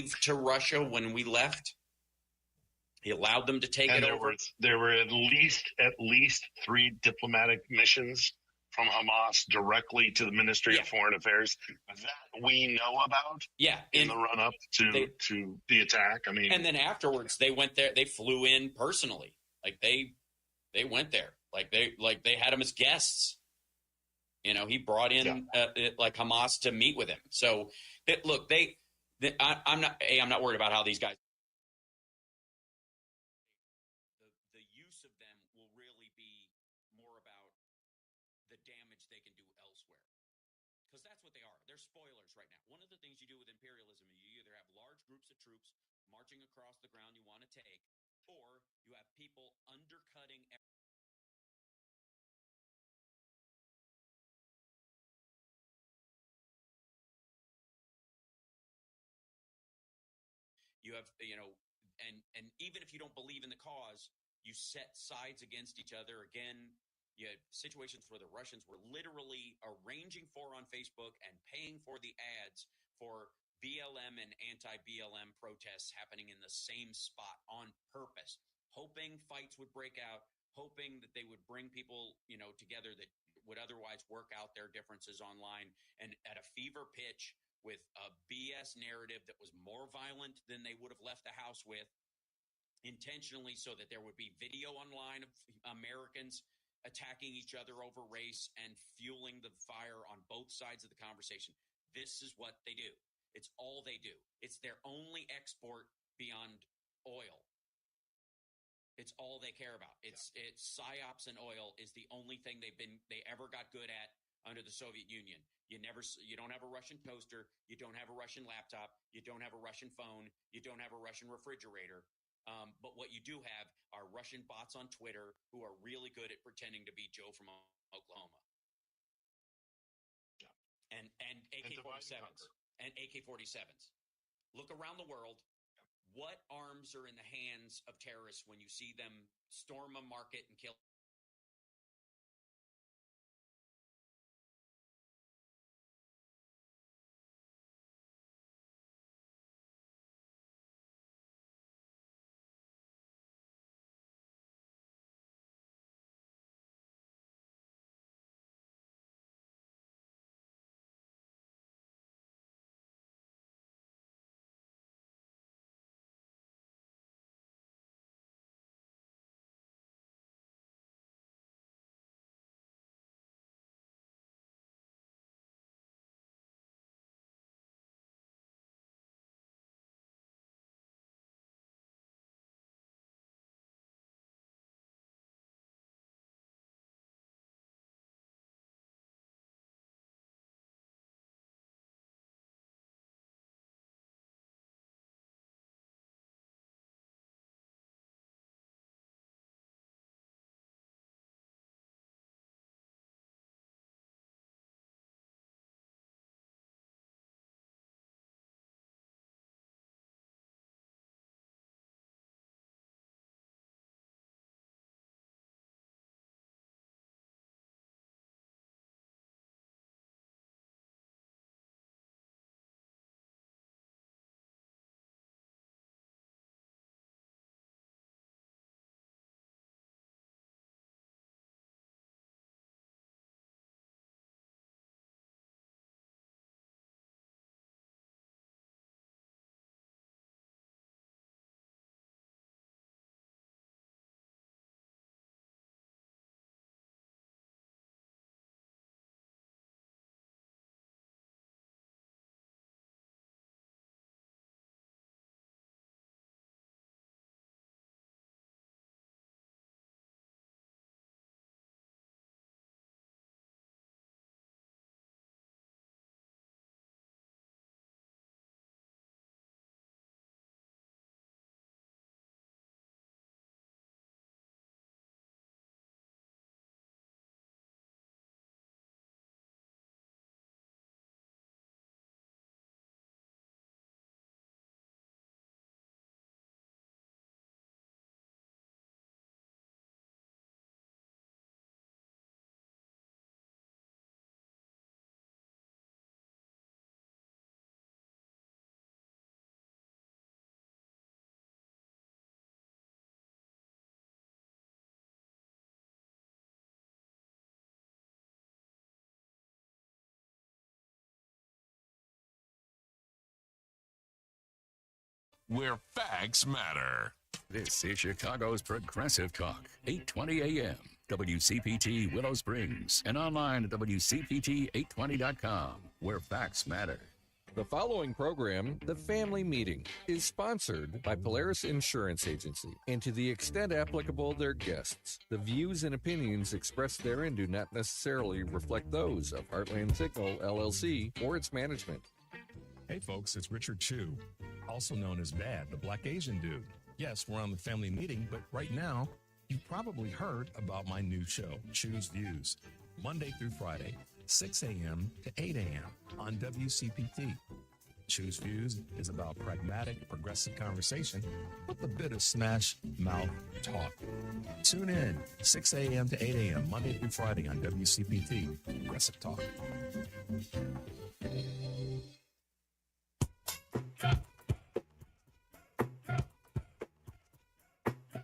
gave to Russia when we left. He allowed them to take it over. There were at least 3 diplomatic missions from Hamas directly to the Ministry of Foreign Affairs that we know about. Yeah, in the run up to the attack. I mean, and then afterwards they went there. They flew in personally. Like they went there. Like they had him as guests. You know, he brought in like Hamas to meet with him. So look, I'm not worried about how these guys. The use of them will really be more about the damage they can do elsewhere, because that's what they are. They're spoilers right now. One of the things you do with imperialism is you either have large groups of troops marching across the ground you want to take, or you have people undercutting. You have, and even if you don't believe in the cause, you set sides against each other. Again, you had situations where the Russians were literally arranging for on Facebook and paying for the ads for BLM and anti-BLM protests happening in the same spot on purpose, hoping fights would break out, hoping that they would bring people, together that would otherwise work out their differences online, and at a fever pitch with a BS narrative that was more violent than they would have left the house with, intentionally, so that there would be video online of Americans attacking each other over race and fueling the fire on both sides of the conversation. This is what they do. It's all they do. It's their only export beyond oil. It's all they care about. It's psyops, and oil is the only thing they ever got good at under the Soviet Union. You don't have a Russian toaster. You don't have a Russian laptop. You don't have a Russian phone. You don't have a Russian refrigerator. But what you do have are Russian bots on Twitter who are really good at pretending to be Joe from Oklahoma. Yeah. And AK-47s. And AK-47s. Look around the world. What arms are in the hands of terrorists when you see them storm a market and kill where facts matter. This is Chicago's Progressive Talk, 820 AM, WCPT Willow Springs, and online at WCPT820.com, where facts matter. The following program, The Family Meeting, is sponsored by Polaris Insurance Agency, and to the extent applicable, their guests. The views and opinions expressed therein do not necessarily reflect those of Heartland Signal, LLC, or its management. Hey folks, it's Richard Chu, also known as Bad, the Black Asian Dude. Yes, we're on The Family Meeting, but right now, you've probably heard about my new show, Chu's Views, Monday through Friday, 6 a.m. to 8 a.m. on WCPT. Chu's Views is about pragmatic, progressive conversation with a bit of smash mouth talk. Tune in, 6 a.m. to 8 a.m. Monday through Friday on WCPT, Progressive Talk.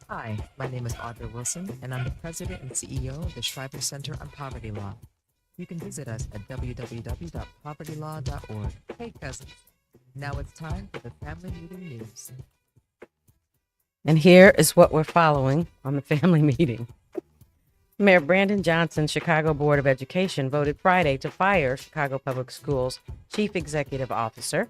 Hi, my name is Audra Wilson, and I'm the President and CEO of the Schreiber Center on Poverty Law. You can visit us at www.povertylaw.org. Hey, cousins. Now it's time for the Family Meeting News. And here is what we're following on the family meeting. Mayor Brandon Johnson, Chicago Board of Education, voted Friday to fire Chicago Public Schools Chief Executive Officer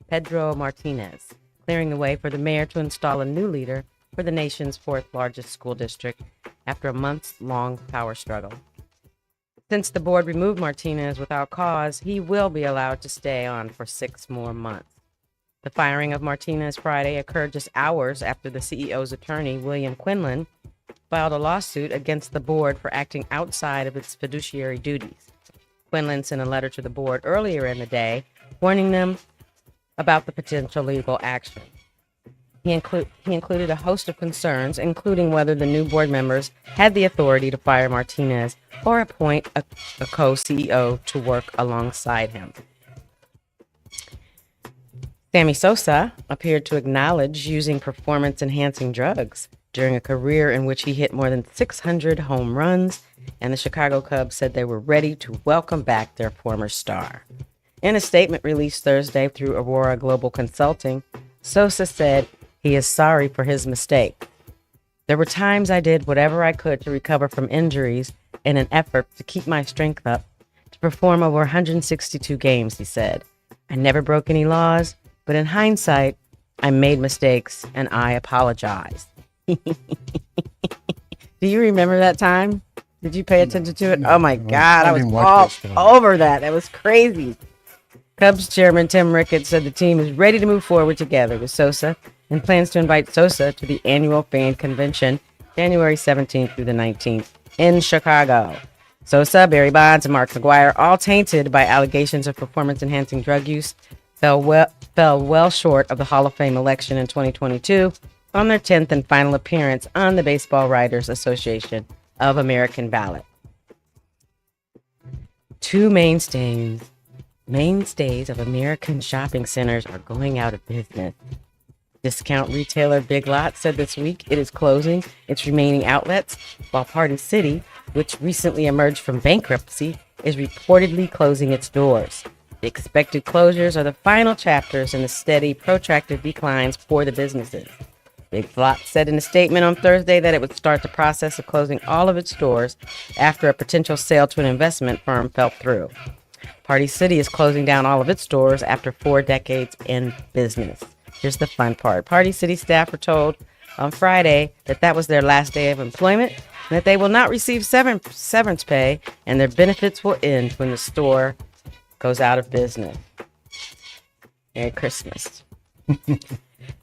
Pedro Martinez, clearing the way for the mayor to install a new leader for the nation's fourth largest school district after a months-long power struggle. Since the board removed Martinez without cause, he will be allowed to stay on for 6 more months. The firing of Martinez Friday occurred just hours after the CEO's attorney, William Quinlan, filed a lawsuit against the board for acting outside of its fiduciary duties. Quinlan sent a letter to the board earlier in the day, warning them about the potential legal action. He included a host of concerns, including whether the new board members had the authority to fire Martinez or appoint a co-CEO to work alongside him. Sammy Sosa appeared to acknowledge using performance-enhancing drugs during a career in which he hit more than 600 home runs, and the Chicago Cubs said they were ready to welcome back their former star. In a statement released Thursday through Aurora Global Consulting, Sosa said he is sorry for his mistake. There were times I did whatever I could to recover from injuries in an effort to keep my strength up, to perform over 162 games, he said. I never broke any laws, but in hindsight, I made mistakes and I apologize. Do you remember that time? Did you pay attention to it? Oh my God, I was all over that. That was crazy. Cubs chairman Tim Ricketts said the team is ready to move forward together with Sosa and plans to invite Sosa to the annual fan convention January 17th through the 19th in Chicago. Sosa, Barry Bonds, and Mark McGwire, all tainted by allegations of performance-enhancing drug use, fell well short of the Hall of Fame election in 2022 on their 10th and final appearance on the Baseball Writers Association of American ballot. Two mainstays of American shopping centers are going out of business. Discount retailer Big Lots said this week it is closing its remaining outlets, while Party City, which recently emerged from bankruptcy, is reportedly closing its doors. The expected closures are the final chapters in the steady, protracted declines for the businesses. Big Lots said in a statement on Thursday that it would start the process of closing all of its stores after a potential sale to an investment firm fell through. Party City is closing down all of its stores after 4 decades in business. Here's the fun part. Party City staff were told on Friday that that was their last day of employment and that they will not receive severance pay and their benefits will end when the store goes out of business. Merry Christmas.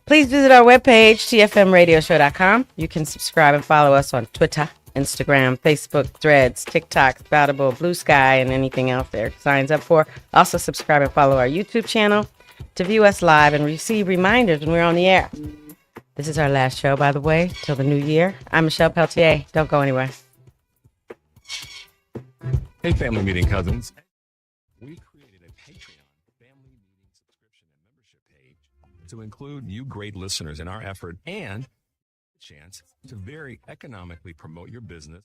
Please visit our webpage, tfmradioshow.com. You can subscribe and follow us on Twitter, Instagram, Facebook, Threads, TikTok, Spoutable, Blue Sky, and anything else there signs up for. Also subscribe and follow our YouTube channel to view us live and receive reminders when we're on the air. This is our last show, by the way, till the new year. I'm Michelle Peltier. Don't go anywhere. Hey, Family Meeting cousins. We created a Patreon Family Meeting subscription and membership page to include you great listeners in our effort and a chance to very economically promote your business.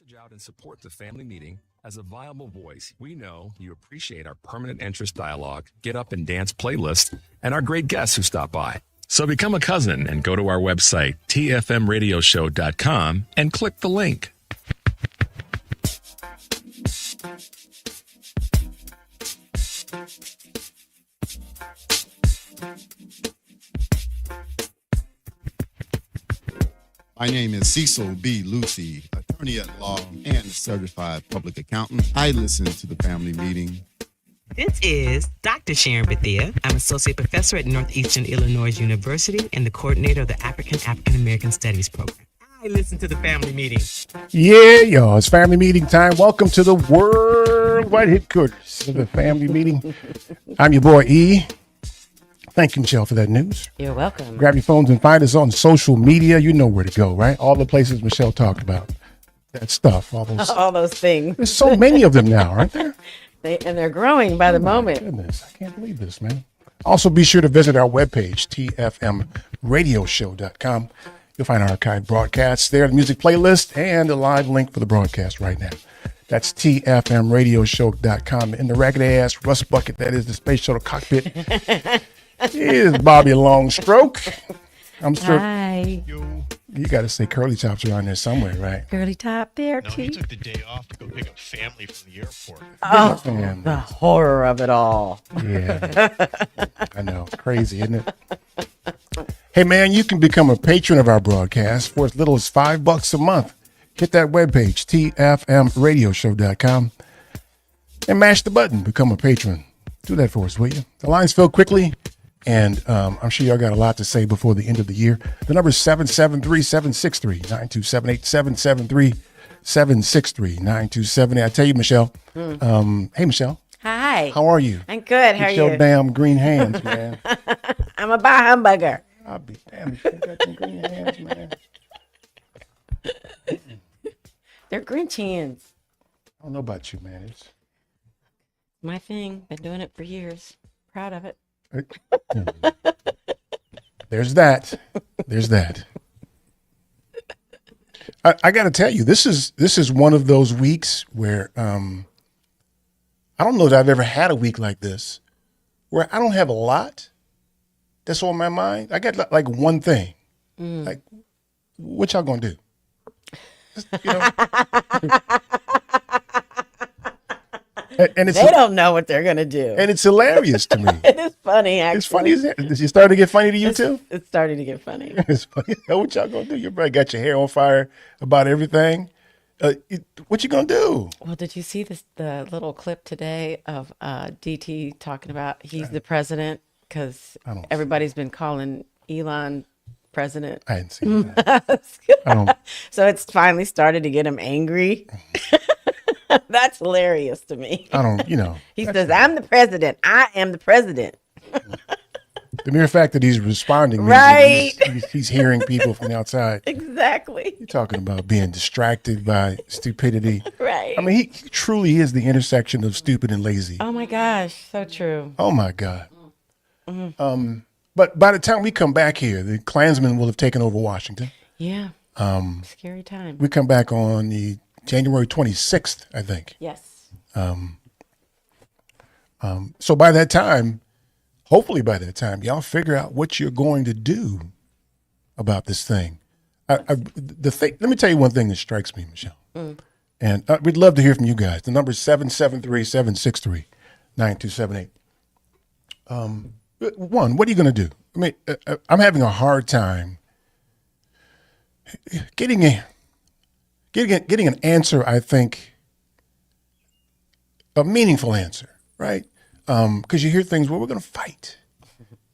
Message out and support the family meeting as a viable voice. We know you appreciate our permanent interest dialogue, get up and dance playlist, and our great guests who stop by. So become a cousin and go to our website, tfmradioshow.com, and click the link. My name is Cecil B. Lucy, attorney at law and certified public accountant. I listen to the family meeting. This is Dr. Sharon Bethia. I'm associate professor at Northeastern Illinois University and the coordinator of the African American Studies program. I listen to the family meeting. Yeah, y'all, it's family meeting time. Welcome to the worldwide headquarters of the family meeting. I'm your boy E. Thank you, Michelle, for that news. You're welcome. Grab your phones and find us on social media. You know where to go, right? All the places Michelle talked about. That stuff, All those things. There's so many of them now, aren't there? They're growing by the moment. Goodness, I can't believe this, man. Also, be sure to visit our webpage, tfmradioshow.com. You'll find our archived broadcasts there, the music playlist, and a live link for the broadcast right now. That's tfmradioshow.com. In the ragged-ass rust bucket that is the Space Shuttle cockpit is Bobby Longstroke. I'm sure. Hi. You got to say curly chops around there somewhere, right? Curly top there, No, too. he took the day off to go pick up family from the airport. Oh, Man, the horror of it all. yeah. I know. Crazy, isn't it? Hey, man, you can become a patron of our broadcast for as little as $5 a month. Hit that webpage, tfmradioshow.com, and mash the button, become a patron. Do that for us, will you? The lines fill quickly, and I'm sure y'all got a lot to say before the end of the year. The number is 773-763-9278, 773-763-9278. I tell you, Michelle, hey, Michelle. Hi. How are you? I'm good. How are Get your you? damn green hands, man. I'm a bah humbugger. I'll be damned if you got them green hands, man. They're Grinch hands. I don't know about you, man. It's My thing. Been doing it for years. Proud of it. There's that. There's that. I got to tell you, this is one of those weeks where I don't know that I've ever had a week like this, where I don't have a lot that's on my mind. I got like one thing. Like, what y'all gonna do? You know? And it's They don't know what they're going to do. and it's hilarious to me. It is funny, actually. It's funny, isn't it? Is it starting to get funny to you too? It's starting to get funny. It's funny. What y'all gonna do? You probably got your hair on fire about everything. What you gonna do? Well, did you see the little clip today of DT talking about he's the president because I don't- everybody's been calling Elon president. I hadn't seen that. I don't. So it's finally started to get him angry. That's hilarious to me. I don't. You know, He says, "I'm the president. I am the president." the mere fact that he's responding, means Right. that he's hearing people from the outside. Exactly. You're talking about being distracted by stupidity. Right. I mean, he truly is the intersection of stupid and lazy. Oh my gosh, so true. Oh my God. But by the time we come back here, the Klansmen will have taken over Washington. Yeah. Scary time. We come back on the January 26th, I think. Yes. So by that time, hopefully by that time, y'all figure out what you're going to do about this thing. Let me tell you one thing that strikes me, Michelle. And we'd love to hear from you guys. The number is 773-763-9278. One, what are you going to do? I mean, I'm having a hard time getting an answer, I think, a meaningful answer, right? Because you hear things, well, we're going to fight.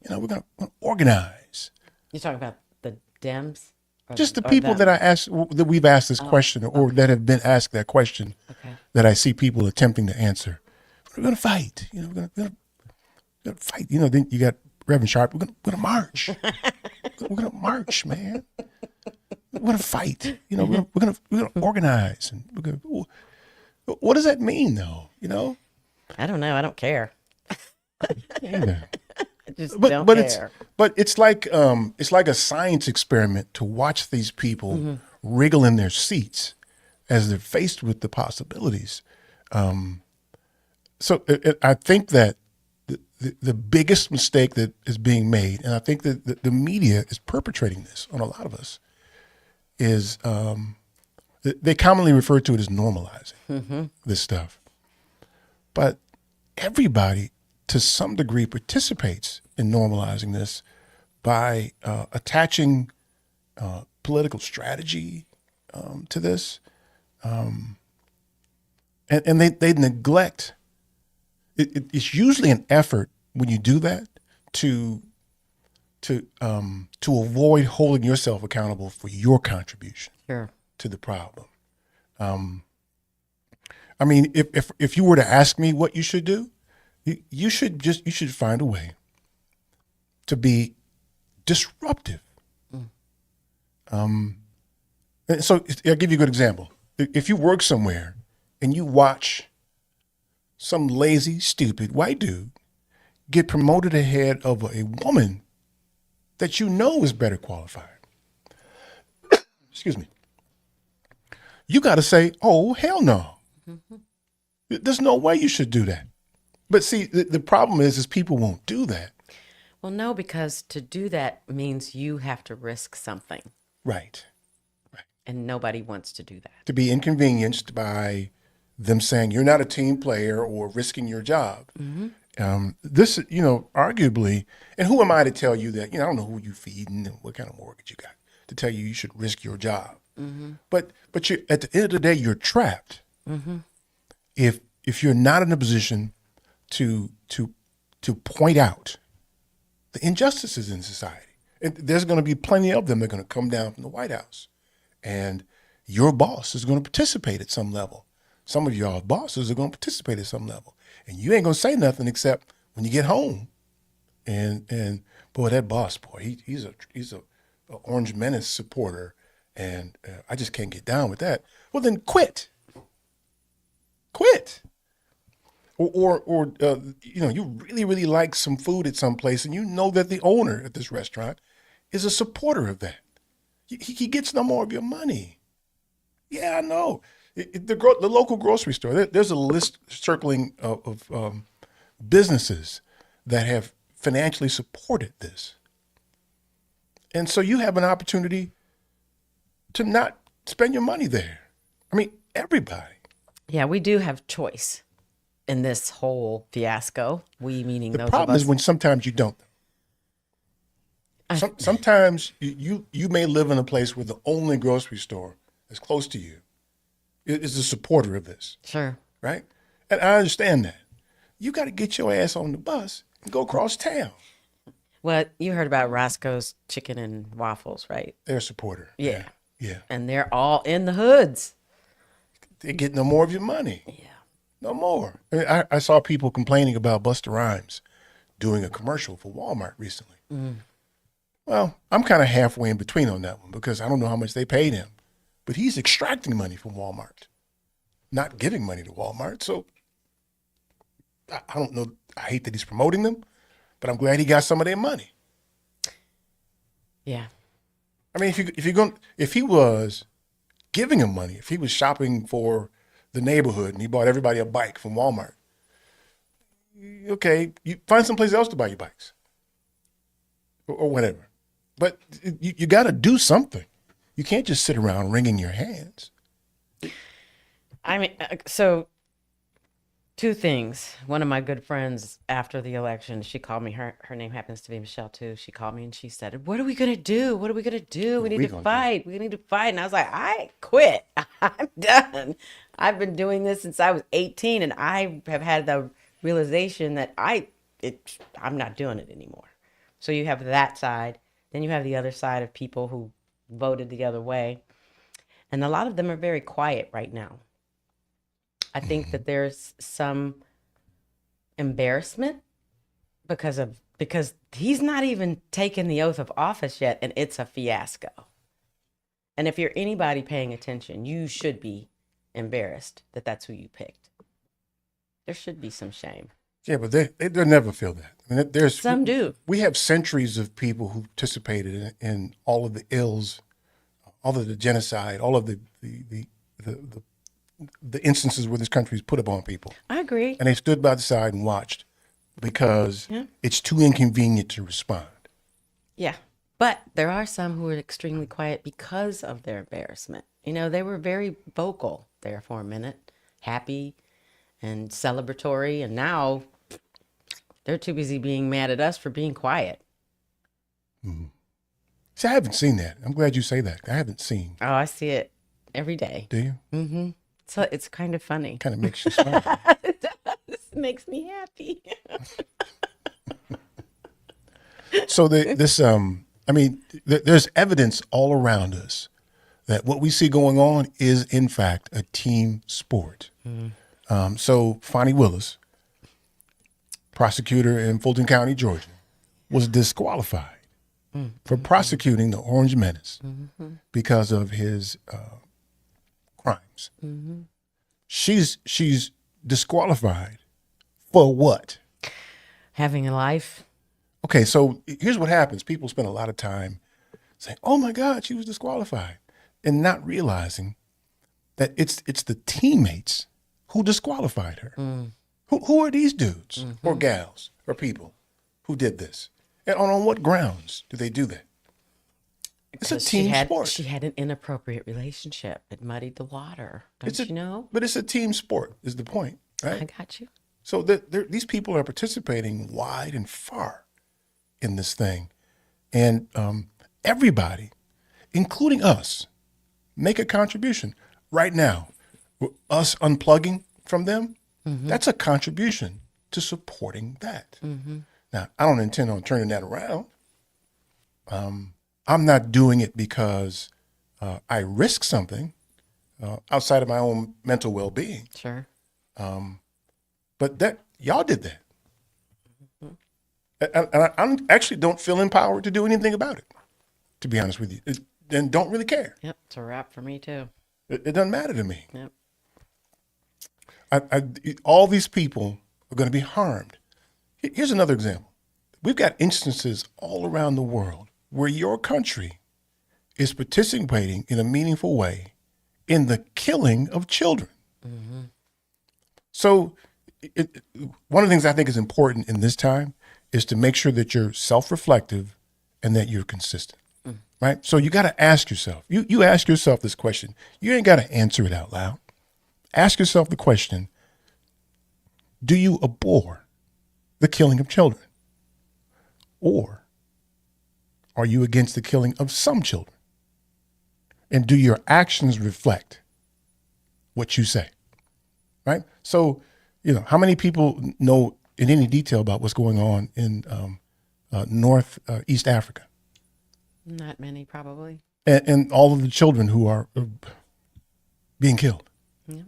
You know, we're going to organize. You're talking about the Dems? Or Just the or people them? that that we've asked this question or that have been asked that question Okay. that I see people attempting to answer. We're going to fight. You know, we're going to fight. You know, then you got Reverend Sharp. We're going to march. We're going to march, man. We're going to fight. You know, we're going to organize. And we're going to, what does that mean, though? You know? I don't know. I don't care. Either. I just don't care. It's like a science experiment to watch these people wriggle in their seats as they're faced with the possibilities. So I think that the biggest mistake that is being made, and I think that the media is perpetrating this on a lot of us, is they commonly refer to it as normalizing this stuff. But everybody, to some degree, participates in normalizing this by attaching political strategy to this. And they neglect. It's usually an effort when you do that to avoid holding yourself accountable for your contribution to the problem. I mean, if you were to ask me what you should do, you should find a way to be disruptive. And so I'll give you a good example. If you work somewhere and you watch some lazy, stupid white dude get promoted ahead of a woman that you know is better qualified, excuse me, you got to say, oh, hell no. There's no way you should do that. But see, the problem is people won't do that. Well, no, because to do that means you have to risk something. Right. And nobody wants to do that. To be inconvenienced by them saying you're not a team player or risking your job. This, arguably, and who am I to tell you that, I don't know who you feeding and what kind of mortgage you got to tell you should risk your job. But you, at the end of the day, you're trapped. If you're not in a position to point out the injustices in society, and there's going to be plenty of them that are going to come down from the White House, and your boss is going to participate at some level. Some of y'all bosses are going to participate at some level, and you ain't going to say nothing except when you get home. And boy, that boss, boy, he's a Orange Menace supporter, and I just can't get down with that. Well, then quit. Or you really, really like some food at some place, and you know that the owner at this restaurant is a supporter of that. He gets no more of your money. Yeah, I know. The local grocery store, there's a list circling of businesses that have financially supported this. And so you have an opportunity to not spend your money there. I mean, everybody. Yeah, we do have choice in this whole fiasco. We meaning the those problem of us. is when sometimes you don't. Sometimes you may live in a place where the only grocery store that's close to you is a supporter of this. Sure. Right? And I understand that. You got to get your ass on the bus and go across town. Well, you heard about Roscoe's Chicken and Waffles, right? They're a supporter. Yeah. Yeah. And they're all in the hoods. They get no more of your money. Yeah. No more. I mean, I saw people complaining about Busta Rhymes doing a commercial for Walmart recently. Well, I'm kind of halfway in between on that one because I don't know how much they paid him. But he's extracting money from Walmart, not giving money to Walmart. So I don't know. I hate that he's promoting them, but I'm glad he got some of their money. Yeah. I mean, if he was giving him money, if he was shopping for the neighborhood and he bought everybody a bike from Walmart, okay, you find someplace else to buy your bikes or whatever. But you got to do something. You can't just sit around wringing your hands. I mean, so two things. One of my good friends after the election, she called me. Her name happens to be Michelle too. She called me and she said, "What are we gonna do? What are we gonna do? We need to fight. We need to fight." And I was like, "I quit. I'm done. I've been doing this since I was 18, and I have had the realization that I'm not doing it anymore." So you have that side. Then you have the other side of people who voted the other way. And a lot of them are very quiet right now. I think that there's some embarrassment because he's not even taken the oath of office yet, and it's a fiasco. And if you're anybody paying attention, you should be embarrassed that that's who you picked. There should be some shame. Yeah, but they'll never feel that. I mean, some do. We have centuries of people who participated in all of the ills, all of the genocide, all of the the instances where this country's put upon people. I agree. And they stood by the side and watched because it's too inconvenient to respond. Yeah. But there are some who are extremely quiet because of their embarrassment. You know, they were very vocal there for a minute, happy and celebratory. And now they're too busy being mad at us for being quiet. Mm-hmm. See, I haven't seen that. I'm glad you say that. I haven't seen. Oh, I see it every day. Do you? Mm-hmm. So it's kind of funny. Kind of makes you smile. It does. It makes me happy. So there's evidence all around us that what we see going on is, in fact, a team sport. Mm-hmm. So Fonnie Willis, prosecutor in Fulton County, Georgia, was disqualified for prosecuting the Orange Menace because of his crimes. Mm-hmm. She's disqualified for what? Having a life. Okay, so here's what happens. People spend a lot of time saying, oh my God, she was disqualified, and not realizing that it's the teammates who disqualified her. Who are these dudes or gals or people who did this? And on what grounds do they do that? It's a team sport. She had an inappropriate relationship. It muddied the water. Don't you know? But it's a team sport is the point, right? I got you. So these people are participating wide and far in this thing. And everybody, including us, make a contribution. Right now, us unplugging from them, that's a contribution to supporting that. Now, I don't intend on turning that around. I'm not doing it because I risk something outside of my own mental well-being. Sure. But that y'all did that. And I actually don't feel empowered to do anything about it, to be honest with you. And don't really care. Yep, it's a wrap for me too. It doesn't matter to me. Yep. All these people are going to be harmed. Here's another example. We've got instances all around the world where your country is participating in a meaningful way in the killing of children. So one of the things I think is important in this time is to make sure that you're self-reflective and that you're consistent, right? So you got to ask yourself, you ask yourself this question. You ain't got to answer it out loud. Ask yourself the question, do you abhor the killing of children? Or are you against the killing of some children? And do your actions reflect what you say, right? So, how many people know in any detail about what's going on in East Africa? Not many, probably. And all of the children who are being killed,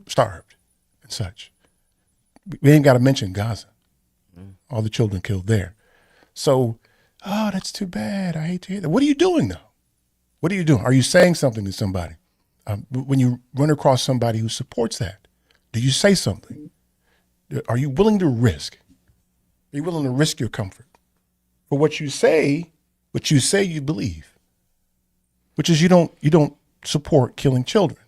starved and such. We ain't got to mention Gaza, all the children killed there. So, that's too bad. I hate to hear that. What are you doing though? What are you doing? Are you saying something to somebody? When you run across somebody who supports that, do you say something? Are you willing to risk? Are you willing to risk your comfort for what you say you believe, which is you don't support killing children?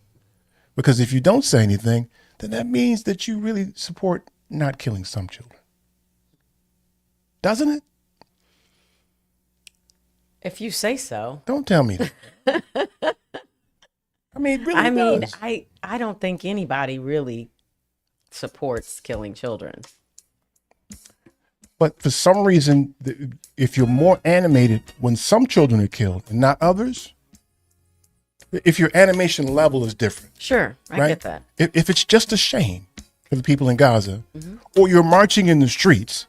Because if you don't say anything, then that means that you really support not killing some children. Doesn't it? If you say so. Don't tell me that. I mean, it really does. I don't think anybody really supports killing children. But for some reason, if you're more animated when some children are killed and not others, if your animation level is different. Sure, I get that. If it's just a shame for the people in Gaza, or you're marching in the streets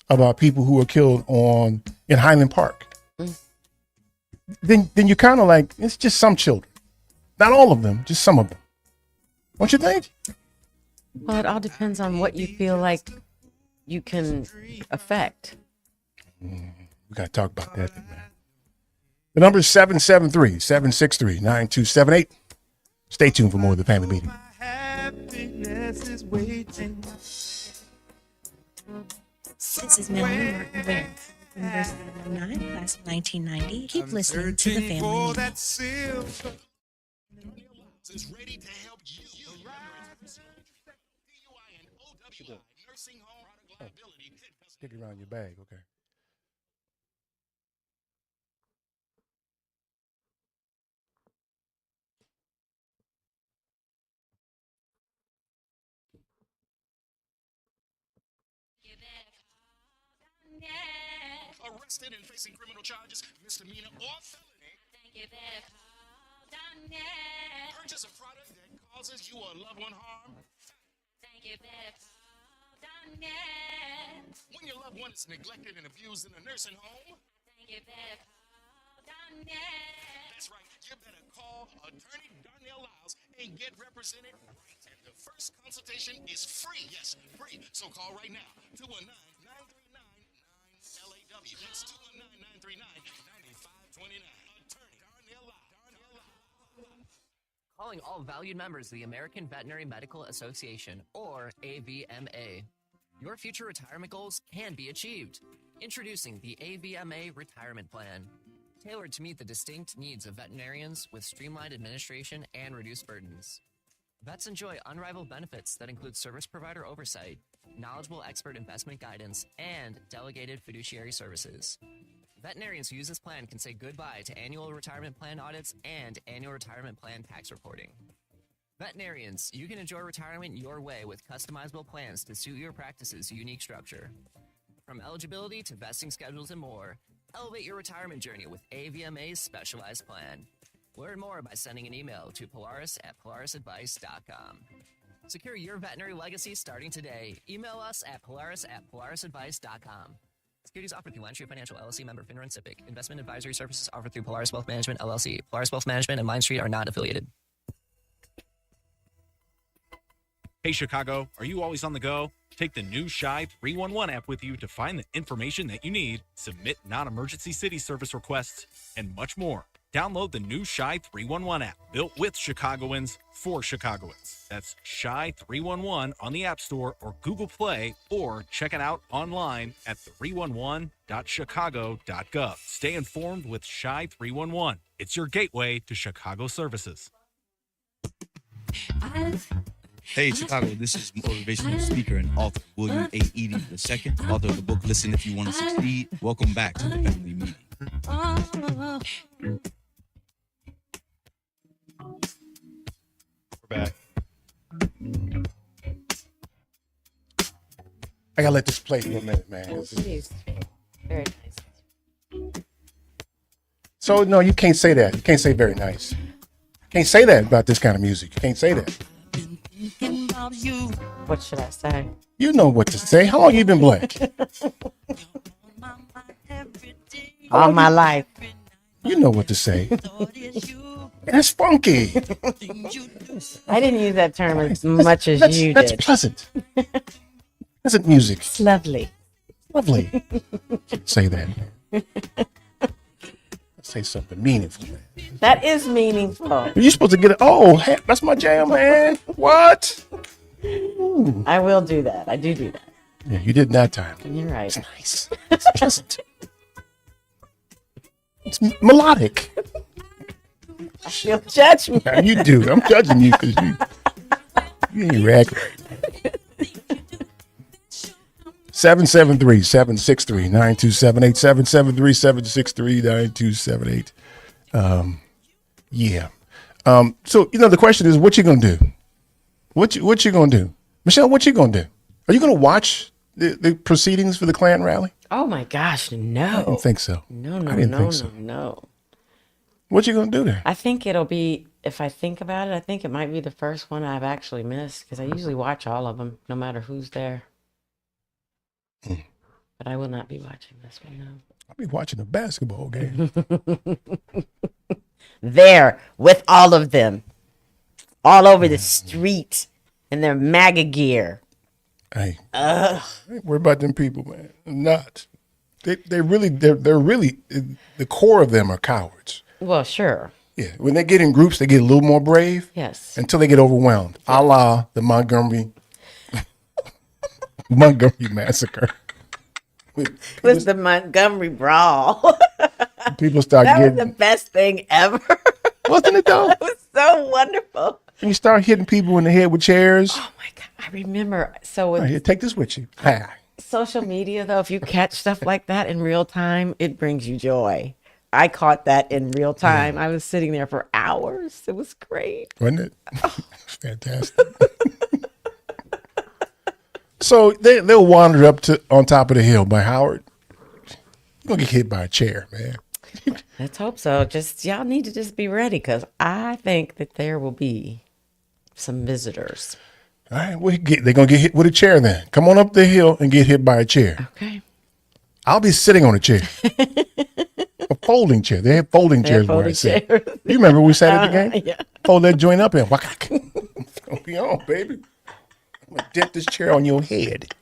about people who are killed in Highland Park, then you're kind of like, it's just some children. Not all of them, just some of them. Don't you think? Well, it all depends on what you feel like you can affect. We got to talk about that, man. The number is 773-763-9278. Stay tuned for more of the Family Meeting. Happiness is waiting. This is Melanie Martin Ware, University of 09, class of 1990. Keep listening to the Family Meeting. That silver is ready to help you nursing home product liability. Stick it around your bag, okay. Arrested and facing criminal charges, misdemeanor or felony. Purchase a product that causes you or a loved one harm. When your loved one is neglected and abused in a nursing home. That's right. You better call Attorney Darnell Lyles and get represented right. And the first consultation is free. Yes, free. So call right now. 219-939-9LAW. That's 219-939-9529. Attorney Darnell Lyles. Calling all valued members of the American Veterinary Medical Association, or AVMA. Your future retirement goals can be achieved. Introducing the AVMA Retirement Plan. Tailored to meet the distinct needs of veterinarians with streamlined administration and reduced burdens. Vets enjoy unrivaled benefits that include service provider oversight, knowledgeable expert investment guidance, and delegated fiduciary services. Veterinarians who use this plan can say goodbye to annual retirement plan audits and annual retirement plan tax reporting. Veterinarians, you can enjoy retirement your way with customizable plans to suit your practice's unique structure. From eligibility to vesting schedules and more, elevate your retirement journey with AVMA's specialized plan. Learn more by sending an email to polaris@polarisadvice.com. Secure your veterinary legacy starting today. Email us at polaris@polarisadvice.com. Securities offered through LendStreet Financial LLC, member FINRA and SIPC. Investment advisory services offered through Polaris Wealth Management LLC. Polaris Wealth Management and Line Street are not affiliated. Hey Chicago, are you always on the go? Take the new Shy 311 app with you to find the information that you need, submit non-emergency city service requests, and much more. Download the new Shy 311 app, built with Chicagoans for Chicagoans. That's Shy 311 on the App Store or Google Play, or check it out online at 311.chicago.gov. Stay informed with Shy 311. It's your gateway to Chicago services. Hey, Chicago, this is motivational speaker and author William A. Edie II, author of the book Listen If You Want to Succeed. Welcome back to the Family Meeting. We're back. I gotta let this play for a minute, man. Please. Very nice. So no, you can't say that. You can't say very nice. You can't say that about this kind of music. You can't say that. What should I say? You know what to say. How long you been black? All my life. You know what to say. That's funky. I didn't use that term as much as you That's did. pleasant. Pleasant music. It's lovely. Lovely. Say that. Say something meaningful. That is meaningful. You're supposed to get it. Oh, hey, that's my jam, man. What? I will do that. I do that. Yeah, you did that time. You're right. It's nice. It's pleasant. It's melodic. I feel judgment. Yeah, you do. I'm judging you because you ain't regular. 773-763-9278. 773-763-9278. Yeah. So, the question is, what you going to do? What you going to do? Michelle, what you going to do? Are you going to watch the proceedings for the Klan rally? Oh my gosh, no. I didn't think so. No. What you going to do there? I think it'll be, if I think about it, I think it might be the first one I've actually missed, because I usually watch all of them, no matter who's there. But I will not be watching this one, no. I'll be watching a basketball game. There, with all of them. All over the street in their MAGA gear. Hey, we're about them people, man. Not. They're really, the core of them are cowards. Well, sure. Yeah, when they get in groups, they get a little more brave. Yes. Until they get overwhelmed. A la the Montgomery massacre. It was the Montgomery Brawl. People start That getting. was the best thing ever. Wasn't it though? It was so wonderful. And you start hitting people in the head with chairs. Oh my God. I remember. So with All right, here, take this with you. Ah. social media, though, if you catch stuff like that in real time, it brings you joy. I caught that in real time. I was sitting there for hours. It was great. Wasn't it? It's fantastic. So they'll wander up to on top of the hill by Howard. You're going to get hit by a chair, man. Let's hope so. Just y'all need to just be ready because I think that there will be some visitors. All right, they're going to get hit with a chair then. Come on up the hill and get hit by a chair. Okay. I'll be sitting on a chair. A folding chair. They have folding chairs where I sit. You remember we sat at the game? Yeah. Fold that joint up and whack. It's going to be on, baby. I'm going to dip this chair on your head.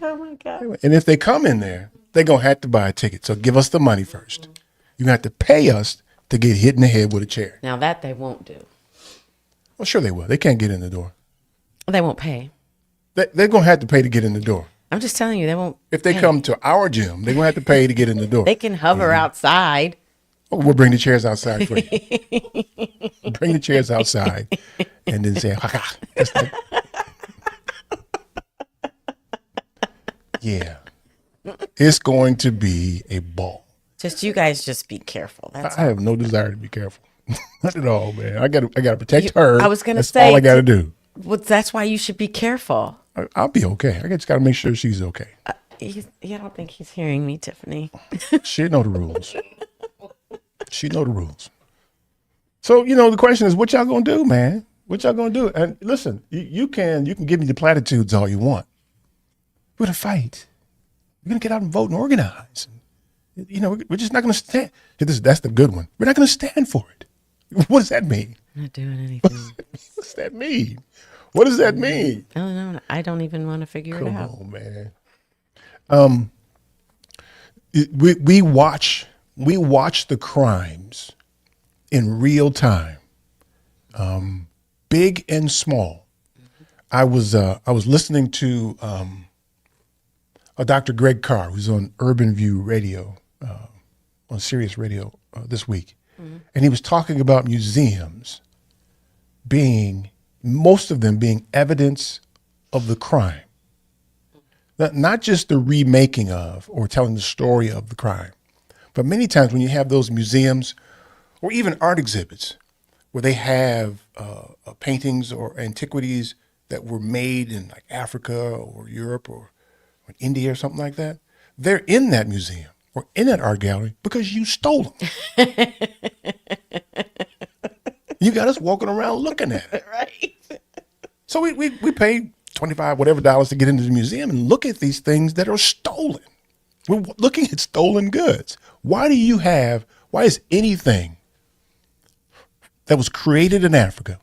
Oh, my God. And if they come in there, they're going to have to buy a ticket. So give us the money first. You're going to have to pay us to get hit in the head with a chair. Now, that they won't do. Well, sure they will. They can't get in the door. They won't pay. They're going to have to pay to get in the door. I'm just telling you, they won't. If they pay. come to our gym, they're going to have to pay to get in the door. They can hover outside. Oh, we'll bring the chairs outside for you. Bring the chairs outside and then say, yeah. It's going to be a ball. Just you guys just be careful. That's I have no desire to be careful. Not at all, man. I got to protect her. I was going to That's say. all I got to do. Well, that's why you should be careful. I'll be okay. I just got to make sure she's okay. I don't think he's hearing me, Tiffany. She know the rules. She know the rules. So, the question is, what y'all going to do, man? What y'all going to do? And listen, you can give me the platitudes all you want. We're going to fight. We're going to get out and vote and organize. We're just not going to stand. That's the good one. We're not going to stand for it. What does that mean? Not doing anything. What does that mean? What does that mean? I don't know. I don't even want to figure it out. Come on, man. We watch the crimes in real time, big and small. I was listening to Dr. Greg Carr, who's on Urban View Radio, on Sirius Radio this week. Mm-hmm. And he was talking about museums most of them being evidence of the crime. Not just the remaking of or telling the story of the crime, but many times when you have those museums or even art exhibits where they have paintings or antiquities that were made in like Africa or Europe or India or something like that, they're in that museum or in that art gallery because you stole them. You got us walking around looking at it. Right. So we pay $25 whatever to get into the museum and look at these things that are stolen. We're looking at stolen goods. Why is anything that was created in Africa,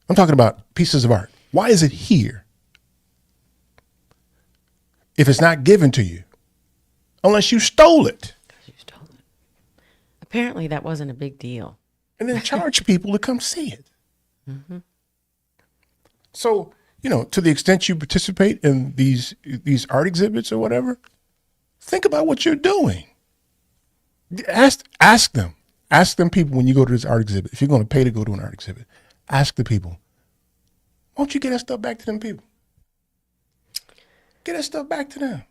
I'm talking about pieces of art, why is it here if it's not given to you? Unless you stole it. Apparently that wasn't a big deal. And then charge people to come see it. Mm-hmm. So, to the extent you participate in these art exhibits or whatever, think about what you're doing. Ask them. Ask them people when you go to this art exhibit, if you're going to pay to go to an art exhibit, ask the people, won't you get that stuff back to them people? Get that stuff back to them.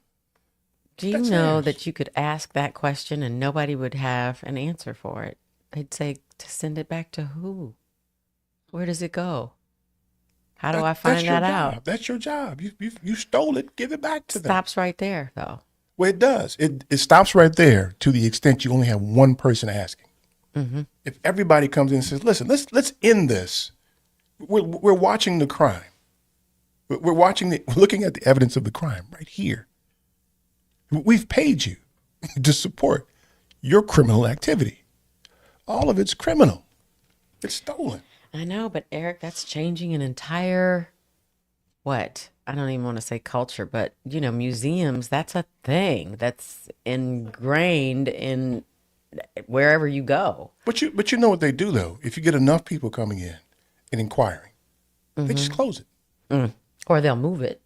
Do you know that you could ask that question and nobody would have an answer for it? They'd say, to send it back to who? Where does it go? How do I find that out? That's your job. You stole it. Give it back to them. Stops right there, though. Well, it does. It stops right there to the extent you only have one person asking. Mm-hmm. If everybody comes in and says, listen, let's end this. We're watching the crime. We're looking at the evidence of the crime right here. We've paid you to support your criminal activity. All of it's criminal. It's stolen. I know, but Eric, that's changing an entire, I don't even want to say culture, but, museums, that's a thing that's ingrained in wherever you go. But you know what they do, though? If you get enough people coming in and inquiring, they just close it. Mm. Or they'll move it.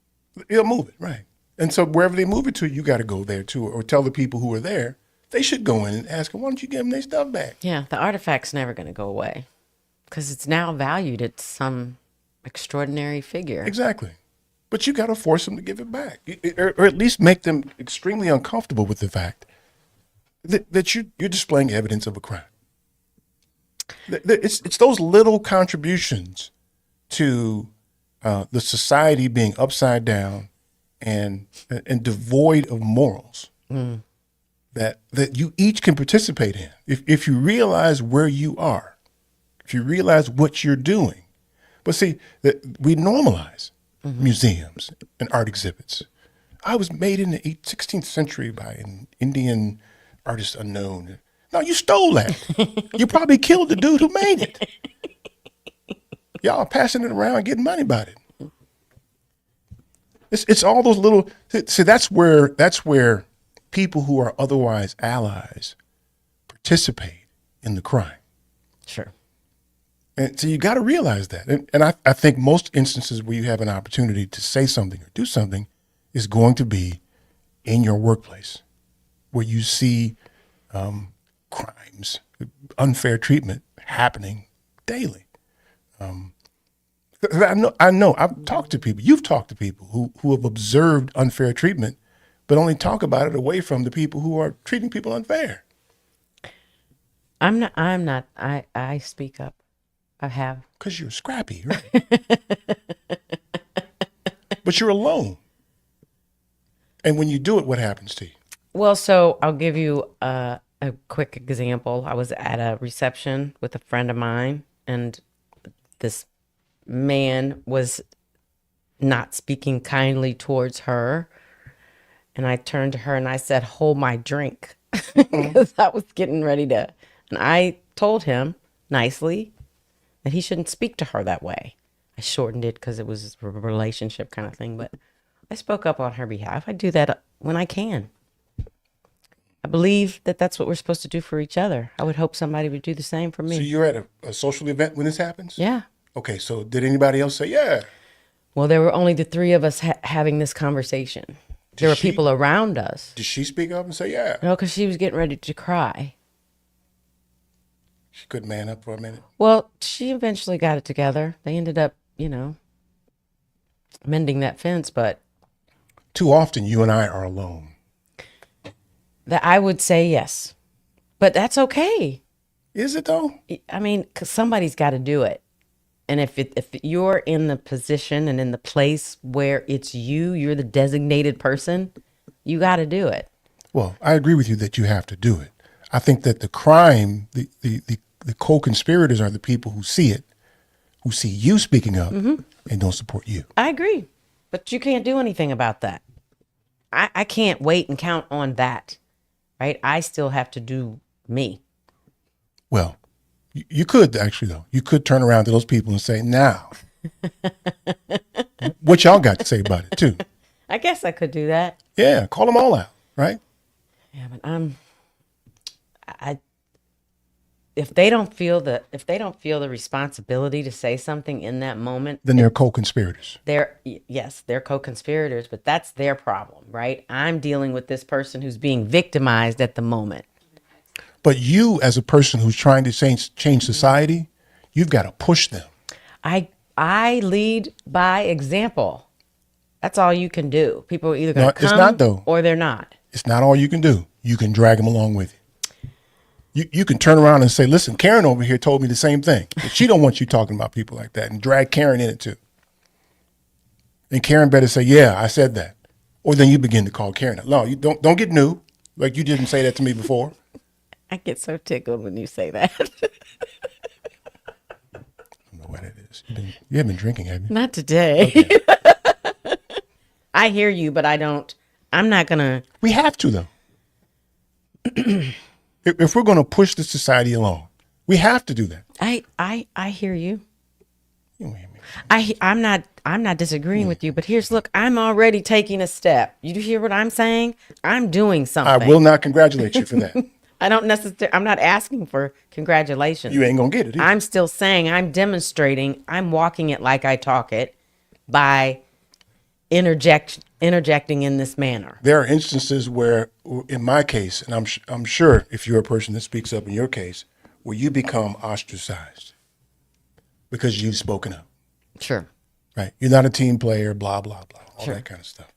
They'll move it, right. And so wherever they move it to, you got to go there, too, or tell the people who are there they should go in and ask them, why don't you give them their stuff back? Yeah, the artifact's never going to go away because it's now valued at some extraordinary figure. Exactly. But you got to force them to give it back, or at least make them extremely uncomfortable with the fact that you're displaying evidence of a crime. It's those little contributions to the society being upside down and devoid of morals that you each can participate in. If you realize where you are, if you realize what you're doing. But see, that we normalize museums and art exhibits. I was made in the 16th century by an Indian artist unknown. No, you stole that. You probably killed the dude who made it. Y'all are passing it around and getting money about it. It's all those little. See, that's where people who are otherwise allies participate in the crime. Sure. And so you got to realize that. And I think most instances where you have an opportunity to say something or do something is going to be in your workplace, where you see crimes, unfair treatment happening daily. I know. I've talked to people. You've talked to people who have observed unfair treatment, but only talk about it away from the people who are treating people unfair. I'm not. I speak up. I have. Because you're scrappy, right? But you're alone. And when you do it, what happens to you? Well, so I'll give you a quick example. I was at a reception with a friend of mine, and this man was not speaking kindly towards her. And I turned to her and I said, hold my drink. Because I was getting ready to. And I told him nicely that he shouldn't speak to her that way. I shortened it because it was a relationship kind of thing, but I spoke up on her behalf. I do that when I can. I believe that that's what we're supposed to do for each other. I would hope somebody would do the same for me. So you're at a social event when this happens? Yeah. Okay, so did anybody else say, yeah? Well, there were only the three of us having this conversation. There were people around us. Did she speak up and say, yeah? No, because she was getting ready to cry. She couldn't man up for a minute? Well, she eventually got it together. They ended up, mending that fence, but... Too often, you and I are alone. That I would say yes. But that's okay. Is it, though? I mean, because somebody's got to do it. And if you're in the position and in the place where it's you're the designated person, you got to do it. Well, I agree with you that you have to do it. I think that the crime, the co-conspirators are the people who see it, who see you speaking up and don't support you. I agree. But you can't do anything about that. I can't wait and count on that, right? I still have to do me. Well, you could actually, though. You could turn around to those people and say, now, what y'all got to say about it, too? I guess I could do that. Yeah, call them all out, right? Yeah, but if they don't feel the responsibility to say something in that moment, then they're co-conspirators. They're co-conspirators, but that's their problem, right? I'm dealing with this person who's being victimized at the moment. But you, as a person who's trying to change society, you've got to push them. I lead by example. That's all you can do. People are either going to come it's not, though. Or they're not. It's not all you can do. You can drag them along with you. You can turn around and say, listen, Karen over here told me the same thing. But she don't want you talking about people like that, and drag Karen in it too. And Karen better say, yeah, I said that. Or then you begin to call Karen. No, you don't get new. Like you didn't say that to me before. I get so tickled when you say that. I don't know what it is. You haven't been drinking, have you? Not today. Okay. I hear you, but I'm not going to. We have to, though. If we're going to push the society along, we have to do that. I hear you. I'm not disagreeing with you, but look, I'm already taking a step. You hear what I'm saying? I'm doing something. I will not congratulate you for that. I'm not asking for congratulations. You ain't going to get it either. I'm still saying I'm demonstrating, I'm walking it like I talk it by interjecting interjecting in this manner. There are instances where, in my case, and I'm sure if you're a person that speaks up in your case, where you become ostracized because you've spoken up. Sure. Right. You're not a team player, blah, blah, blah, all Sure. that kind of stuff.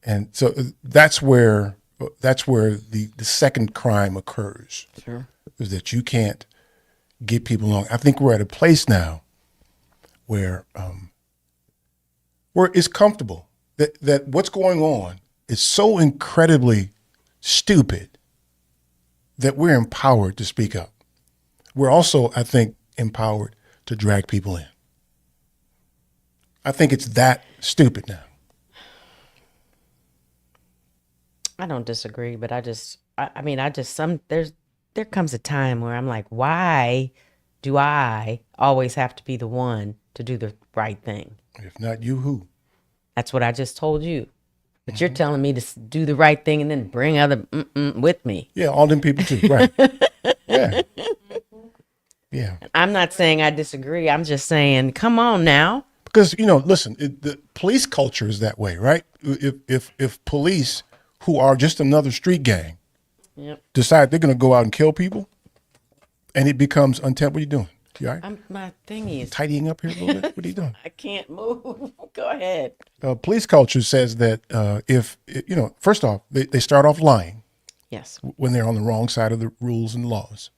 And so that's where the second crime occurs. Sure. Is that you can't get people along. I think we're at a place now where it's comfortable that what's going on is so incredibly stupid that we're empowered to speak up. We're also, I think, empowered to drag people in. I think it's that stupid now. I don't disagree, but there comes a time where I'm like, why do I always have to be the one to do the right thing? If not you, who? That's what I just told you. But you're telling me to do the right thing and then bring other with me. Yeah, all them people too, right? Yeah. Yeah. I'm not saying I disagree. I'm just saying, come on now. Because, listen, the police culture is that way, right? If police, who are just another street gang, decide they're going to go out and kill people, and it becomes untenable. What are you doing? You all right? My thing is tidying up here a little bit. What are you doing? I can't move. Go ahead. Police culture says that first off, they start off lying. Yes. When they're on the wrong side of the rules and laws,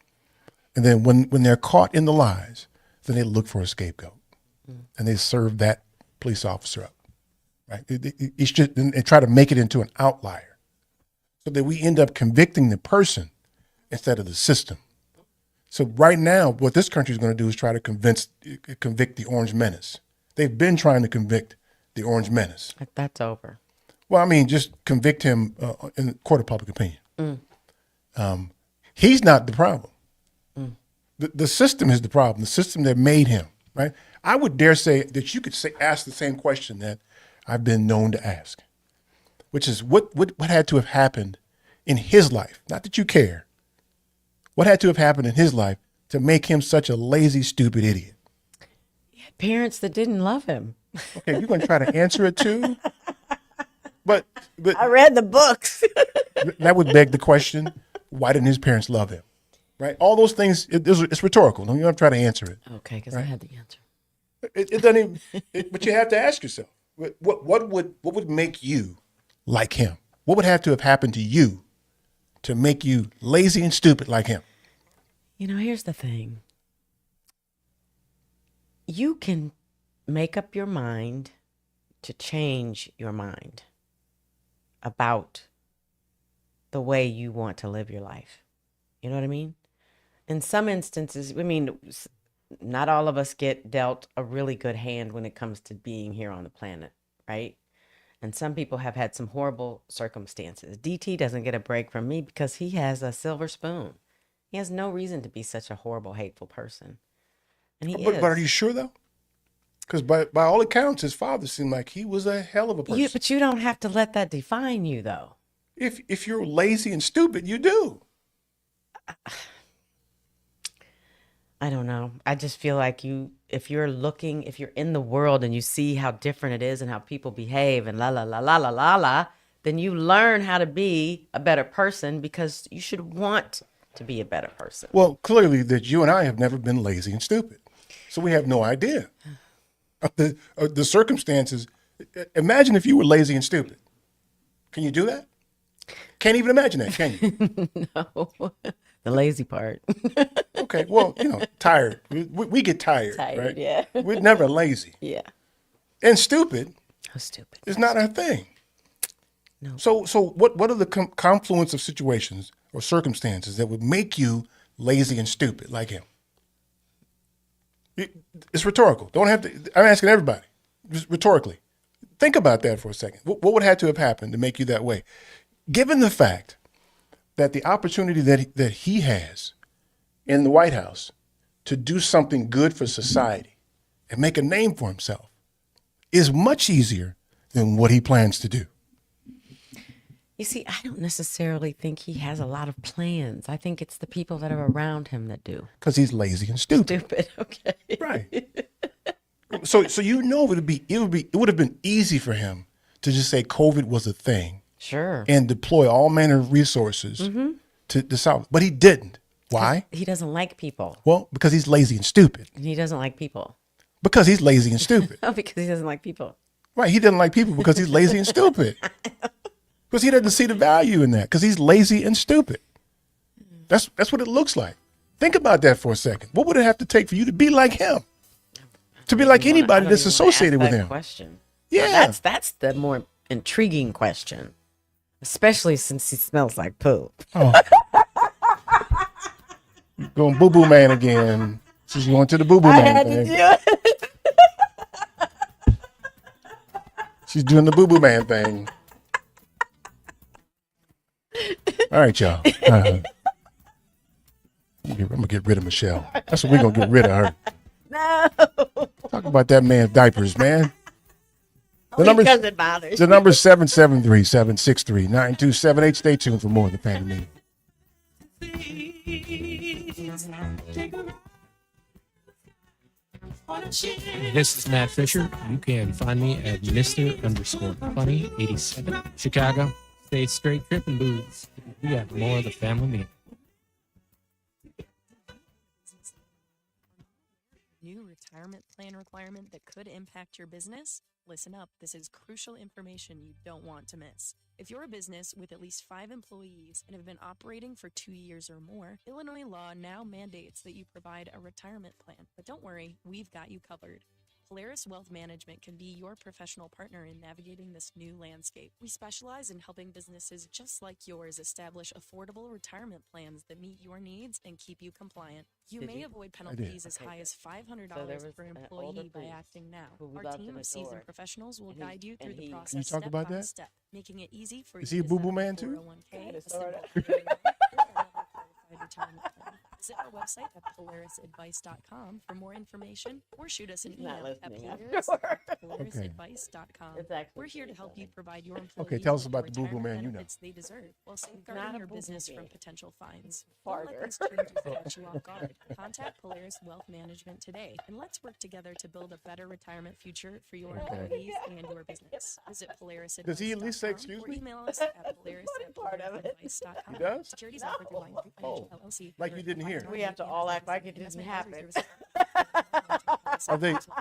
and then when they're caught in the lies, then they look for a scapegoat, and they serve that police officer up, right? It's just and try to make it into an outlier, so that we end up convicting the person instead of the system. So right now, what this country is going to do is try to convict the Orange Menace. They've been trying to convict the Orange Menace. That's over. Well, I mean, just convict him in the court of public opinion. He's not the problem. The system is the problem. The system that made him, right? I would dare say that you could ask the same question that I've been known to ask, which is what had to have happened in his life? Not that you care. What had to have happened in his life to make him such a lazy, stupid idiot? He had parents that didn't love him. Okay, you're going to try to answer it too? But I read the books. That would beg the question, why didn't his parents love him? Right? All those things, it's rhetorical. You don't have to try to answer it. Okay, because I had the answer. It doesn't even, but you have to ask yourself, what would make you like him? What would have to have happened to you to make you lazy and stupid like him? Here's the thing. You can make up your mind to change your mind about the way you want to live your life. You know what I mean? In some instances, not all of us get dealt a really good hand when it comes to being here on the planet, right? And some people have had some horrible circumstances. DT doesn't get a break from me because he has a silver spoon. He has no reason to be such a horrible, hateful person. And he is. But are you sure, though? Because by all accounts, his father seemed like he was a hell of a person. But you don't have to let that define you, though. If you're lazy and stupid, you do. I don't know. I just feel like if you're in the world and you see how different it is and how people behave and la la la la la la la, then you learn how to be a better person because you should want to be a better person. Well, clearly that you and I have never been lazy and stupid. So we have no idea of the circumstances. Imagine if you were lazy and stupid. Can you do that? Can't even imagine that, can you? No. The lazy part. Okay, well, tired. We get tired, right? Yeah. We're never lazy. Yeah. And stupid. Oh, stupid. Is not our thing. No. So what are the confluence of situations or circumstances that would make you lazy and stupid like him? It's rhetorical. Don't have to. I'm asking everybody, just rhetorically. Think about that for a second. What would have to have happened to make you that way? Given the fact that the opportunity that he has in the White House to do something good for society and make a name for himself is much easier than what he plans to do. You see, I don't necessarily think he has a lot of plans. I think it's the people that are around him that do. Because he's lazy and stupid. Stupid, okay. Right. So it would have been easy for him to just say COVID was a thing. Sure. And deploy all manner of resources to solve. But he didn't. Why? He doesn't like people. Well, because he's lazy and stupid. He doesn't like people. Because he's lazy and stupid. Oh, because he doesn't like people. Right. He doesn't like people because he's lazy and stupid. Because he doesn't see the value in that. Because he's lazy and stupid. That's what it looks like. Think about that for a second. What would it have to take for you to be like him? To be like anybody that's associated with him? Question. Yeah. That's the more intriguing question. Especially since he smells like poop. Oh. Going Boo Boo Man again. She's going to the Boo Boo Man had thing. to do it. She's doing the Boo Boo Man thing. All right, y'all. I'm gonna get rid of Michelle. That's what we're gonna get rid of her. No. Talk about that man's diapers, man. Because it bothers. The number 773-763-9278. Stay tuned for more of the Family Meeting. This is Matt Fisher. You can find me at Mr_Funny87, Chicago. Stay straight, tripping booths. We got more of the Family Meeting. New retirement plan requirement that could impact your business? Listen up. This is crucial information you don't want to miss. If you're a business with at least 5 employees and have been operating for 2 years or more, Illinois law now mandates that you provide a retirement plan. But don't worry, we've got you covered. Polaris Wealth Management can be your professional partner in navigating this new landscape. We specialize in helping businesses just like yours establish affordable retirement plans that meet your needs and keep you compliant. You may avoid penalties as high as $500 per employee by acting now. Our team of seasoned professionals will guide you through the process step by step, making it easy for you Is he a Boo Boo Man too? 401k, a simple retirement plan. Visit our website at polarisadvice.com for more information or shoot us an email at polarisadvice.com. We're here to help you provide your employees Okay, tell us with about the Boo Boo Man you know. benefits they deserve while safeguarding Not a your boo-boo business man. from potential fines. Don't let these changes catch you off guard. Contact Polaris Wealth Management today and let's work together to build a better retirement future for your employees and your business. Visit polarisadvice.com. Does he at least say excuse or me? email us at polarisadvice.com. He does? Securities offered through Line Financial LLC. Like you didn't hear. We have to all act like it didn't happen. Are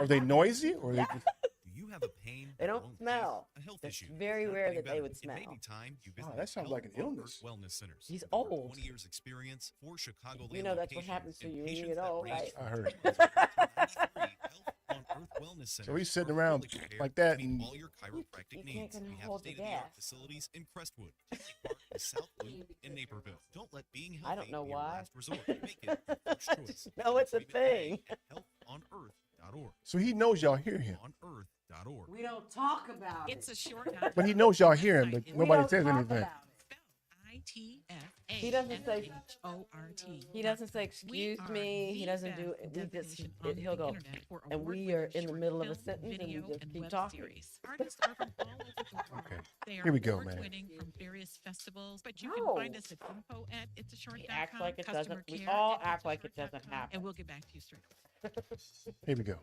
they noisy or are they just... Do you have a pain? They don't smell. A health It's issue. very Not rare getting that they better. would smell. It may be time you visit that sounds like an Health on illness. Earth Wellness Centers. He's With over old. 20 years experience, 4 Chicago You know that's what happens to you when you get old, right? I heard. On Earth Wellness Centers. So he's sitting are around fully prepared like that to meet and all your chiropractic You can't needs. We have hold the state-of-the-art gas. facilities in Crestwood, Tinley Park, and South Loop in Naperville. Don't let being healthy I don't know be your why. last resort. Make it your first choice. No, it's a thing. healthonearth.org. So he knows y'all hear him. Onearth.org. We don't talk about It's a short But he knows y'all hear him, but nobody says anything. He doesn't say ITFAHORT. He doesn't say excuse me. He doesn't do it. We just he'll go, and we are in the middle of a sentence and we just keep talking. Artists are from all over the world. Okay. They are Here we go, man. award-winning from various festivals, but you No. can find us at info at itsashort.com. Act like it customer doesn't. We care all at act like it itsashort.com, doesn't happen. And we'll get back to you straight away. Here we go.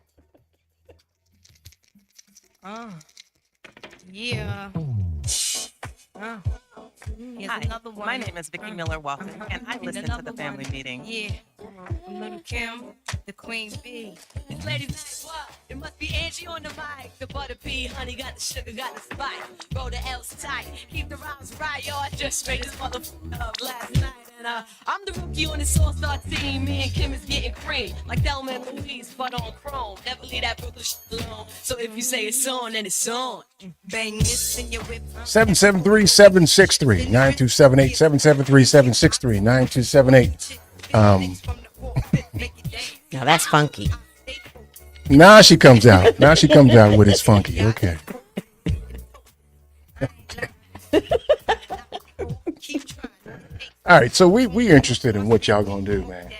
Yeah. Hi, my name is Vicki Miller Walker, and I listen to the Family Meeting. Yeah. Little Kim, the Queen Bee. This lady's like, what? It must be Angie on the mic. The butter pea, honey, got the sugar, got the spice. Roll the L's tight. Keep the rhymes right, yo. I just straight as motherfucker up last night. And I'm the rookie on this all-star team. Me and Kim is getting cream. Like Thelma and Louise, but on chrome. Never leave that Brooklyn shit alone. So if you say it's on, then it's on. Bang this in your whip. 773-763-9278. 773-763-9278. Now that's funky. Now she comes out. Now she comes out with it's funky. Okay. All right, so we're interested in what y'all gonna do, man.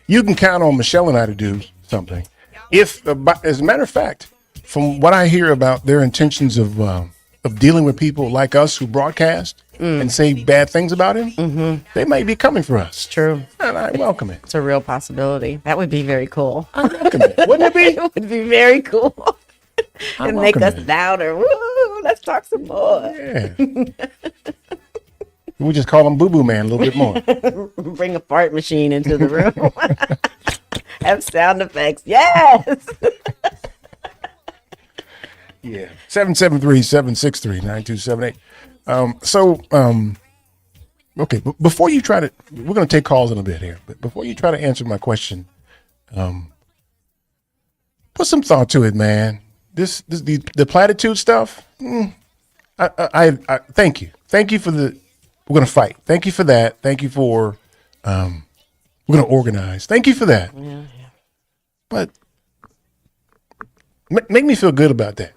You can count on Michelle and I to do something. If, as a matter of fact, from what I hear about their intentions of dealing with people like us who broadcast and say bad things about him, they may be coming for us. True. And I welcome it. It's a real possibility. That would be very cool. I welcome it. Wouldn't it be? It would be very cool. I and make us welcome it. louder. Woo! Let's talk some more. Yeah. We just call him Boo Boo Man a little bit more. Bring a fart machine into the room. Have sound effects. Yes. Yeah. 773-763-9278. Okay, before you try to, we're going to take calls in a bit here, but before you try to answer my question, put some thought to it, man. The platitude stuff. I thank you. Thank you for the. We're going to fight. Thank you for that. Thank you for. We're going to organize. Thank you for that. Yeah. But make me feel good about that.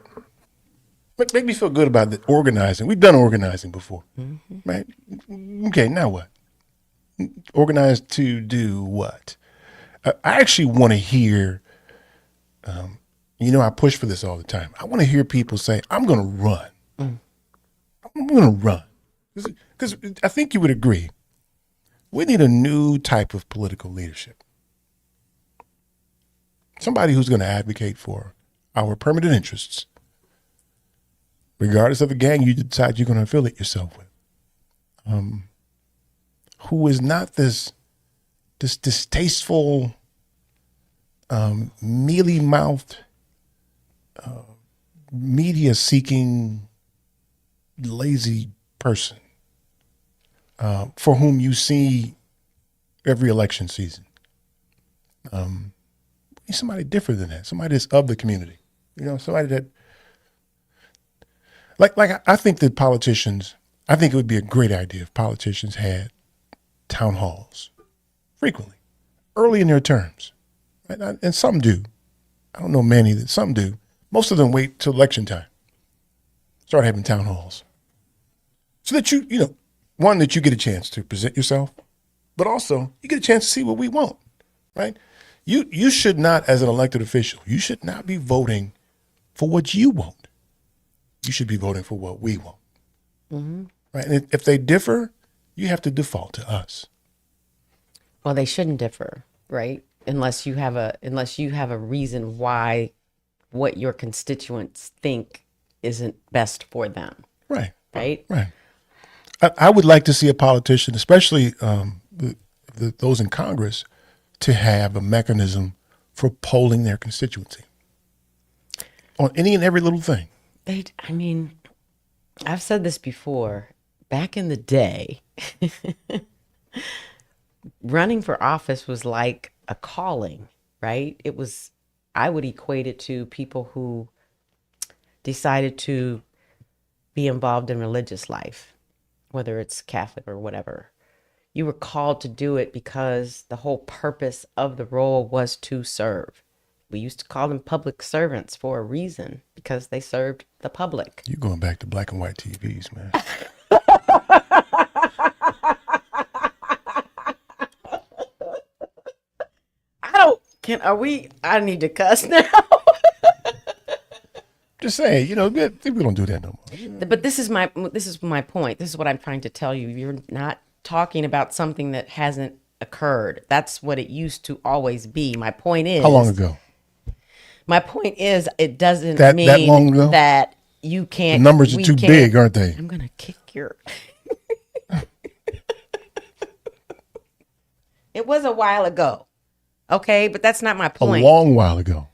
Make me feel good about the organizing. We've done organizing before, right? Okay, now what? Organize to do what? I actually want to hear. I push for this all the time. I want to hear people say, "I'm going to run. I'm going to run," because I think you would agree. We need a new type of political leadership. Somebody who's going to advocate for our permanent interests, regardless of the gang you decide you're going to affiliate yourself with. Who is not this distasteful, mealy-mouthed, media-seeking, lazy person for whom you see every election season. Somebody different than that. Somebody that's of the community. Somebody that, like I think that politicians, I think it would be a great idea if politicians had town halls frequently, early in their terms. Right? And some do. I don't know many that some do. Most of them wait till election time. Start having town halls. So that one, that you get a chance to present yourself, but also you get a chance to see what we want, right? You should not, as an elected official, you should not be voting for what you want. You should be voting for what we want, right? And if they differ, you have to default to us. Well, they shouldn't differ, right? Unless you have a reason why what your constituents think isn't best for them. Right. Right. Right. I would like to see a politician, especially those in Congress, to have a mechanism for polling their constituency on any and every little thing. I've said this before. Back in the day, running for office was like a calling, right? I would equate it to people who decided to be involved in religious life, whether it's Catholic or whatever. You were called to do it because the whole purpose of the role was to serve. We used to call them public servants for a reason, because they served the public. You're going back to black and white TVs, man. I need to cuss now. Just saying, we don't do that no more. But this is my point. This is what I'm trying to tell you. You're not talking about something that hasn't occurred. That's what it used to always be. My point is, how long ago? My point is, it doesn't mean that long ago? that you can't. The numbers are too big, aren't they? I'm gonna kick your. It was a while ago, okay, but that's not my point. A long while ago.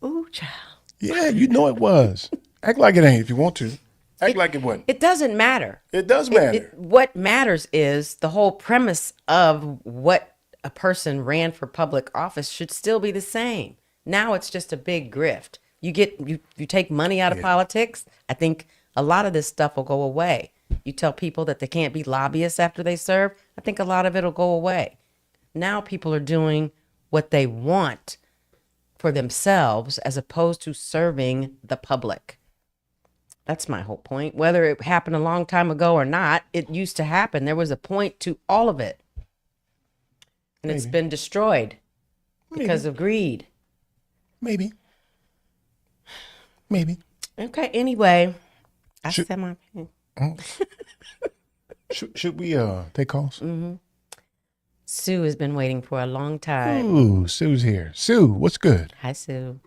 Ooh, child. Yeah, it was. Act like it ain't if you want to. Act like it wasn't. It doesn't matter. It does matter. What matters is the whole premise of what a person ran for public office should still be the same. Now it's just a big grift. You take money out of politics. I think a lot of this stuff will go away. You tell people that they can't be lobbyists after they serve. I think a lot of it will go away. Now people are doing what they want for themselves as opposed to serving the public. That's my whole point. Whether it happened a long time ago or not, it used to happen. There was a point to all of it. And it's been destroyed because of greed. Maybe. Okay, anyway. I said my opinion. Should we take calls? Mm-hmm. Sue has been waiting for a long time. Ooh, Sue's here. Sue, what's good? Hi, Sue.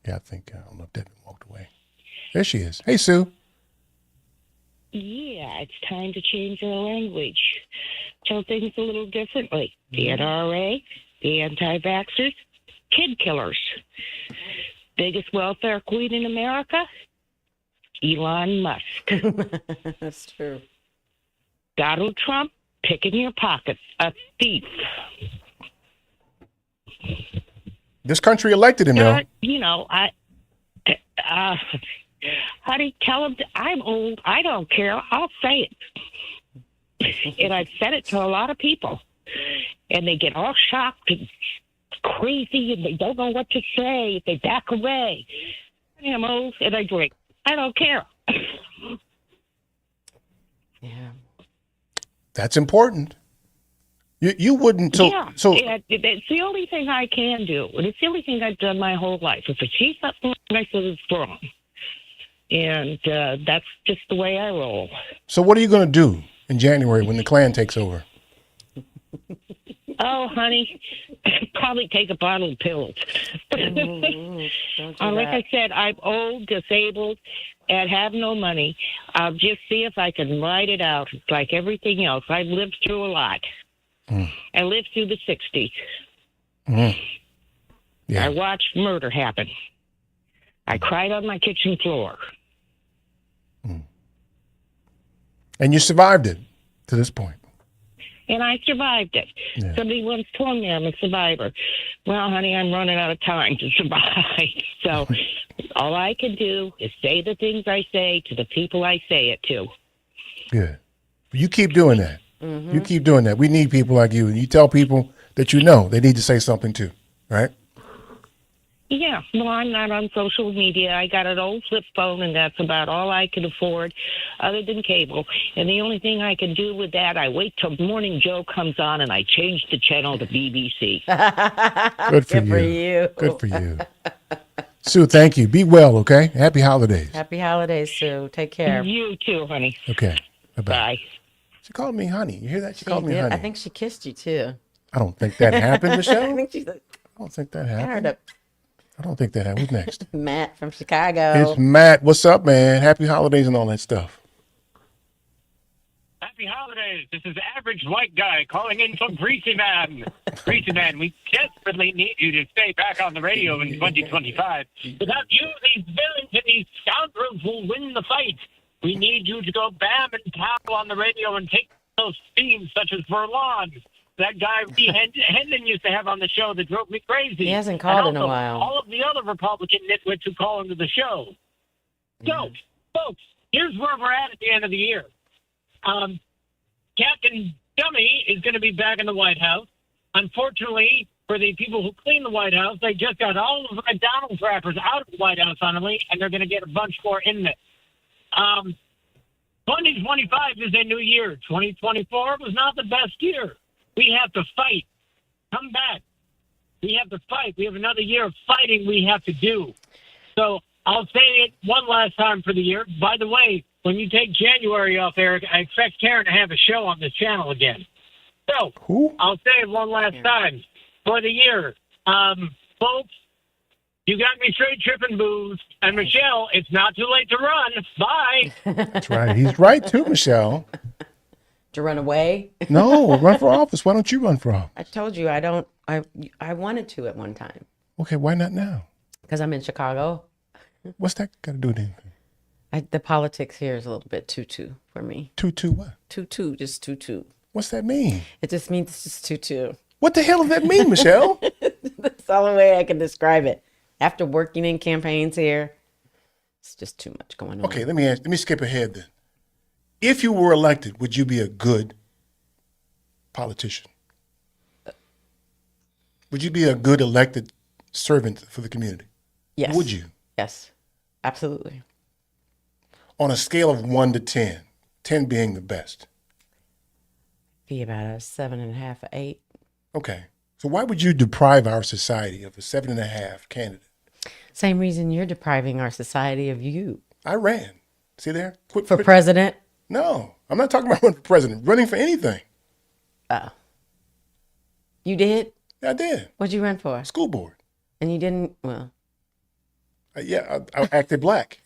Yeah, I don't know if Devin walked away. There she is. Hey, Sue. Yeah, it's time to change our language. Tell things a little differently. The NRA, the anti-vaxxers, kid killers. Biggest welfare queen in America? Elon Musk. That's true. Donald Trump, picking your pockets. A thief. This country elected him, though. Honey, tell him I'm old. I don't care. I'll say it. And I've said it to a lot of people. And they get all shocked and crazy and they don't know what to say. They back away. I'm old and I drink. I don't care. Yeah. That's important. You wouldn't. So it's the only thing I can do. And it's the only thing I've done my whole life. If I see something, I said it's wrong. And that's just the way I roll. So what are you going to do in January when the Klan takes over? Oh, honey, probably take a bottle of pills. Don't do Like that. I said, I'm old, disabled, and have no money. I'll just see if I can ride it out like everything else. I've lived through a lot. I lived through the 60s. Yeah. I watched murder happen. I cried on my kitchen floor. And you survived it to this point. And I survived it. Yeah. Somebody once told me I'm a survivor. Well, honey, I'm running out of time to survive. So all I can do is say the things I say to the people I say it to. Good. You keep doing that. Mhm. You keep doing that. We need people like you. And you tell people that you know they need to say something too, right? Yeah, well, I'm not on social media. I got an old flip phone, and that's about all I can afford other than cable. And the only thing I can do with that, I wait till Morning Joe comes on, and I change the channel to BBC. Good for you. Good for you. Sue, thank you. Be well, okay? Happy holidays. Happy holidays, Sue. Take care. You too, honey. Okay. Bye-bye. Bye. She called me honey. You hear that? She called me did. honey. I think she kissed you too. I don't think that happened, Michelle. I think she's I don't think that I heard happened. a I don't think that happened. Who's next? Matt from Chicago. It's Matt. What's up, man? Happy holidays and all that stuff. Happy holidays. This is average white guy calling in from Greasy Man. Greasy Man, we desperately need you to stay back on the radio in 2025. Without you, these villains and these scoundrels will win the fight. We need you to go bam and pow on the radio and take those themes such as Verlon. That guy Hendon used to have on the show that drove me crazy. He hasn't called And in a also while. all of the other Republican nitwits who call into the show. So, folks, here's where we're at the end of the year. Captain Dummy is going to be back in the White House. Unfortunately, for the people who clean the White House, they just got all of the McDonald's wrappers out of the White House finally, and they're going to get a bunch more in there. 2025 is a new year. 2024 was not the best year. We have to fight. Come back. We have to fight. We have another year of fighting we have to do. So I'll say it one last time for the year. By the way, when you take January off, Eric, I expect Karen to have a show on this channel again. So I'll say it one last time for the year. Folks, you got me straight tripping booze. And Michelle, it's not too late to run. Bye. That's right. He's right too, Michelle. To run away? No, run for office. Why don't you run for office? I told you I don't. I wanted to at one time Okay, why not now? because I'm in Chicago. What's that got to do with anything? The politics here is a little bit tutu for me. Tutu what? Tutu, just tutu. What's that mean? It just means it's just tutu. What the hell does that mean, Michelle? That's the only way I can describe it. After working in campaigns here, it's just too much going on. Okay, let me skip ahead then. If you were elected, would you be a good politician? Would you be a good elected servant for the community? Yes. Would you? Yes, absolutely. On a scale of 1 to 10, 10 being the best. Be about a 7.5, 8. Okay. So why would you deprive our society of a 7.5 candidate? Same reason you're depriving our society of you. I ran. See there? For president? No, I'm not talking about running for president. Running for anything. Oh. You did? I did. What'd you run for? School board. And you didn't, well, Yeah, I acted black.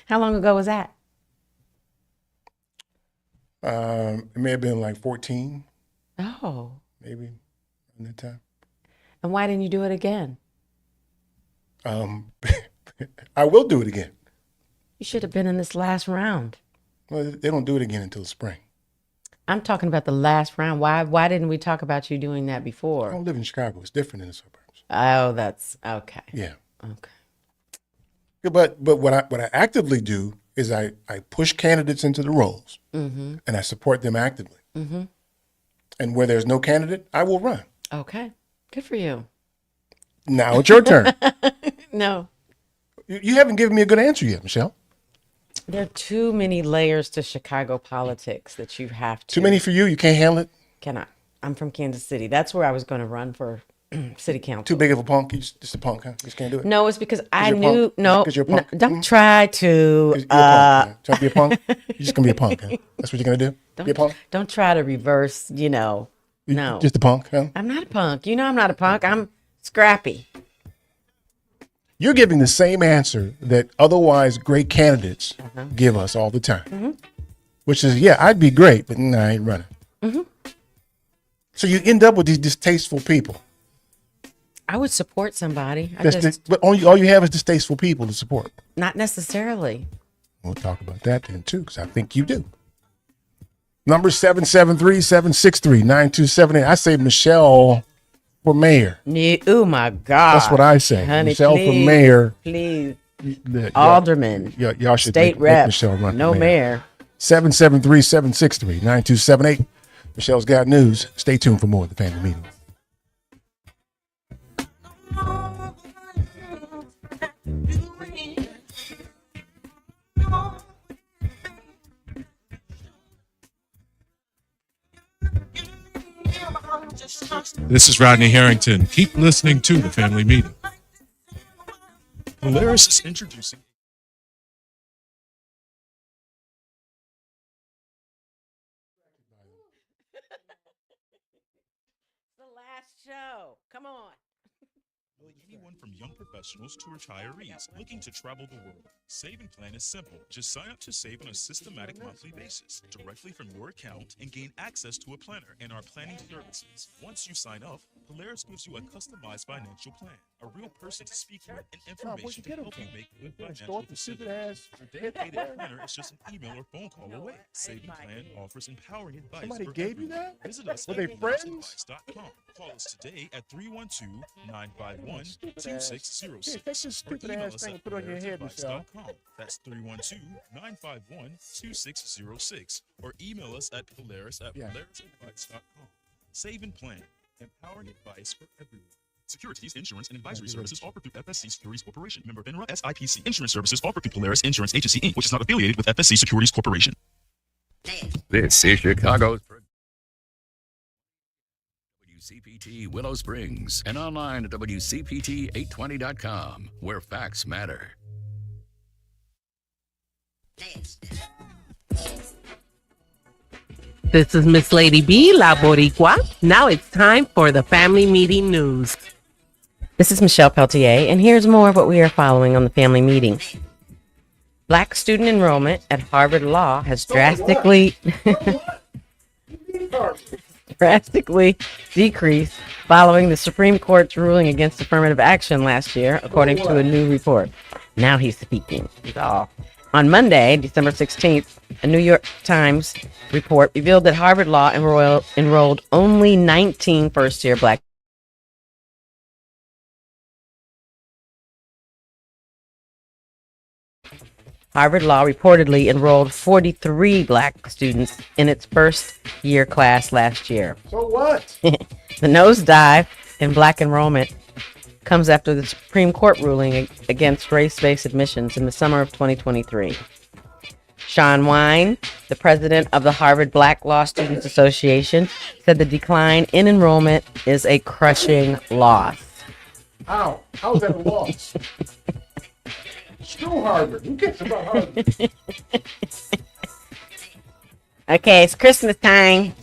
How long ago was that? It may have been like 14, Oh. maybe, in that time. And why didn't you do it again? I will do it again. You should have been in this last round. Well, they don't do it again until the spring. I'm talking about the last round. Why didn't we talk about you doing that I before? don't live in Chicago. It's different in the suburbs. Oh, that's okay. Yeah. Okay. Yeah, but what I actively do is I push candidates into the roles, Mm-hmm. and I support them actively. Mm-hmm. And where there's no candidate, I will run. Okay. Good for you. Now it's your turn. No. You haven't given me a good answer yet, Michelle. There are too many layers to Chicago politics that you have to. Too many for you? You can't handle it? Cannot. I'm from Kansas City. That's where I was going to run for city council. Too big of a punk? You just a punk, huh? You just can't do it? No, it's because I you're a knew. punk? No, Because you're a punk? don't try to. You're a punk, huh? Trying to be a punk? You're just going to be a punk, huh? That's what you're going to do? Be a punk? Don't try to reverse, no. Just a punk, huh? I'm not a punk. You know I'm not a punk. I'm scrappy. You're giving the same answer that otherwise great candidates give us all the time, Mm-hmm. which is, yeah, I'd be great, but I ain't running. Mm-hmm. So you end up with these distasteful people. I would support somebody. But all you have is distasteful people to support. Not necessarily. We'll talk about that then, too, because I think you do. Number 773-763-9278. I say Michelle for mayor. Oh, my God. That's what I say. Honey, Michelle please, for mayor. Please. Yeah, Alderman. Y'all should State make rep. Michelle run No for mayor. 773-763-9278. Michelle's got news. Stay tuned for more of the family meeting. This is Rodney Harrington. Keep listening to the family meeting. Polaris is introducing. The last show. Come on. Anyone from young professionals to retirees looking to travel the world. Saving plan is simple. Just sign up to save on a systematic monthly basis directly from your account and gain access to a planner and our planning services. Once you sign up, Polaris gives you a customized financial plan, a real person to speak with, and information to help you make good financial decisions. Your dedicated planner is just an email or phone call away. Saving plan offers empowering advice. Somebody for gave you everyone. that? Visit us Were at they friends? PolarisAdvice.com. Call us today at 312-951-2606. Hey, take this stupid-ass thing and put it on your head, Michelle. That's 312-951-2606. Or email us at Polarisadvice.com. Save and plan. Empowering advice for everyone. Securities, insurance, and advisory services offered through FSC Securities Corporation. Member FINRA SIPC. Insurance services offered through Polaris Insurance Agency, Inc., which is not affiliated with FSC Securities Corporation. This is Chicago's WCPT Willow Springs and online at WCPT820.com, where facts matter. This is Miss Lady B, La Boricua. Now it's time for the family meeting news. This is Michelle Peltier, and here's more of what we are following on the family meeting. Black student enrollment at Harvard Law has drastically decreased following the Supreme Court's ruling against affirmative action last year, according to a new report. Now he's speaking. He's off. On Monday, December 16th, a New York Times report revealed that Harvard Law enrolled only 19 first-year black Harvard Law reportedly enrolled 43 black students in its first-year class last year. So what? The nosedive in black enrollment comes after the Supreme Court ruling against race-based admissions in the summer of 2023. Sean Wine, the president of the Harvard Black Law Students Association, said the decline in enrollment is a crushing loss. How? How's that a loss? Screw Harvard. Who cares about Harvard? Okay, it's Christmas time.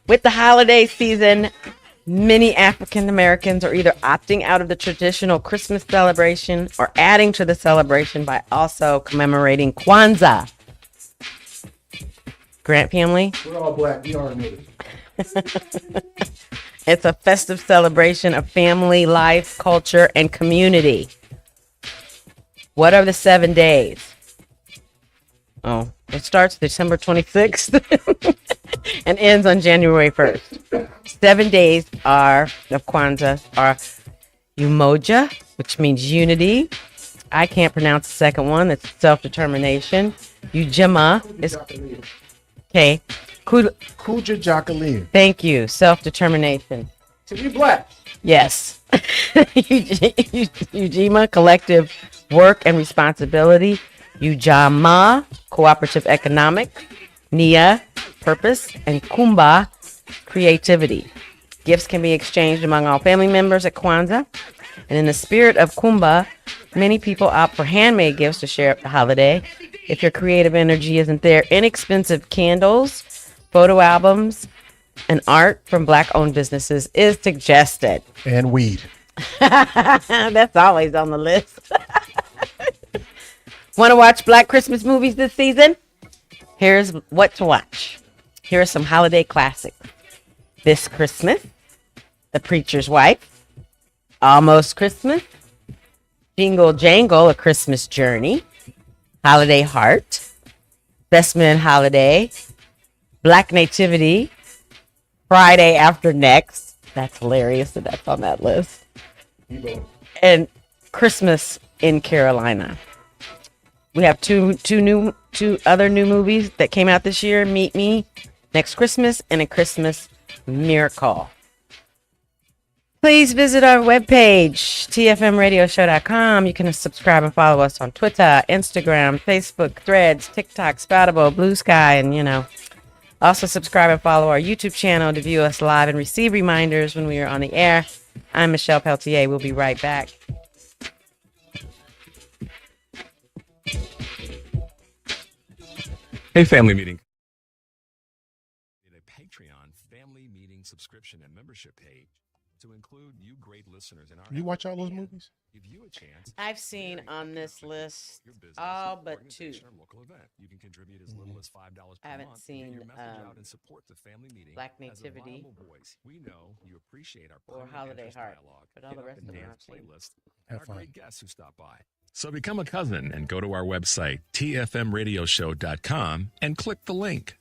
With the holiday season Many African Americans are either opting out of the traditional Christmas celebration or adding to the celebration by also commemorating Kwanzaa. Grant family? We're all black. We are niggas. It's a festive celebration of family, life, culture, and community. What are the 7 days? Oh, it starts December 26th and ends on January 1st. 7 days of Kwanzaa are Umoja, which means unity. I can't pronounce the second one. That's self-determination. Ujima is okay. Kuja Jacqueline. Thank you. Self-determination. So you black? Yes. Ujima, collective work and responsibility. Ujama, cooperative economics. Nia, purpose. And Kumba, creativity. Gifts can be exchanged among all family members at Kwanzaa. And in the spirit of Kumba, many people opt for handmade gifts to share the holiday. If your creative energy isn't there, inexpensive candles, photo albums, and art from Black-owned businesses is suggested. And weed. That's always on the list. Want to watch Black Christmas movies this season? Here's what to watch. Here are some holiday classics. This Christmas, The Preacher's Wife, Almost Christmas, Jingle Jangle, A Christmas Journey, Holiday Heart, Best Man Holiday, Black Nativity, Friday After Next. That's hilarious that that's on that list. And Christmas in Carolina. We have two other new movies that came out this year. Meet Me Next Christmas and A Christmas Miracle. Please visit our webpage, tfmradioshow.com. You can subscribe and follow us on Twitter, Instagram, Facebook, Threads, TikTok, Spoutable, Blue Sky, and also subscribe and follow our YouTube channel to view us live and receive reminders when we are on the air. I'm Michelle Peltier. We'll be right back. Hey, family meeting. A Patreon family meeting subscription and membership page to include you great listeners in our. You watch all those movies? Give you a chance. I've seen on this list all but two. Local event. You can contribute as little as $5 per month. I haven't to get your seen message out and support the family meeting. Black as a Nativity viable voice. We know you appreciate our or permanent Holiday interest Heart, dialogue. but all Hit the up rest of them dance I've seen. playlist. Have And fun. our great guests who stop by. So become a cousin and go to our website, tfmradioshow.com, and click the link.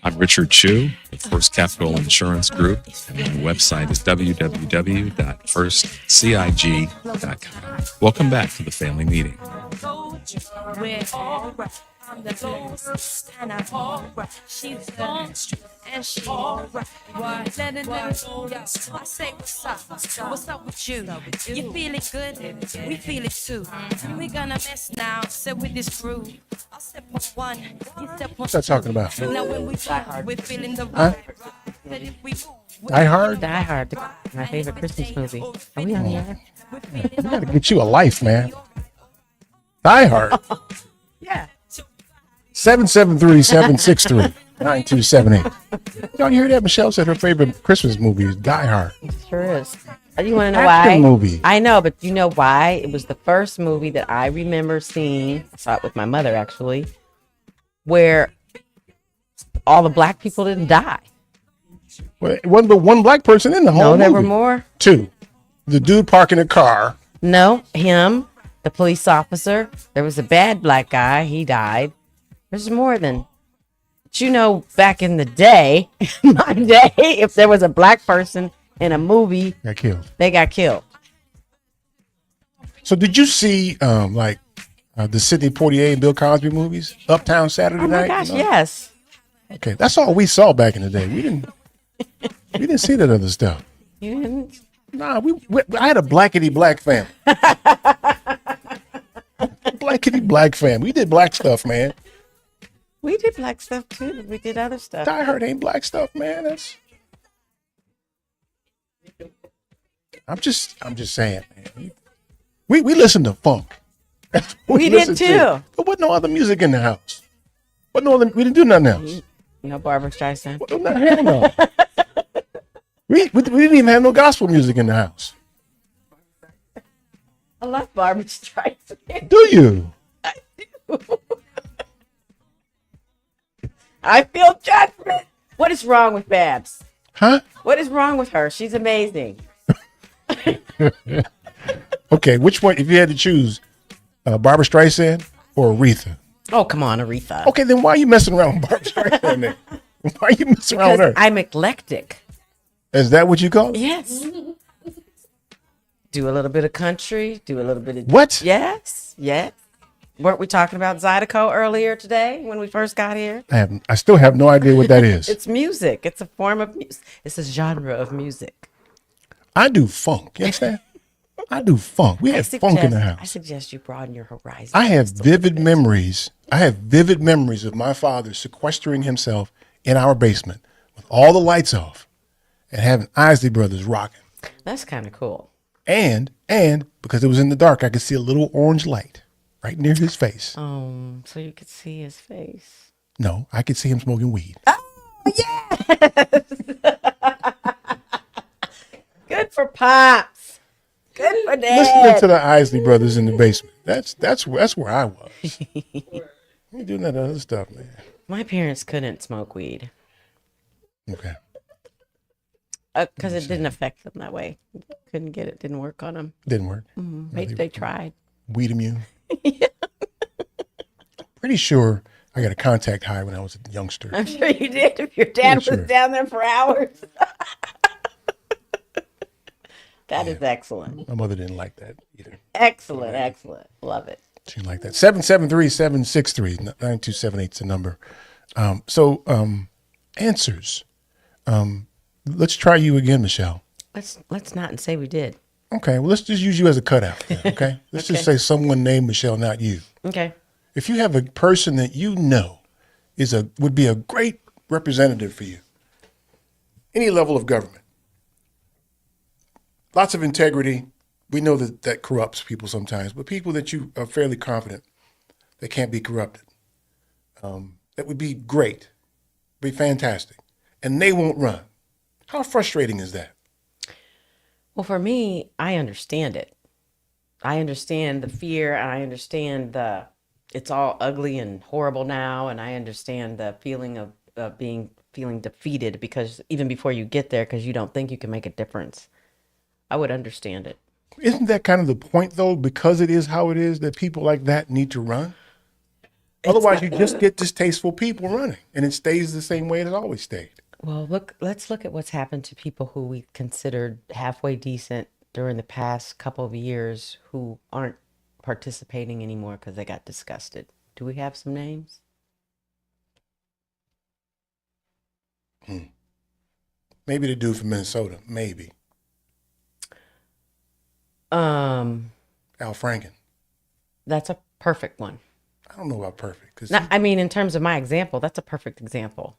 I'm Richard Chu with First Capital Insurance Group, and the website is www.firstcig.com. Welcome back to the family meeting. We're all right. I'm the ghost, and I'm all right. She's gone, and she's all right. Why? Let it know. I say, what's up? What's up with you? You feeling good? We feel it too. We gonna mess now. Sit with this groove. I'll step on one. You step on What's that talking about? Now when we fly, we're feeling the Huh? But if we Die Hard? Die Hard, my favorite Christmas movie. Are we on the air? We gotta get you a life, man. Die Hard. Yeah. 773-763-9278. Y'all hear that? Michelle said her favorite Christmas movie is Die Hard. It sure is. You want to know Action why? movie. I know, but you know why? It was the first movie that I remember seeing. I saw it with my mother, actually, where all the black people didn't die. Well, it wasn't but one black person in the whole No, movie. there were more. Two. The dude parking a car. No, him, the police officer. There was a bad black guy. He died. There's more than. But back in the day, my day, if there was a black person in a movie, Got killed. they got killed. So did you see the Sidney Poitier and Bill Cosby movies? Uptown Saturday Oh my Night? gosh, yes. Okay, that's all we saw back in the day. We didn't see that other stuff. You didn't? Nah, I had a blackety black family. Blackety black family. We did black stuff, man. We did black stuff too, but we did other stuff. Die Hard ain't black stuff, man. I'm just saying, man. We listen to funk. That's what We did listen too. to. There wasn't no other music in the house. But no, we didn't do nothing else. No Barbara Streisand. Well, hell no. we didn't even have no gospel music in the house. I love Barbara Streisand. Do you? I feel judgment. What is wrong with Babs? Huh? What is wrong with her? She's amazing. Okay, which one? If you had to choose, Barbara Streisand or Aretha? Oh, come on, Aretha. Okay, then why are you messing around with Barbara Streisand then? Why are you messing around with her? I'm eclectic. Is that what you call it? Yes. Do a little bit of country. Do a little bit of what? Yes. Yes. Weren't we talking about Zydeco earlier today when we first got here? I still have no idea what that is. It's music. It's a form of music. It's a genre of music. I do funk. You understand? I do funk. We have funk in the house. I suggest you broaden your horizon. I have vivid memories. I have vivid memories of my father sequestering himself in our basement with all the lights off and having Isley Brothers rocking. That's kind of cool. And because it was in the dark, I could see a little orange light right near his face. So you could see his face. No, I could see him smoking weed. Oh, yes! Good for Pops. Good for Dad. Listening to the Isley Brothers in the basement. That's where I was. You doing that other stuff, man. My parents couldn't smoke weed. Okay. Because it didn't affect them that way. Couldn't get it. Didn't work on them. Didn't work. Mm-hmm. No, They tried. Weed immune. Pretty sure I got a contact high when I was a youngster. I'm sure you did. If your dad was down there for hours. That is excellent. My mother didn't like that either. Excellent. Excellent. Love it. She didn't like that. 773-763-9278 is the number. Answers. Let's try you again, Michelle. Let's not say we did. Okay, well, let's just use you as a cutout then, okay? Let's just say someone named Michelle, not you. Okay. If you have a person that you know would be a great representative for you, any level of government, lots of integrity. We know that corrupts people sometimes, but people that you are fairly confident that can't be corrupted, that would be great, be fantastic, and they won't run. How frustrating is that? Well, for me, I understand it. I understand the fear, and I understand it's all ugly and horrible now, and I understand the feeling of feeling defeated because even before you get there, because you don't think you can make a difference. I would understand it. Isn't that kind of the point, though? Because it is how it is, that people like that need to run? Otherwise, you just get distasteful people running, and it stays the same way it has always stayed. Well, let's look at what's happened to people who we considered halfway decent during the past couple of years who aren't participating anymore because they got disgusted. Do we have some names? Maybe the dude from Minnesota. Maybe. Al Franken. That's a perfect one. I don't know about perfect. I mean, in terms of my example, that's a perfect example.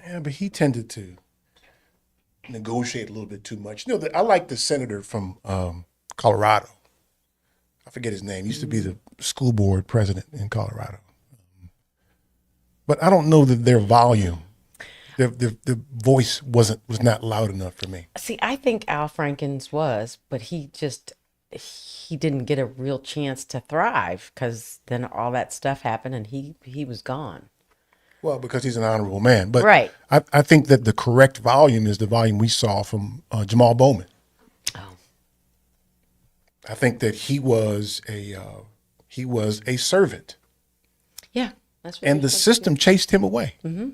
Yeah, but he tended to negotiate a little bit too much. You know, I like the senator from Colorado. I forget his name. He used to be the school board president in Colorado. But I don't know that their volume, their voice was not loud enough for me. See, I think Al Franken's was, but he didn't get a real chance to thrive because then all that stuff happened and he was gone. Well, because he's an honorable man. But right. I think that the correct volume is the volume we saw from Jamal Bowman. Oh. I think that he was a servant. Yeah. That's what and the system chased him away. Mm-hmm.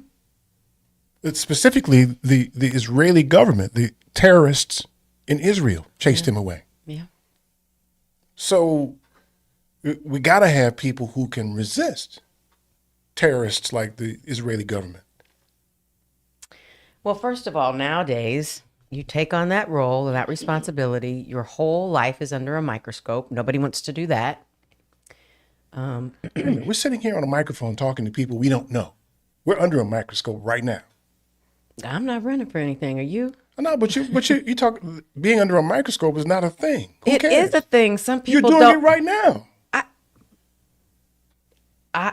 It's specifically the Israeli government, the terrorists in Israel chased him away. Yeah. So we got to have people who can resist terrorists like the Israeli government. Well, first of all, nowadays, you take on that role and that responsibility. Your whole life is under a microscope. Nobody wants to do that. We're sitting here on a microphone talking to people we don't know. We're under a microscope right now. I'm not running for anything. Are you? No, but you talk. Being under a microscope is not a thing. Who It cares? is a thing. Some people You're doing don't. it right now.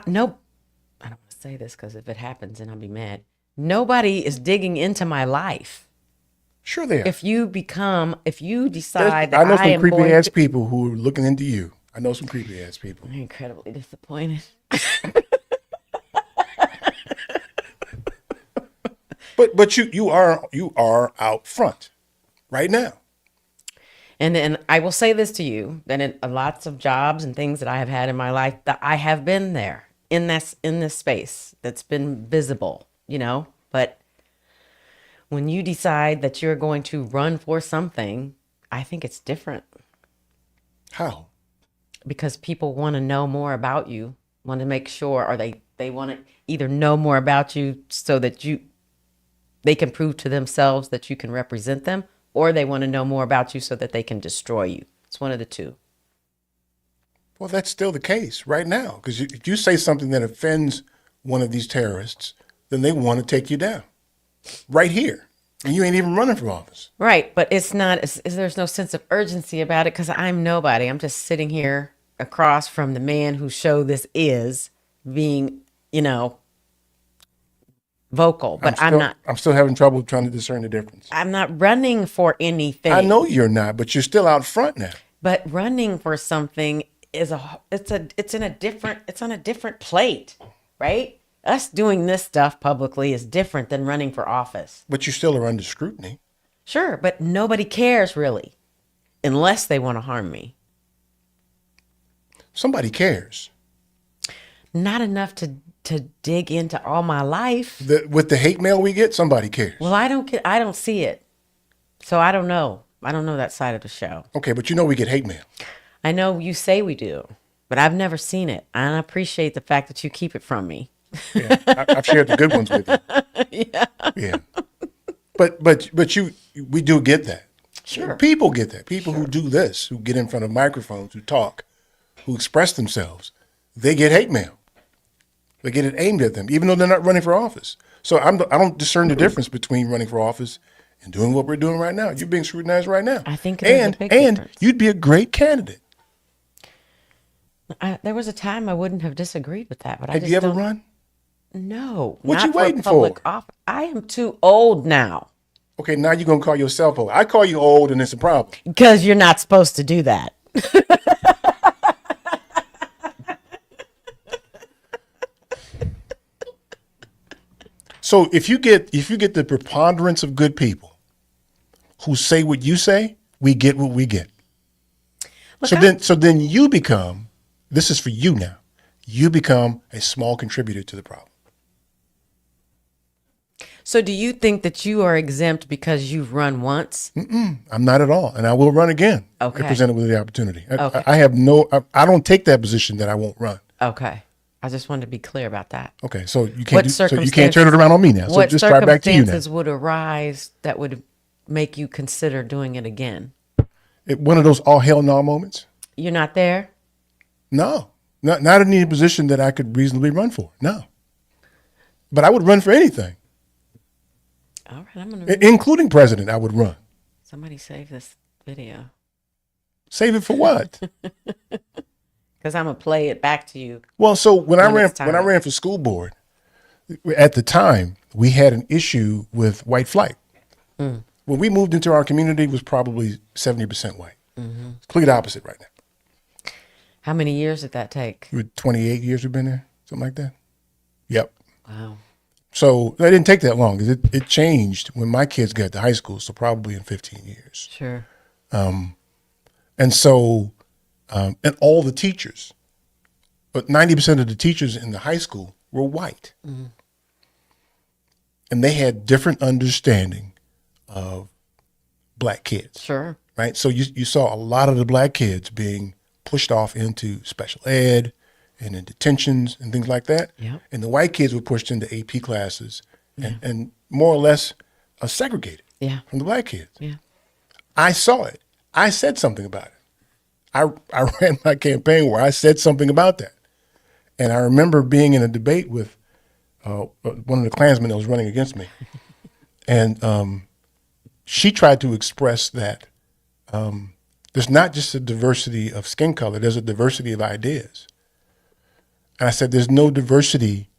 Nope. I don't want to say this because if it happens, then I'll be mad. Nobody is digging into my life. Sure they are. If you decide I know that I some am creepy going ass to, people who are looking into you. I know some creepy ass people. I'm incredibly disappointed. But you are out front right now. And I will say this to you, that in lots of jobs and things that I have had in my life, that I have been there in this space that's been visible, you know. But when you decide that you're going to run for something, I think it's different. How? Because people want to know more about you, want to make sure, or they want to either know more about you so that they can prove to themselves that you can represent them, or they want to know more about you so that they can destroy you. It's one of the two. Well, that's still the case right now. Because if you say something that offends one of these terrorists, then they want to take you down right here. And you ain't even running for office. Right. But it's not, there's no sense of urgency about it because I'm nobody. I'm just sitting here across from the man whose show this is being, you know, vocal, but I'm not. I'm still having trouble trying to discern the difference. I'm not running for anything. I know you're not, but you're still out front now. But running for something is it's on a different plate, right? Us doing this stuff publicly is different than running for office. But you still are under scrutiny. Sure, but nobody cares really, unless they want to harm me. Somebody cares. Not enough to dig into all my life. With the hate mail we get, somebody cares. Well, I don't see it. So I don't know. I don't know that side of the show. Okay, but you know we get hate mail. I know you say we do, but I've never seen it. And I appreciate the fact that you keep it from me. Yeah, I've shared the good ones with you. Yeah. Yeah. But we do get that. Sure. People get that. People who do this, who get in front of microphones, who talk, who express themselves, they get hate mail. They get it aimed at them, even though they're not running for office. So I don't discern the difference between running for office and doing what we're doing right now. You're being scrutinized right now. I think there's a big difference. You'd be a great candidate. There was a time I wouldn't have disagreed with that, but Have you ever run? No. What not you waiting for? Public for? office. I am too old now. Okay, now you're gonna call yourself old. I call you old, and it's a problem. Because you're not supposed to do that. So if you get the preponderance of good people who say what you say, we get what we get. Look, So then you become, this is for you now, you become a small contributor to the problem. So do you think that you are exempt because you've run once? I'm not at all, and I will run again. Okay. If presented with the opportunity. Okay. I don't take that position that I won't run. Okay. I just wanted to be clear about that. Okay, so you can't turn it around on me now. So What just right back to you now. circumstances would arise that would make you consider doing it again? One of those all hell no moments? You're not there? No, not in any position that I could reasonably run for. No, but I would run for anything. All right, I'm gonna. Including president, I would run. Somebody save this video. Save it for what? Because I'm gonna play it back to you. Well, so when I it's time. ran for school board, at the time we had an issue with white flight. Mm. When we moved into our community, it was probably 70% white. Mm-hmm. It's complete opposite right now. How many years did that take? 28 years we've been there, something like that. Yep. Wow. So that didn't take that long because it changed when my kids got to high school, so probably in 15 years. Sure. And so, and all the teachers, but 90% of the teachers in the high school were white. Mm-hmm. And they had different understanding of black kids. Sure. Right? So you saw a lot of the black kids being pushed off into special ed and in detentions and things like that. Yep. And the white kids were pushed into AP classes and more or less segregated from the black kids. Yeah. I saw it. I said something about it. I ran my campaign where I said something about that. And I remember being in a debate with one of the Klansmen that was running against me. And she tried to express that there's not just a diversity of skin color, there's a diversity of ideas. And I said, there's no diversity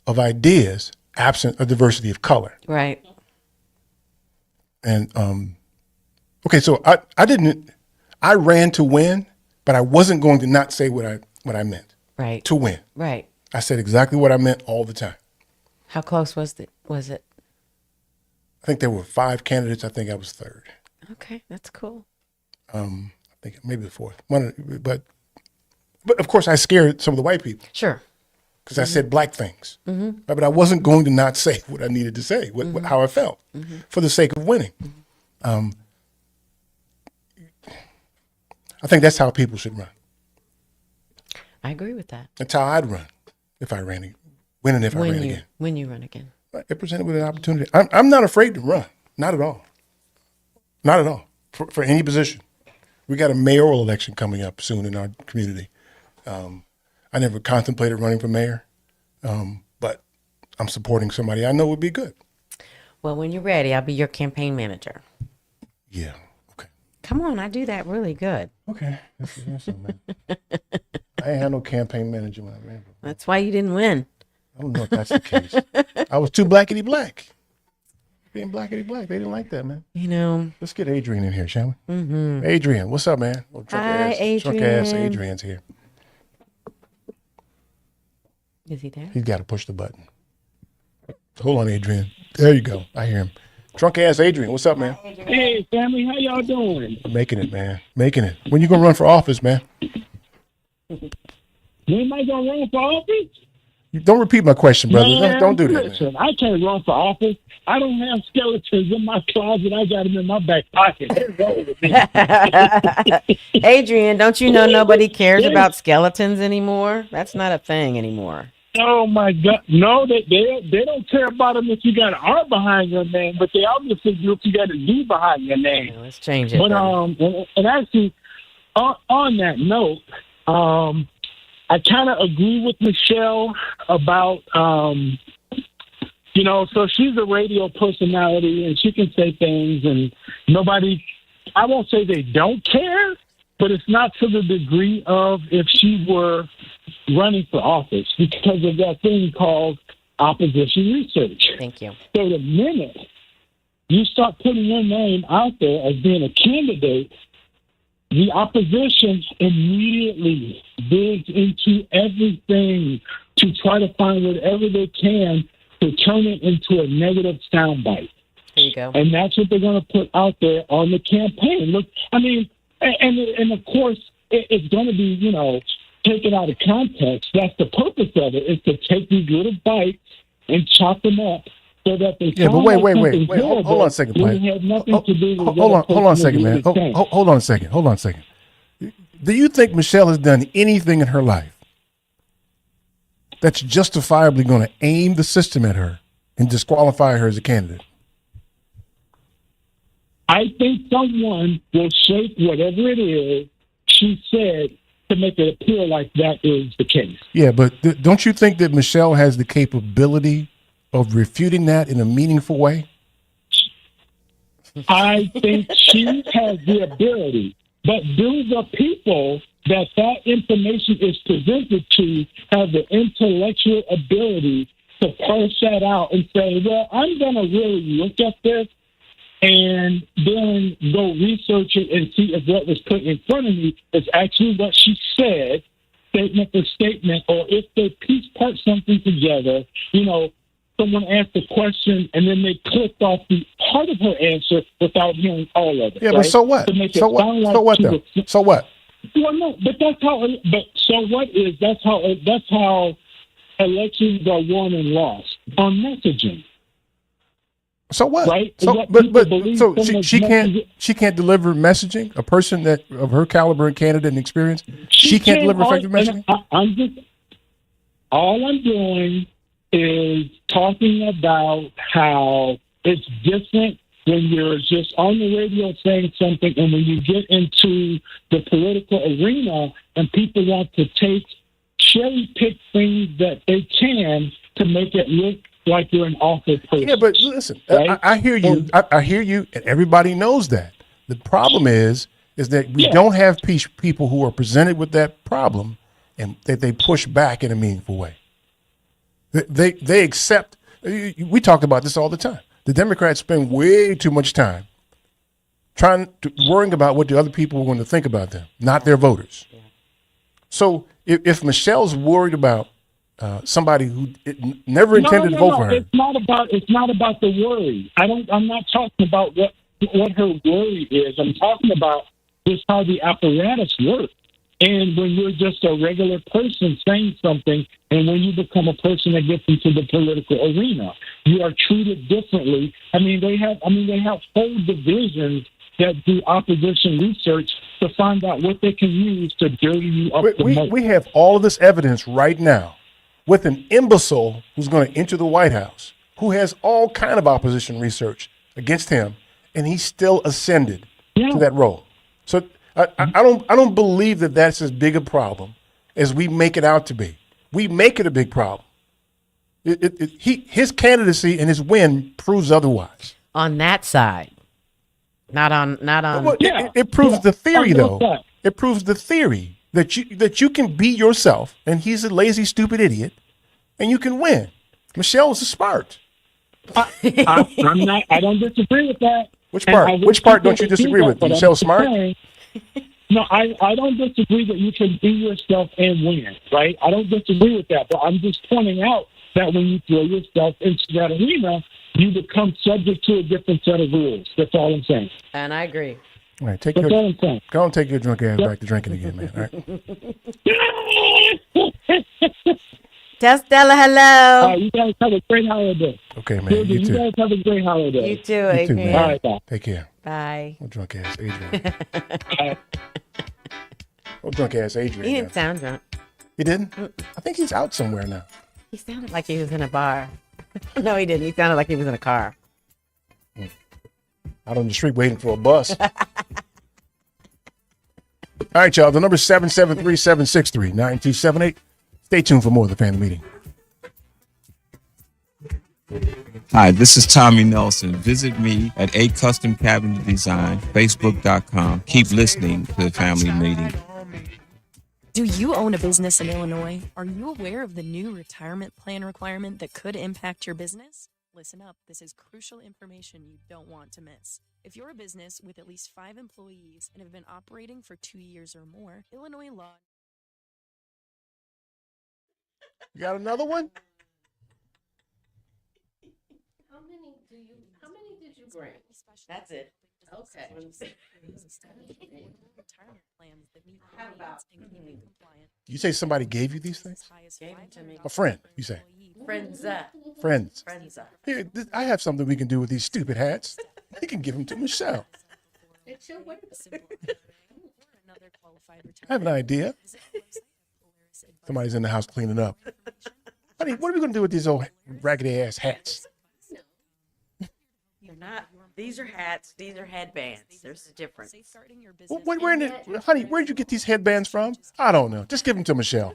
of ideas absent a diversity of color. Right. And okay, so I ran to win, but I wasn't going to not say what I meant. Right. To win. Right. I said exactly what I meant all the time. How close was it? I think there were 5 candidates. I think I was third. Okay, that's cool. I think maybe the fourth. But of course I scared some of the white people. Sure. Because I said black things. Mm-hmm. But I wasn't going to not say what I needed to say, how I felt, for the sake of winning. I think that's how people should run. I agree with that. That's how I'd run if I ran again. I ran again. When you run again. It presented with an opportunity. I'm not afraid to run. Not at all. Not at all. For any position. We got a mayoral election coming up soon in our community. I never contemplated running for mayor, but I'm supporting somebody I know would be good. Well, when you're ready, I'll be your campaign manager. Yeah. Okay. Come on, I do that really good. Okay. I ain't had no campaign manager when I ran. That's why you didn't win. I don't know if that's the case. I was too blackety black. Being blackety black, they didn't like that, man. You know. Let's get Adrian in here, shall we? Mm-hmm. Adrian, what's up, man? Oh, Hi, Adrian. Drunk ass Adrian's here. Is he there? He's got to push the button. Hold on, Adrian. There you go. I hear him. Drunk ass Adrian, what's up, man? Hey, family, how y'all doing? Making it, man. Making it. When you gonna run for office, man? When am I gonna run for office? Don't repeat my question, brother. Man, Don't do that, listen, I can't run for office. I don't have skeletons in my closet. I got them in my back pocket. Adrian, don't you know nobody cares about skeletons anymore? That's not a thing anymore. Oh my God! No, they don't care about them if you got an R behind your name, but they obviously do if you got a D behind your name. Yeah, let's change it. But and actually, on that note, I kind of agree with Michelle about so she's a radio personality and she can say things and nobody. I won't say they don't care, but it's not to the degree of if she were running for office because of that thing called opposition research. Thank you. So the minute you start putting your name out there as being a candidate, the opposition immediately digs into everything to try to find whatever they can to turn it into a negative soundbite. There you go. And that's what they're going to put out there on the campaign. Look, I mean, and of course, it's going to be, taken out of context. That's the purpose of it, is to take these little bites and chop them up so that they but wait. Hold on a second, Blaine. Have nothing to do with hold on a second, man. Hold on a second. Do you think Michelle has done anything in her life that's justifiably going to aim the system at her and disqualify her as a candidate? I think someone will shape whatever it is she said to make it appear like that is the case. Yeah, but don't you think that Michelle has the capability of refuting that in a meaningful way? I think she has the ability, but do the people that information is presented to have the intellectual ability to parse that out and say, well, I'm going to really look at this and then go research it and see if what was put in front of me is actually what she said, statement for statement, or if they piece part something together, someone asked a question and then they clicked off the part of her answer without hearing all of it. Yeah, right? but so what? So what though? So what? Well, no, but that's how. But so what is? That's how elections are won and lost on messaging. So what? Right? So, so she can't deliver messaging. A person that of her caliber and candidate and experience, she can't deliver effective messaging. All I'm doing is talking about how it's different when you're just on the radio saying something, and when you get into the political arena and people want to cherry pick things that they can to make it look like you're an awful person. Yeah, but listen, right? I hear you. I hear you, and everybody knows that. The problem is that we don't have people who are presented with that problem and that they push back in a meaningful way. They accept. We talk about this all the time. The Democrats spend way too much time worrying about what the other people are going to think about them, not their voters. Yeah. So if Michelle's worried about somebody who never intended to vote for her, it's not about the worry. I'm not talking about what her worry is. I'm talking about just how the apparatus works. And when you're just a regular person saying something, and when you become a person that gets into the political arena, you are treated differently. They have whole divisions that do opposition research to find out what they can use to dirty you up the most. We have all of this evidence right now with an imbecile who's going to enter the White House, who has all kind of opposition research against him, and he still ascended to that role. So I don't believe that that's as big a problem as we make it out to be. We make it a big problem. His candidacy and his win proves otherwise. On that side, not on. Well, it proves the theory, though. It proves the theory that you can be yourself, and he's a lazy, stupid idiot, and you can win. Michelle is smart. I'm not. I don't disagree with that. Which part? Which part don't you disagree with? Michelle's smart. No, I don't disagree that you can be yourself and win, right? I don't disagree with that, but I'm just pointing out that when you throw yourself into that arena, you become subject to a different set of rules. That's all I'm saying. And I agree. All right, all I'm saying. Go and take your drunk ass back to drinking again, man. All right. Tell Stella hello. You guys have a great holiday. Okay, man. You too. guys have a great holiday. You too, Adrian. man. All right, bye. Take care. Bye. Oh, drunk ass Adrian. Oh, drunk ass Adrian. He didn't sound drunk. He didn't? I think he's out somewhere now. He sounded like he was in a bar. No, he didn't. He sounded like he was in a car. Out on the street waiting for a bus. All right, y'all. The number is 773-763-9278. Stay tuned for more of the family meeting. Hi, this is Tommy Nelson. Visit me at A Custom Cabinet Design, Facebook.com. Keep listening to the family meeting. Do you own a business in Illinois? Are you aware of the new retirement plan requirement that could impact your business? Listen up. This is crucial information you don't want to miss. If you're a business with at least 5 employees and have been operating for 2 years or more, Illinois law... You got another one? How many did you bring? That's it. Okay. You say somebody gave you these things? Gave them to me. A friend, you say? Friends. Here, I have something we can do with these stupid hats. You can give them to Michelle. I have an idea. Somebody's in the house cleaning up. Honey, what are we going to do with these old raggedy ass hats? They're not. These are hats. These are headbands. There's a difference. Well, honey, where'd you get these headbands from? I don't know. Just give them to Michelle.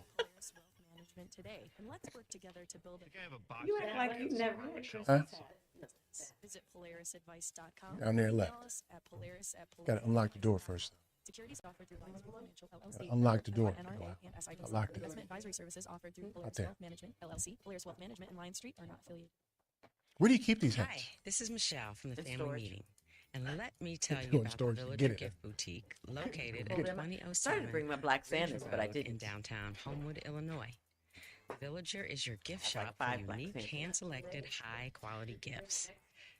You act like you've never heard. Huh? Visit PolarisAdvice.com. Down there left. Got to unlock the door first. Securities offered through Polaris Financial LLC. Unlock the door. NRA and SIPC. I locked it. Investment advisory services offered through Polaris Wealth Management LLC. Polaris Wealth Management and Lion Street are not affiliated. Where do you keep these hats? Hi, this is Michelle from the family meeting. And let me tell You're you doing about the storage. Villager Get it. Gift Boutique located Well, at then I 2007 started to bring my black sandals, but I Road didn't. in downtown Homewood, Illinois. Villager is your gift shop for unique, hand-selected, high-quality gifts.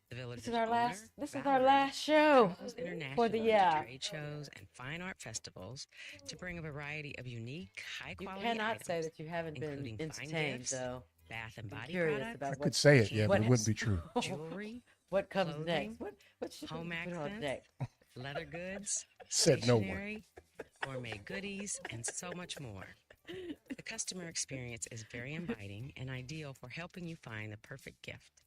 The Villager's This is our last. owner, This is our Valerie, last show travels for the internationally to trade shows and fine art festivals to bring a variety of unique, high-quality You cannot items, say that you haven't been including fine entertained, gifts, though. bath and I'm body curious products. about I could say it, yeah, but it candles, wouldn't be true. Jewelry, What comes clothing, next? What should home we put on accents, next? leather goods, Said no one. stationery, gourmet goodies, and so much more. The customer experience is very inviting and ideal for helping you find the perfect gift,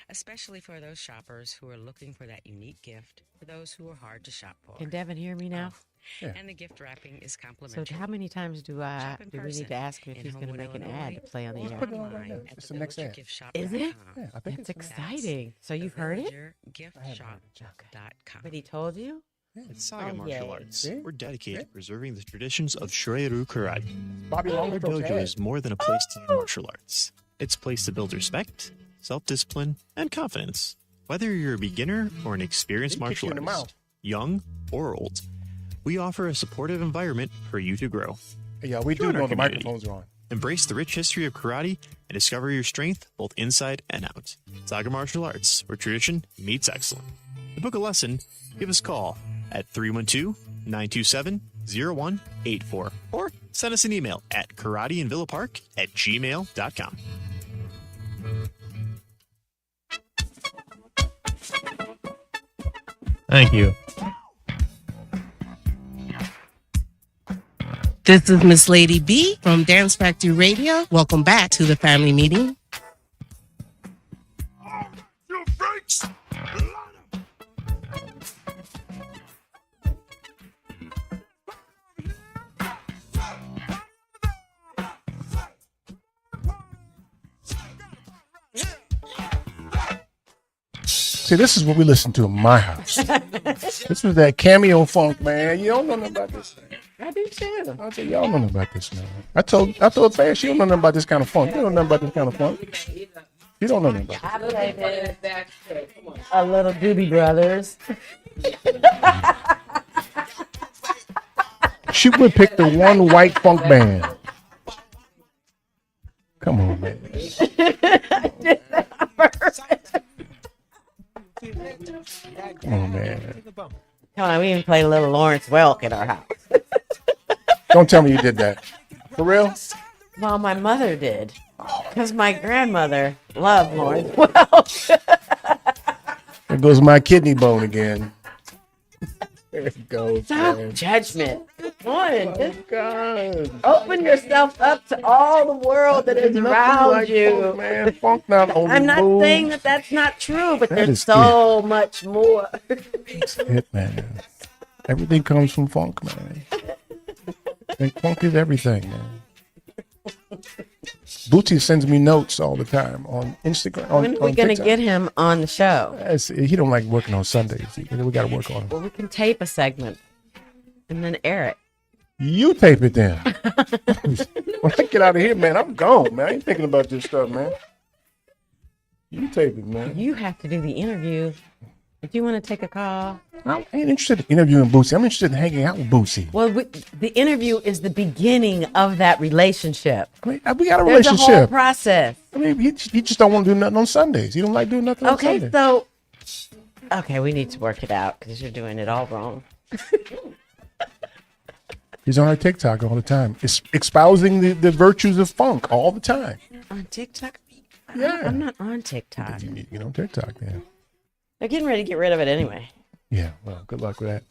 especially for those shoppers who are looking for that unique gift for those who are hard to shop for. Can Devin hear me now? Yeah. And the gift wrapping is So complimentary. how many times do Shop in we need person to ask him if in he's going to Homewood, make an Illinois, ad to play on the or air? Put it on right online now. at It's the next ad. Is it? Yeah, I think That's it's exciting. So you've heard it? VillagerGiftShop.com. But he told you? At Saga Oh, Martial yay. Arts, See? we're dedicated to preserving the traditions of Shoreiru Karate. Bobby Our Longstrow's dojo head. is more than a place to learn martial arts. It's a place to build respect, self-discipline, and confidence. Whether you're a beginner or an experienced martial artist, young or old, we offer a supportive environment for you to grow. Hey, yeah, we do know the microphones are on. Embrace the rich history of karate and discover your strength both inside and out. Saga Martial Arts, where tradition meets excellence. To book a lesson, give us a call at 312-927-0184 or send us an email at karateinvillapark@gmail.com. Thank you. This is Miss Lady B from Dance Factory Radio. Welcome back to the family meeting. See, this is what we listen to in my house. This was that cameo funk, man. You don't know nothing about this. I do too. I said, y'all don't know nothing about this, man. I told Fast, she don't know nothing about this kind of funk. You don't know nothing about this kind of funk. You don't know nothing about I played a little Doobie Brothers. She would pick the one white funk band. Come on, man. Come on, man. Come on, we even played a little Lawrence Welk at our house. Don't tell me you did that. For real? Well, my mother did. Because my grandmother loved Lawrence Welk. There goes my kidney bone again. There it goes. Stop man. judgment. Come on. Just God. open yourself up to all the world that is Nothing around like you. Funk, man. Funk not only I'm not moves. saying that that's not true, but That there's is so much more. That's it, man. Everything comes from funk, man. And funk is everything, man. Bootsy sends me notes all the time on Instagram. When are we going to get him on the show? He don't like working on Sundays. We got to work on him. Well, we can tape a segment and then air it. You tape it then. When I get out of here, man, I'm gone, man. I ain't thinking about this stuff, man. You tape it, man. You have to do the interview. Do you want to take a call? I ain't interested in interviewing Bootsy. I'm interested in hanging out with Bootsy. Well, the interview is the beginning of that relationship. I mean, we got a There's relationship. a whole process. I mean, he just don't want to do nothing on Sundays. He don't like doing nothing on Okay, Sundays. so we need to work it out because you're doing it all wrong. He's on our TikTok all the time. It's espousing the virtues of funk all the time. On TikTok? Yeah. I'm not on TikTok. You need to get on TikTok, then. They're getting ready to get rid of it anyway. Yeah, well, good luck with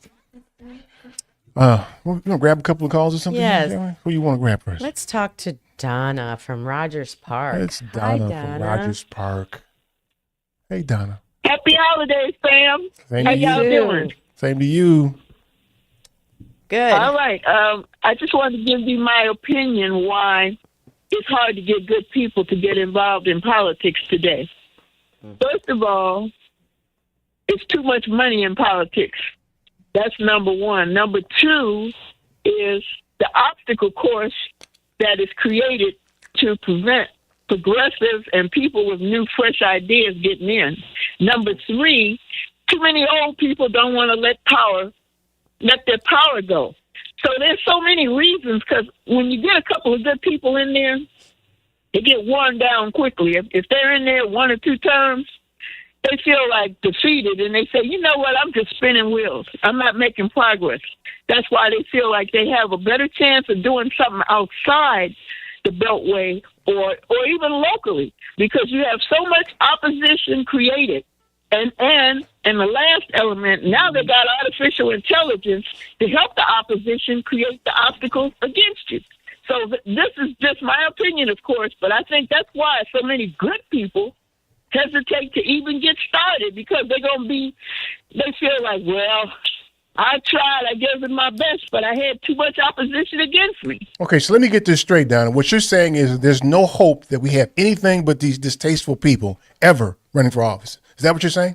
that. We're gonna grab a couple of calls or something. Yes. Who you want to grab first? Let's talk to Donna from Rogers Park. It's Hi, Donna from Rogers Park. Hey, Donna. Happy holidays, fam. Same How to y'all you. doing? Same to you. Good. All right. I just wanted to give you my opinion why it's hard to get good people to get involved in politics today. First of all, it's too much money in politics. That's number one. Number two is the obstacle course that is created to prevent progressives and people with new, fresh ideas getting in. Number three, too many old people don't want to let their power go. So there's so many reasons, because when you get a couple of good people in there, they get worn down quickly. If they're in there 1 or 2 terms, they feel like defeated, and they say, you know what, I'm just spinning wheels. I'm not making progress. That's why they feel like they have a better chance of doing something outside the Beltway or even locally, because you have so much opposition created. And the last element, now they got artificial intelligence to help the opposition create the obstacles against you. So this is just my opinion, of course, but I think that's why so many good people hesitate to even get started, because they feel like, well, I tried, I gave it my best, but I had too much opposition against me. Okay, so let me get this straight, Donna. What you're saying is there's no hope that we have anything but these distasteful people ever running for office. Is that what you're saying?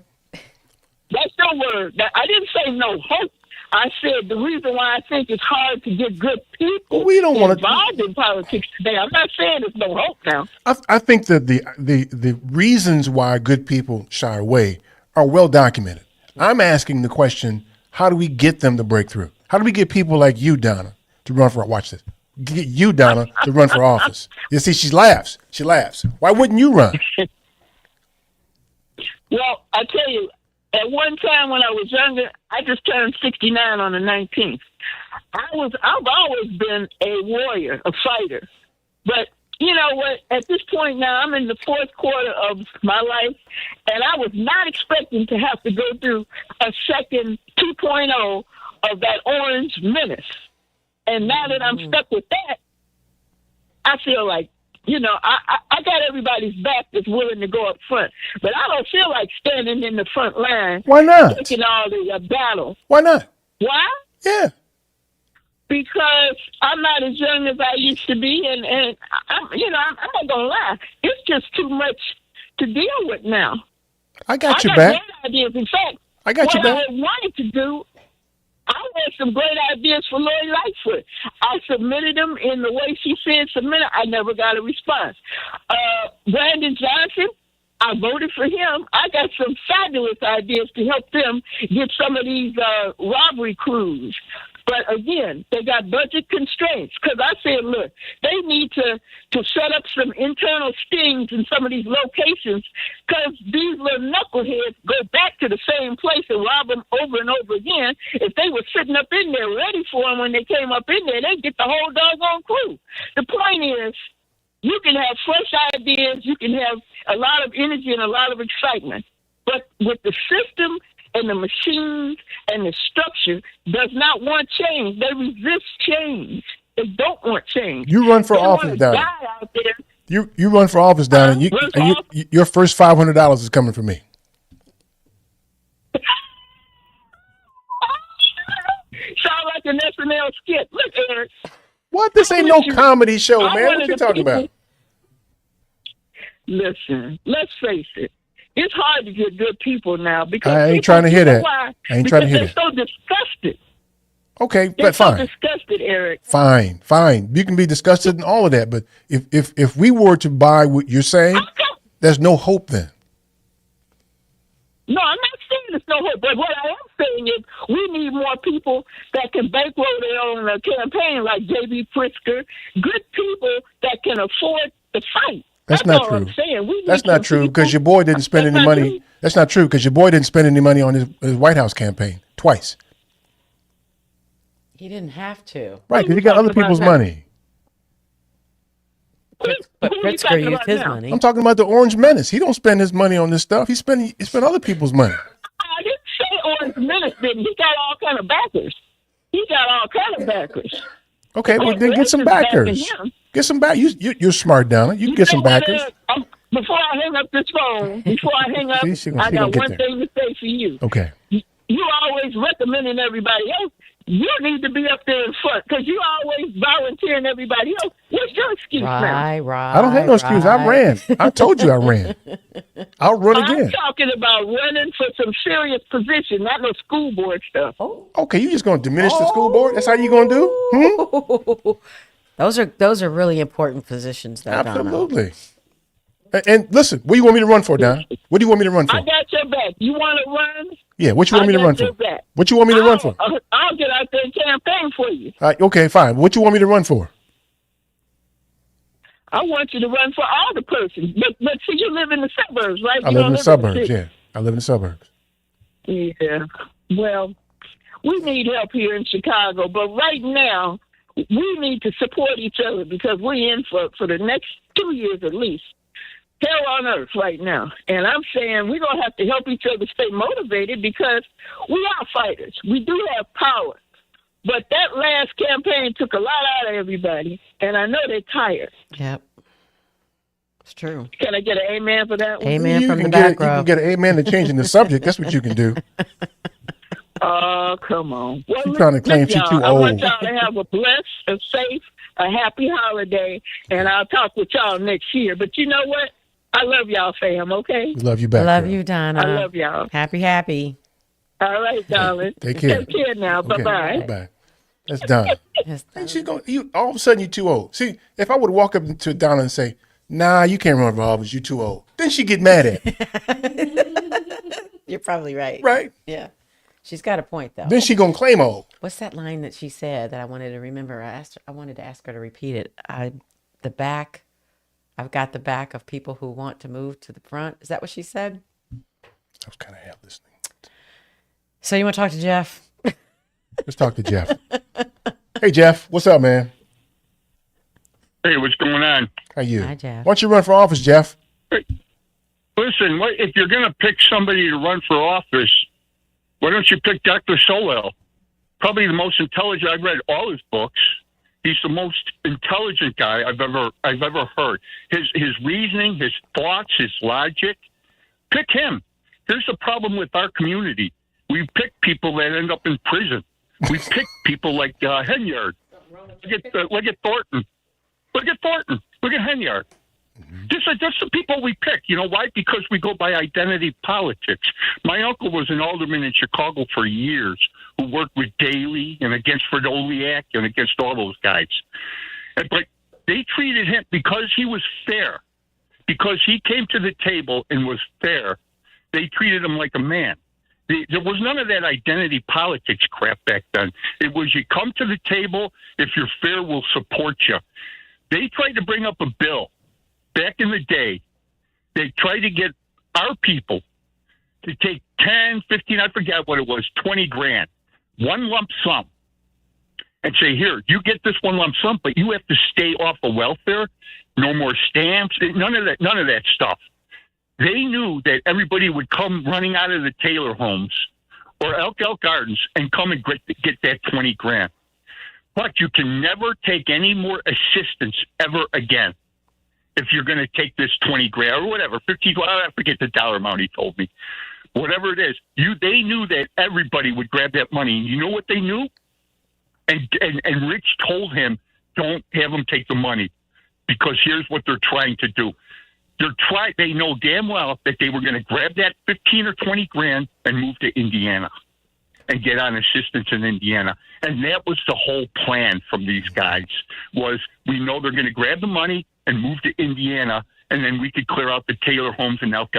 That's no word. I didn't say no hope. I said the reason why I think it's hard to get good people We don't wanna- involved in politics today. I'm not saying there's no hope now. I think that the reasons why good people shy away are well documented. I'm asking the question: how do we get them to break through? How do we get people like you, Donna, to run for? Watch this. Get you, Donna, to run for office. You see, she laughs. She laughs. Why wouldn't you run? Well, I tell you, at one time when I was younger, I just turned 69 on the 19th. I've always been a warrior, a fighter. But you know what? At this point now, I'm in the fourth quarter of my life, and I was not expecting to have to go through a second 2.0 of that Orange Menace. And now that I'm stuck with that, I feel like, you know, I got everybody's back that's willing to go up front. But I don't feel like standing in the front line. Why not? Taking all the battle. Why not? Why? Yeah. Because I'm not as young as I used to be, and I'm not gonna lie, it's just too much to deal with now. I got your back. Great ideas. In fact, I got your back. What I wanted to do, I had some great ideas for Lori Lightfoot. I submitted them in the way she said submit it. I never got a response. Brandon Johnson, I voted for him. I got some fabulous ideas to help them get some of these robbery crews. But again, they got budget constraints. Because I said, look, they need to set up some internal stings in some of these locations, because these little knuckleheads go back to the same place and rob them over and over again. If they were sitting up in there ready for them when they came up in there, they'd get the whole doggone crew. The point is, you can have fresh ideas, you can have a lot of energy and a lot of excitement. But with the system and the machines and the structure does not want change. They resist change. They don't want change. You run for They want office, a Donna. guy out there. You run for office, Donna. Your first $500 is coming from me. Sound like an SNL skit. Look, Eric. What? This ain't no comedy show, man. What you talking about? Listen, let's face it. It's hard to get good people now because I ain't people- trying to hear you know that. why? I ain't trying to hear Because they're so disgusted. Okay, They're but so fine. disgusted, Eric. Fine. You can be disgusted and all of that, but if we were to buy what you're saying, there's no hope then. No, I'm not saying there's no hope, but what I am saying is we need more people that can bankroll their own campaign, like J.B. Pritzker, good people that can afford to fight. That's not all true. I'm saying. We That's need not some true people- because your boy didn't spend any That's not money. true. That's not true because your boy didn't spend any money on his White House campaign twice. He didn't have to. Right, because he got other people's money. But Pritzker used his money. I'm talking about the Orange Menace. He don't spend his money on this stuff. He spend other people's money. I didn't say Orange Menace didn't. He got all kind of backers. He got all kind of backers. Okay, well then get some Orange is backing backers. him. Get some back. You're smart, Donna. You can get some know what, backers. Before I hang up this phone, See, she gonna I got get one there. thing to say for you. Okay. You always recommending everybody else. You need to be up there in front because you always volunteering everybody else. What's your excuse now? Right. I don't have no excuse. I ran. I told you I ran. I'll run I'm again. talking about running for some serious position, not no school board stuff. Okay, you just gonna diminish the school board? That's how you gonna do? Those are really important positions, though, Donna. Absolutely. And listen, what do you want me to run for, Don? What do you want me to run for? I got your back. You want to run? Yeah, what you want me to I run got for? your back. What you want me to run for? I'll get out there and campaign for you. All right, okay, fine. What you want me to run for? I want you to run for all the persons. But see, you live in the suburbs, right? I You live don't in the city. suburbs, yeah. I live in the suburbs. Yeah. Well, we need help here in Chicago, but right now we need to support each other because we're in for the next 2 years at least. Hell on earth right now. And I'm saying we're going to have to help each other stay motivated because we are fighters. We do have power. But that last campaign took a lot out of everybody, and I know they're tired. Yep. It's true. Can I get an amen for that one? Amen from the can back get, you row. can get an amen to changing the subject. That's what you can do. Oh, come on. Well, She's trying to claim listen, she's too y'all, I want old. y'all to have a blessed, a safe, a happy holiday, and I'll talk with y'all next year. But you know what? I love y'all, fam, okay? We love you back. Love girl. you, Donna. I love y'all. Happy. All right, darling. Take care. Take care now. Okay, Bye-bye. Bye. That's Donna. And she's going. You all of a sudden you're too old. See, if I would walk up to Donna and say, "Nah, you can't run for office. You're too old," then she'd get mad at me. You're probably right. Right. Yeah. She's got a point though. Then she gonna claim old. What's that line that she said that I wanted to remember? I wanted to ask her to repeat it. I've got the back of people who want to move to the front. Is that what she said? I was kind of half listening. So you want to talk to Jeff? Let's talk to Jeff. Hey, Jeff. What's up, man? Hey, what's going on? How you? Hi, Jeff. Why don't you run for office, Jeff? Listen, if you're going to pick somebody to run for office, why don't you pick Dr. Solel? Probably the most intelligent. I've read all his books. He's the most intelligent guy I've ever heard. His reasoning, his thoughts, his logic. Pick him. Here's the problem with our community. We pick people that end up in prison. We pick people like Henyard. Look at Thornton. Look at Thornton. Look at Henyard. That's the people we pick. You know why? Because we go by identity politics. My uncle was an alderman in Chicago for years who worked with Daley and against Fridoliak and against all those guys. But they treated him because he was fair, because he came to the table and was fair. They treated him like a man. There was none of that identity politics crap back then. It was you come to the table, if you're fair, we'll support you. They tried to bring up a bill back in the day. They tried to get our people to take 10, 15, I forget what it was, 20 grand, one lump sum, and say, here, you get this one lump sum, but you have to stay off of welfare, no more stamps, none of that stuff. They knew that everybody would come running out of the Taylor homes or Elk Gardens and come and get that 20 grand. But you can never take any more assistance ever again if you're going to take this 20 grand or whatever, 50, I forget the dollar amount he told me. Whatever it is, they knew that everybody would grab that money. And you know what they knew? And Rich told him, don't have them take the money because here's what they're trying to do. They know damn well that they were going to grab that 15 or 20 grand and move to Indiana and get on assistance in Indiana. And that was the whole plan from these guys was we know they're going to grab the money and move to Indiana, and then we could clear out the Taylor homes and Elk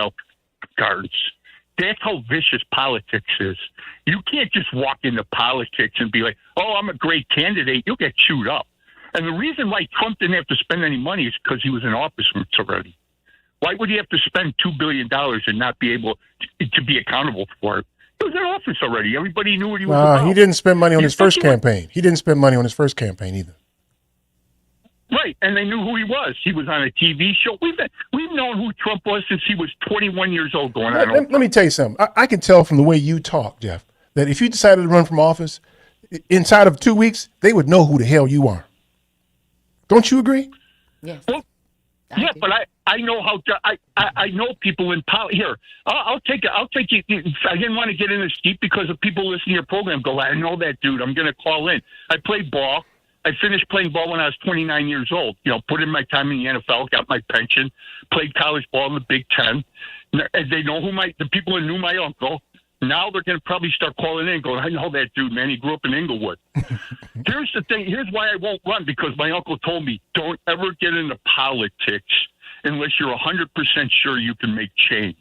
Gardens. That's how vicious politics is. You can't just walk into politics and be like, oh, I'm a great candidate. You'll get chewed up. And the reason why Trump didn't have to spend any money is because he was in office already. Why would he have to spend $2 billion and not be able to be accountable for it? He was in office already. Everybody knew what he was about. He didn't spend money on his first campaign. He didn't spend money on his first campaign either. Right, and they knew who he was. He was on a TV show. We've known who Trump was since he was 21 years old going on. Let me tell you something. I can tell from the way you talk, Jeff, that if you decided to run from office, inside of 2 weeks, they would know who the hell you are. Don't you agree? Yes. Well, yeah, but I know how I know people in politics. Here, I'll take you. I didn't want to get in this deep because of people listening to your program. Go, I know that dude. I'm going to call in. I played ball. I finished playing ball when I was 29 years old. You know, put in my time in the NFL, got my pension, played college ball in the Big Ten. And they know the people who knew my uncle. Now they're going to probably start calling in and going, I know that dude, man. He grew up in Inglewood. Here's the thing. Here's why I won't run, because my uncle told me, don't ever get into politics unless you're 100% sure you can make change.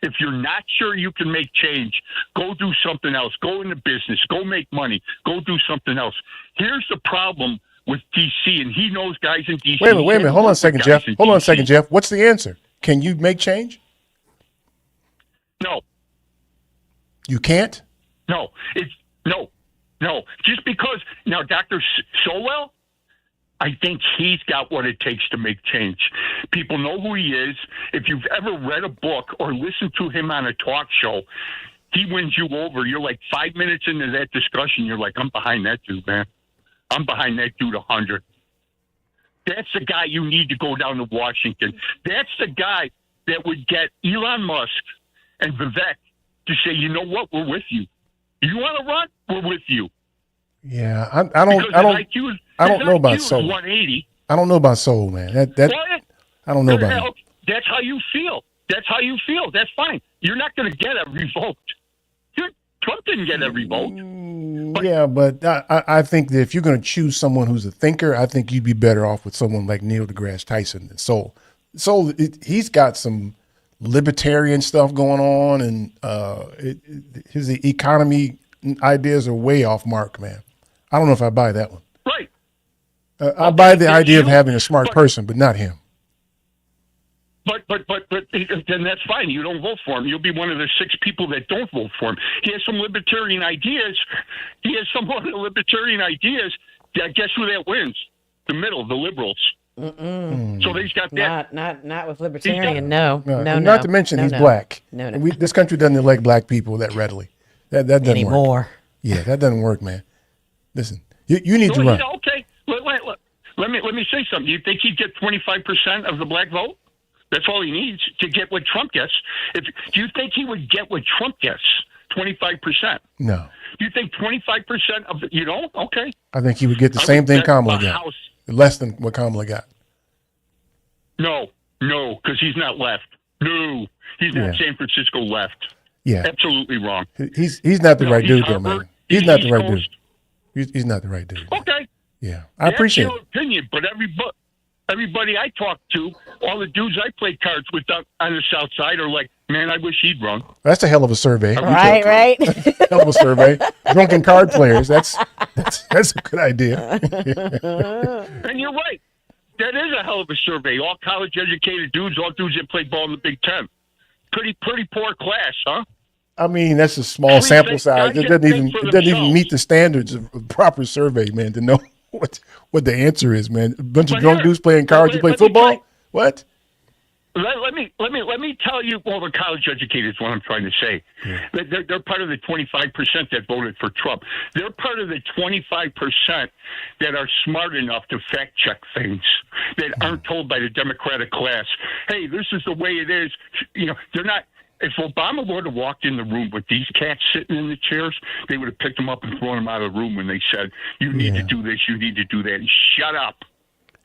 If you're not sure you can make change, go do something else. Go into business. Go make money. Go do something else. Here's the problem with D.C., and he knows guys in D.C. Wait a minute. Hold on a second, Jeff. What's the answer? Can you make change? No. You can't? No. No. Just because, now, Dr. Solel, I think he's got what it takes to make change. People know who he is. If you've ever read a book or listened to him on a talk show, he wins you over. You're like 5 minutes into that discussion, you're like, I'm behind that dude, man. I'm behind that dude 100. That's the guy you need to go down to Washington. That's the guy that would get Elon Musk and Vivek to say, you know what, we're with you. You want to run? We're with you. Yeah, I don't know about soul. 180. I don't know about soul, man. I don't know about it. That's how you feel. That's fine. You're not going to get it revoked. Trump didn't get every vote. Yeah, but I think that if you're going to choose someone who's a thinker, I think you'd be better off with someone like Neil deGrasse Tyson than Sol. Sol, he's got some libertarian stuff going on, and his economy ideas are way off mark, man. I don't know if I buy that one. Right. I buy the idea of having a smart person, but not him. But then that's fine. You don't vote for him. You'll be one of the 6 people that don't vote for him. He has some libertarian ideas. He has some of the libertarian ideas. Guess who that wins? The middle, the liberals. So he's got that. Not with libertarian. No. Not to mention he's black. No. This country doesn't elect black people that readily. That doesn't anymore. work. Yeah, that doesn't work, man. Listen, you need to run. Okay. Let me say something. Do you think he'd get 25% of the black vote? That's all he needs to get what Trump gets. Do you think he would get what Trump gets? 25%? No. Do you think 25% of you don't? Okay. I think he would get the same thing Kamala got. Less than what Kamala got. No, because he's not left. No, he's not San Francisco left. Yeah. Absolutely wrong. He's not the right dude, though, Harvard. man. He's not the right dude. He's not the right dude. Okay. Yeah. I appreciate That's your opinion, but everybody I talk to, all the dudes I play cards with on the South Side are like, man, I wish he'd run. That's a hell of a survey. Right. Hell of a survey. Drunken card players. That's a good idea. And you're right. That is a hell of a survey. All college-educated dudes, all dudes that play ball in the Big Ten. Pretty poor class, huh? I mean, that's a small sample size. It doesn't even meet the standards of proper survey, man, to know what the answer is, man. A bunch of drunk dudes playing cards. You play football? What? Let me tell you, well, the college-educated is what I'm trying to say. Yeah. They're part of the 25% that voted for Trump. They're part of the 25% that are smart enough to fact-check things, that aren't told by the Democratic class, hey, this is the way it is. You know, they're not. If Obama would have walked in the room with these cats sitting in the chairs, they would have picked them up and thrown them out of the room when they said, you need to do this, you need to do that, and shut up.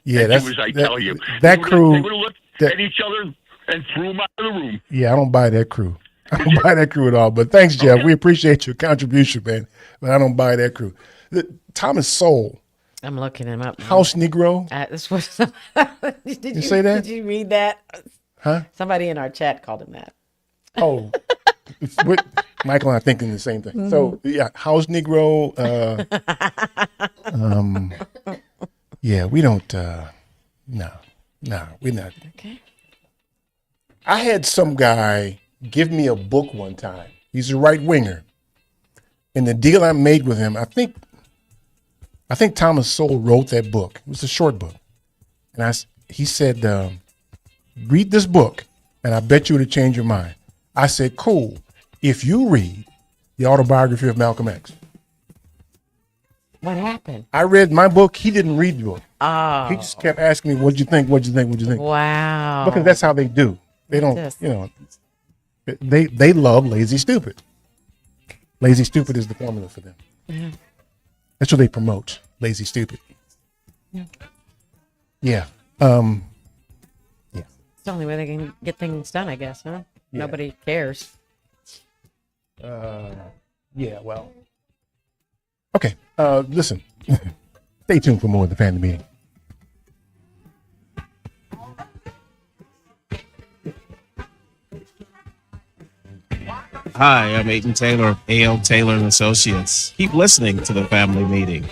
Yeah, and do as I tell you. That crew. They would have looked at each other and threw them out of the room. Yeah, I don't buy that crew. I don't buy that crew at all. But thanks, Jeff. We appreciate your contribution, man. But I don't buy that crew. Thomas Sowell. I'm looking him up. House Negro. This was, did you say that? Did you read that? Huh? Somebody in our chat called him that. Oh, Michael and I thinking the same thing. So yeah, House Negro. Yeah, we don't. No, we're not. Okay. I had some guy give me a book one time. He's a right winger, and the deal I made with him, I think Thomas Sowell wrote that book. It was a short book, and he said, read this book, and I bet you it'll change your mind. I said, cool, if you read the autobiography of Malcolm X. What happened? I read my book. He didn't read the book. Oh. He just kept asking me, what'd you think? What'd you think? What'd you think? Wow. Because that's how they do. They don't, they love Lazy Stupid. Lazy Stupid is the formula for them. Yeah. That's what they promote. Lazy Stupid. Yeah. Yeah. It's the only way they can get things done, I guess, huh? Yeah. Nobody cares. Yeah, well. Okay. Listen. Stay tuned for more of the Family Meeting. Hi, I'm Aiden Taylor of A.L. Taylor and Associates. Keep listening to the Family Meeting.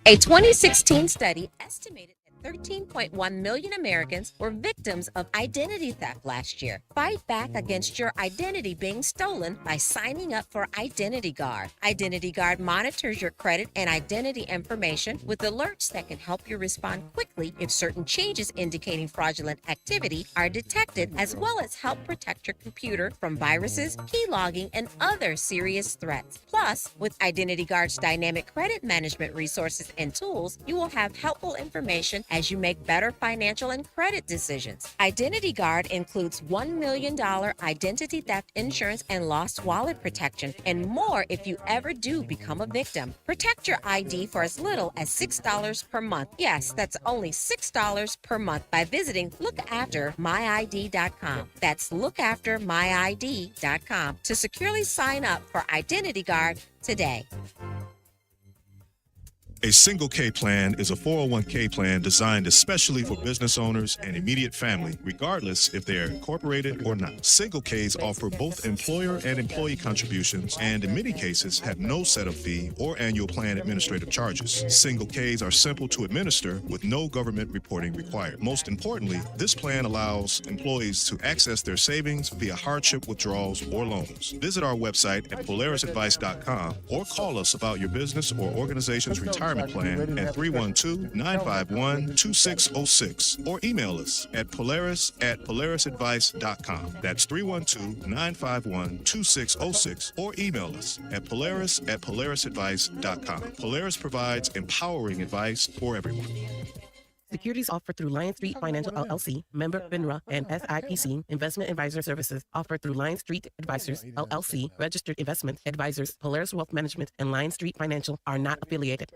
A 2016 study estimated that 13.1 million Americans were victims of identity theft last year. Fight back against your identity being stolen by signing up for Identity Guard. Identity Guard monitors your credit and identity information with alerts that can help you respond quickly if certain changes indicating fraudulent activity are detected, as well as help protect your computer from viruses, keylogging, and other serious threats. Plus, with Identity Guard's dynamic credit management resources and tools, you will have helpful information as you make better financial and credit decisions. Identity Guard includes $1 million identity theft insurance and lost wallet protection, and more if you ever do become a victim. Protect your ID for as little as $6 per month. Yes, that's only $6 per month by visiting lookaftermyid.com. That's lookaftermyid.com to securely sign up for Identity Guard today. A single K plan is a 401k plan designed especially for business owners and immediate family, regardless if they are incorporated or not. Single Ks offer both employer and employee contributions and in many cases have no setup fee or annual plan administrative charges. Single Ks are simple to administer with no government reporting required. Most importantly, this plan allows employees to access their savings via hardship withdrawals or loans. Visit our website at polarisadvice.com or call us about your business or organization's retirement plan at 312-951-2606 or email us at polarisadvice.com. That's 312-951-2606 or email us at polarisadvice.com. Polaris provides empowering advice for everyone. Securities offered through Lion Street Financial LLC, member FINRA, and SIPC. Investment advisor services offered through Lion Street Advisors LLC, registered investment advisors. Polaris Wealth Management and Lion Street Financial are not affiliated.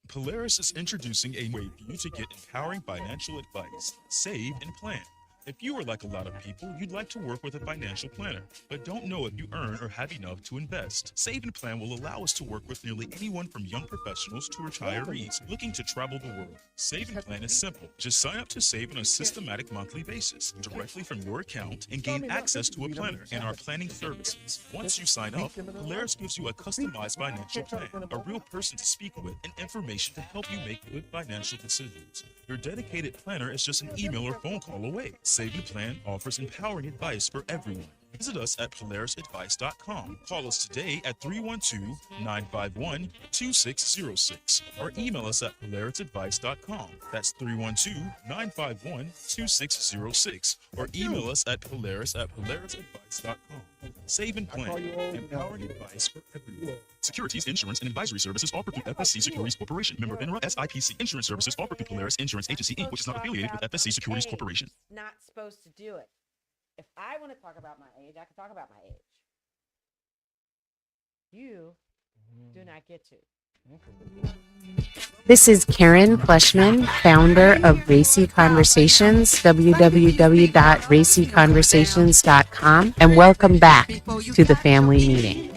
Polaris is introducing a way for you to get empowering financial advice, save, and plan. If you are like a lot of people, you'd like to work with a financial planner, but don't know if you earn or have enough to invest. Save and Plan will allow us to work with nearly anyone from young professionals to retirees looking to travel the world. Save and Plan is simple. Just sign up to save on a systematic monthly basis directly from your account and gain access to a planner and our planning services. Once you sign up, Polaris gives you a customized financial plan, a real person to speak with, and information to help you make good financial decisions. Your dedicated planner is just an email or phone call away. Save and Plan offers empowering advice for everyone. Visit us at polarisadvice.com. Call us today at 312-951-2606 or email us at polarisadvice.com. That's 312-951-2606 or email us at polarisadvice.com. Save and Plan, empowering advice for everyone. Securities, insurance, and advisory services offered through FSC Securities Corporation. Member FINRA, SIPC. Insurance services offered through Polaris Insurance Agency, Inc., which is not affiliated with FSC Securities Corporation. Not supposed to do it. If I want to talk about my age, I can talk about my age. You do not get to. This is Karen Fleshman, founder of Racy Conversations, www.racyconversations.com, and welcome back to the family meeting.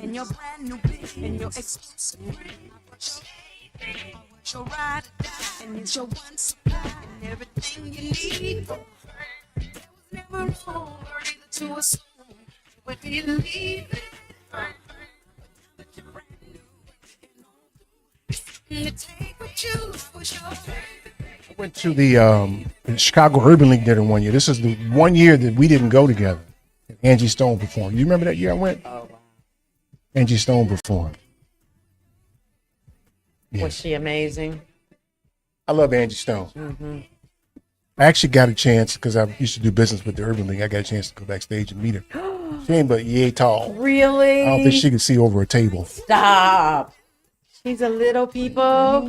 I went to the Chicago Urban League dinner one year. This is the one year that we didn't go together. Angie Stone performed. You remember that year I went? Oh, wow. Angie Stone performed. Yeah. Was she amazing? I love Angie Stone. Mm-hmm. I actually got a chance because I used to do business with the Urban League. I got a chance to go backstage and meet her. She ain't but yay tall. Really? I don't think she could see over a table. Stop. She's a little people.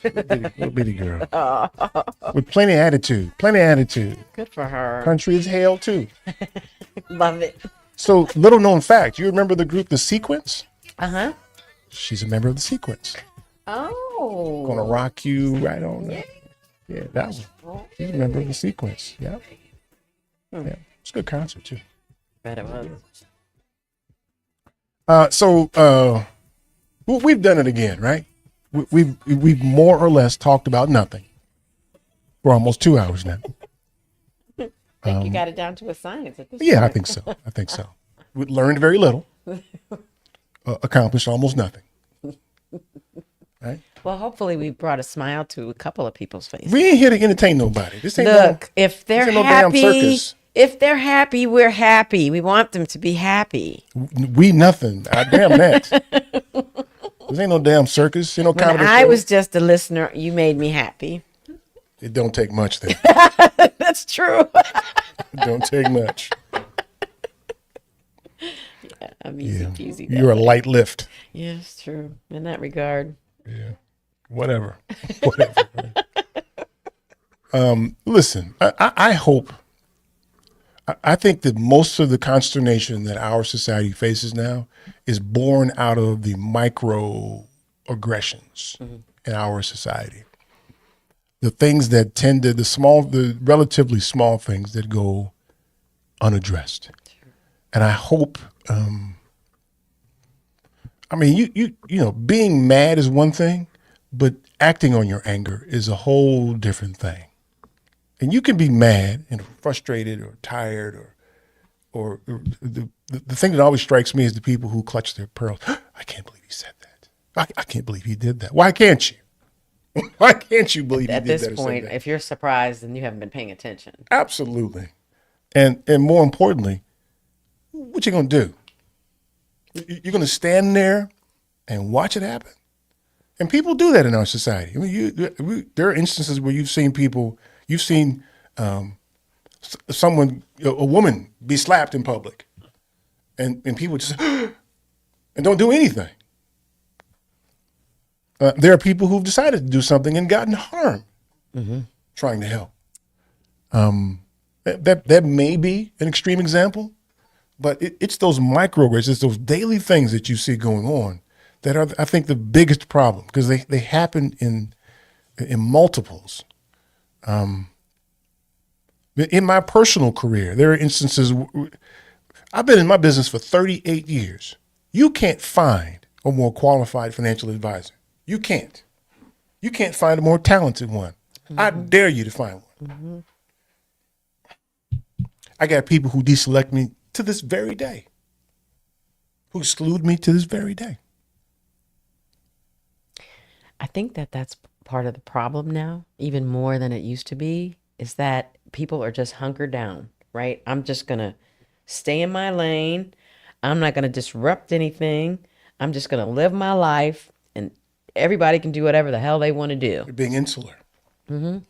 Little bitty girl. With plenty of attitude. Plenty of attitude. Good for her. Country as hell, too. Love it. So, little known fact. You remember the group The Sequence? Uh-huh. She's a member of The Sequence. Oh. Gonna rock you right on. Yeah, that one. She's a member of The Sequence. Yeah. Yeah. It's a good concert, too. Bet it was. We've done it again, right? We've more or less talked about nothing for almost 2 hours now. I think you got it down to a science at this Yeah, point. I think so. We learned very little, accomplished almost nothing. Right? Well, hopefully we brought a smile to a couple of people's faces. We ain't here to entertain nobody. This ain't Look, if they're this ain't no damn happy, circus. if they're happy, we're happy. We want them to be happy. We nothing. Damn that. This ain't no damn circus. Ain't no When comedy I show. was just a listener, you made me happy. It don't take much then. That's true. It don't take much. Yeah, I'm easy peasy. You're a light lift. Yes, true. In that regard. Yeah. Whatever. Listen, I hope. I think that most of the consternation that our society faces now is born out of the microaggressions in our society. The things that the relatively small things that go unaddressed. And I hope, being mad is one thing, but acting on your anger is a whole different thing. And you can be mad and frustrated or tired or the thing that always strikes me is the people who clutch their pearls. I can't believe he said that. I can't believe he did that. Why can't you? Why can't you believe he did that? At this point, if you're surprised, then you haven't been paying attention. Absolutely. And more importantly, what you going to do? You're going to stand there and watch it happen? And people do that in our society. I mean, there are instances where you've seen someone, a woman, be slapped in public, and people just and don't do anything. There are people who've decided to do something and gotten harmed trying to help. That may be an extreme example, but it's those microaggressions, it's those daily things that you see going on that are, I think, the biggest problem because they happen in multiples. In my personal career, there are instances. I've been in my business for 38 years. You can't find a more qualified financial advisor. You can't. You can't find a more talented one. I dare you to find one. I got people who deselect me to this very day, who exclude me to this very day. I think that's part of the problem now, even more than it used to be, is that people are just hunkered down, right? I'm just going to stay in my lane. I'm not going to disrupt anything. I'm just going to live my life, and everybody can do whatever the hell they want to do. You're being insular. And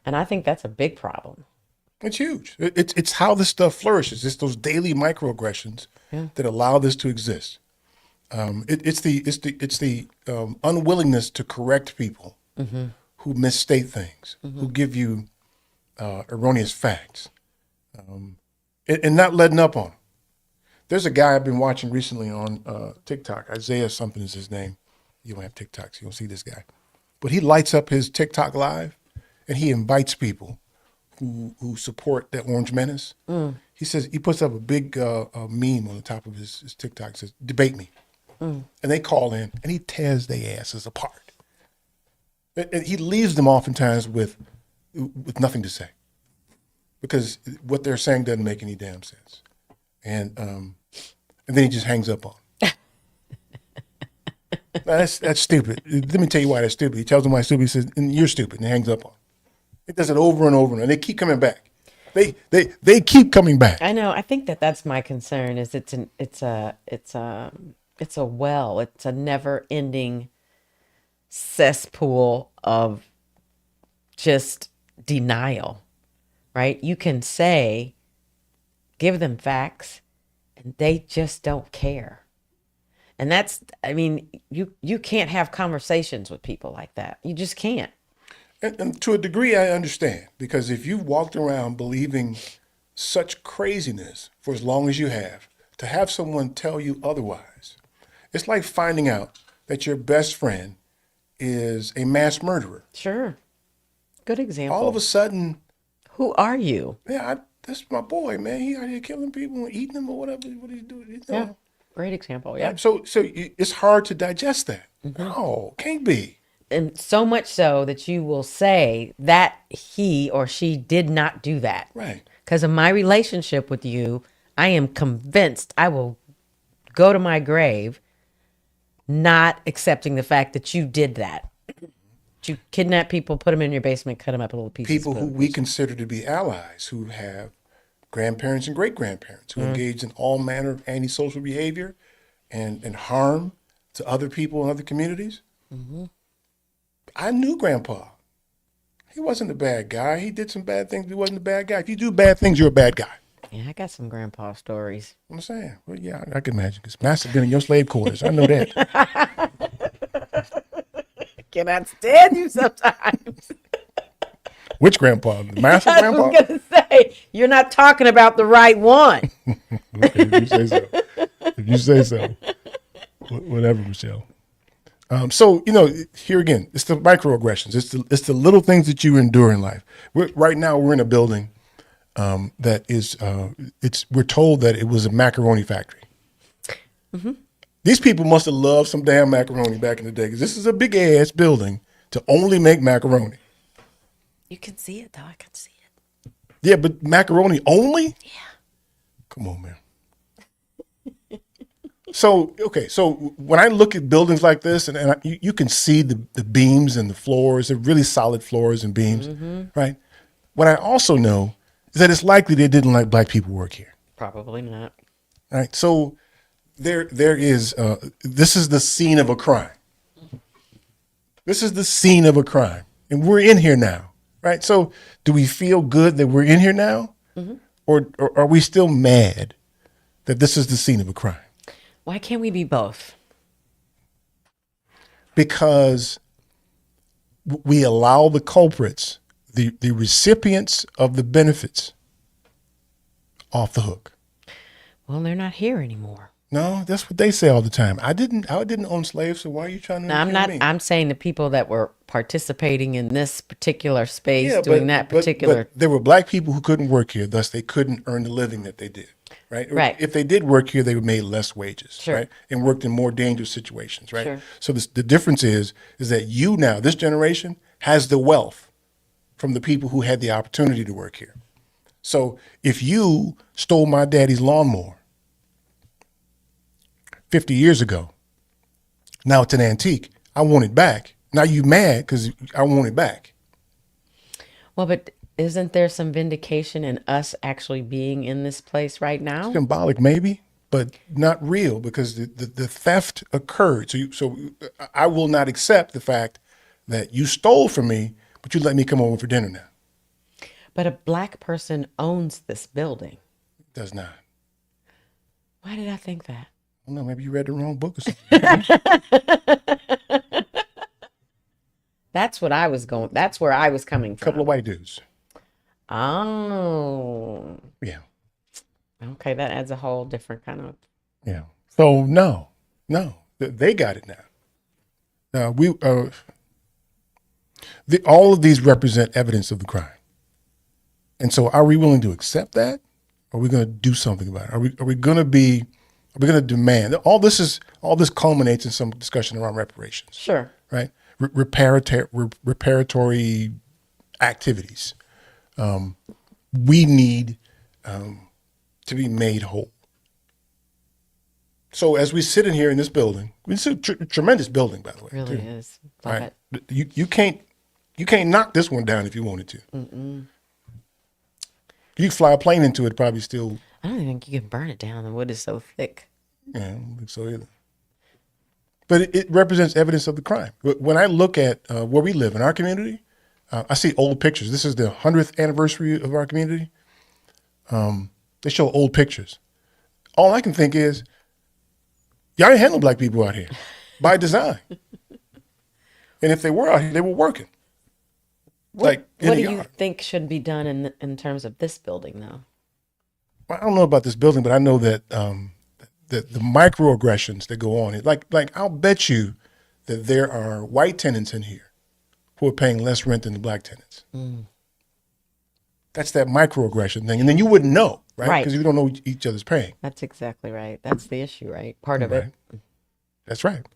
I think that's a big problem. It's huge. It's how this stuff flourishes. It's those daily microaggressions that allow this to exist. It's the unwillingness to correct people who misstate things, who give you erroneous facts, and not letting up on them. There's a guy I've been watching recently on TikTok. Isaiah something is his name. You don't have TikTok, so you don't see this guy. But he lights up his TikTok live, and he invites people who support that Orange Menace. He says he puts up a big meme on the top of his TikTok. Says, "Debate me," and they call in, and he tears their asses apart. And he leaves them oftentimes with nothing to say, because what they're saying doesn't make any damn sense. And then he just hangs up on them. That's stupid. Let me tell you why that's stupid. He tells them why it's stupid. He says, "And you're stupid," and he hangs up on them. It does it over and over, and they keep coming back. They keep coming back. I know. I think that's my concern. Is it's a well. It's a never-ending cesspool of just denial, right? You can say, give them facts, and they just don't care. And you can't have conversations with people like that. You just can't. And to a degree, I understand, because if you've walked around believing such craziness for as long as you have, to have someone tell you otherwise, it's like finding out that your best friend is a mass murderer. Sure. Good example. All of a sudden. Who are you? Yeah, that's my boy, man. He out here killing people and eating them or whatever. What he's doing. You know? Yeah. Great example. Yeah. So it's hard to digest that. No, can't be. And so much so that you will say that he or she did not do that. Right. Because of my relationship with you, I am convinced I will go to my grave not accepting the fact that you did that. You kidnap people, put them in your basement, cut them up in little pieces. People who we consider to be allies, who have grandparents and great-grandparents, who engage in all manner of antisocial behavior and harm to other people in other communities. I knew Grandpa. He wasn't a bad guy. He did some bad things, but he wasn't a bad guy. If you do bad things, you're a bad guy. Yeah, I got some grandpa stories. I'm saying. Well, yeah, I can imagine, because Master been in your slave quarters. I know that. Cannot stand you sometimes. Which grandpa? The master I grandpa? was gonna say you're not talking about the right one. Okay, if you say so. If you say so. Whatever, Michelle. So, here again, it's the microaggressions. It's the little things that you endure in life. Right now, we're in a building that is, we're told that it was a macaroni factory. Mm-hmm. These people must have loved some damn macaroni back in the day, because this is a big ass building to only make macaroni. You can see it, though. I can see it. Yeah, but macaroni only? Yeah. Come on, man. So when I look at buildings like this, and you can see the beams and the floors, they're really solid floors and beams, right? What I also know is that it's likely they didn't let black people work here. Probably not. Right. So there is, this is the scene of a crime. This is the scene of a crime. And we're in here now, right? So do we feel good that we're in here now? Mm-hmm. Or are we still mad that this is the scene of a crime? Why can't we be both? Because we allow the culprits, the recipients of the benefits, off the hook. Well, they're not here anymore. No, that's what they say all the time. I didn't own slaves, so why are you trying to? No, I'm not. Me? I'm saying the people that were participating in this particular space, doing that particular. But there were black people who couldn't work here, thus they couldn't earn the living that they did. Right. Right. If they did work here, they would made less wages. Sure. Right. And worked in more dangerous situations. Right. Sure. So the difference is that you now, this generation, has the wealth from the people who had the opportunity to work here. So if you stole my daddy's lawnmower 50 years ago, now it's an antique. I want it back. Now you mad because I want it back. Well, but isn't there some vindication in us actually being in this place right now? Symbolic, maybe, but not real, because the theft occurred. So I will not accept the fact that you stole from me, but you let me come over for dinner now. But a black person owns this building. It does not. Why did I think that? I don't know. Maybe you read the wrong book or something. That's what I was going. That's where I was coming from. A couple of white dudes. Oh. Yeah. Okay, that adds a whole different kind of. Yeah. So no, they got it now. All of these represent evidence of the crime. And so, are we willing to accept that? Or are we going to do something about it? Are we going to demand? All this culminates in some discussion around reparations. Sure. Right. Reparatory activities. We need to be made whole. So as we sit in here in this building, it's a tremendous building, by the way. It really is. Love right. it. You can't knock this one down if you wanted to. Mm-mm. You could fly a plane into it, probably still. I don't even think you can burn it down. The wood is so thick. Yeah, I don't think so either. But it represents evidence of the crime. When I look at where we live in our community, I see old pictures. This is the 100th anniversary of our community. They show old pictures. All I can think is, y'all ain't handling black people out here by design. And if they were out here, they were working. What do you think should be done in terms of this building, though? Well, I don't know about this building, but I know that the microaggressions that go on, like I'll bet you that there are white tenants in here who are paying less rent than the black tenants. Mm. That's that microaggression thing, and then you wouldn't know, right? Because you don't know what each other's paying. That's exactly right. That's the issue, right? Part of it. That's right.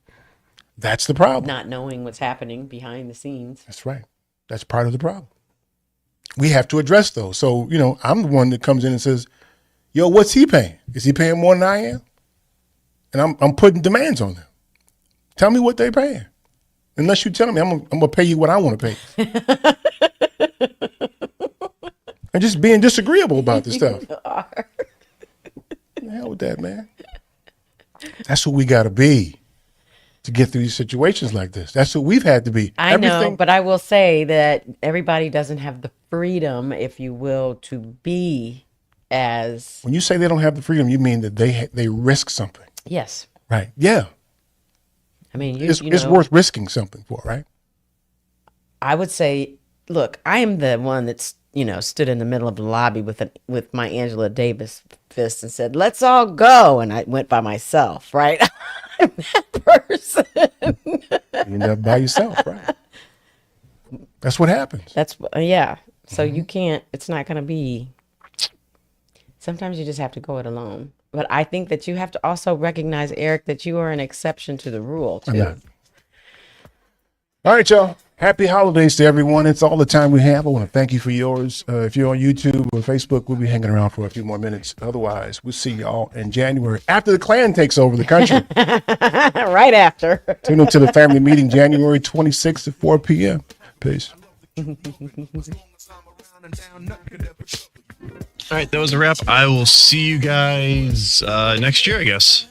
That's the problem. Not knowing what's happening behind the scenes. That's right. That's part of the problem. We have to address those. So, I'm the one that comes in and says, yo, what's he paying? Is he paying more than I am? And I'm putting demands on them. Tell me what they're paying. Unless you tell me, I'm going to pay you what I want to pay. And just being disagreeable about this stuff. The hell with that, man. That's who we got to be to get through these situations like this. That's who we've had to be. I know, but I will say that everybody doesn't have the freedom, if you will, to be as. When you say they don't have the freedom, you mean that they risk something. Yes. Right. Yeah. I mean, it's worth risking something for, right? I would say look, I am the one that's, stood in the middle of the lobby with my Angela Davis fist and said, "Let's all go." And I went by myself, right? I'm that person. You end up by yourself, right? That's what happens. Yeah. So you can't, it's not going to be, sometimes you just have to go it alone. But I think that you have to also recognize, Eric, that you are an exception to the rule, too. I'm not. All right, y'all. Happy holidays to everyone. It's all the time we have. I want to thank you for yours. If you're on YouTube or Facebook, we'll be hanging around for a few more minutes. Otherwise, we'll see y'all in January after the Klan takes over the country. Right after. Tune in to the family meeting January 26th at 4 p.m. Peace. All right, that was a wrap. I will see you guys next year, I guess.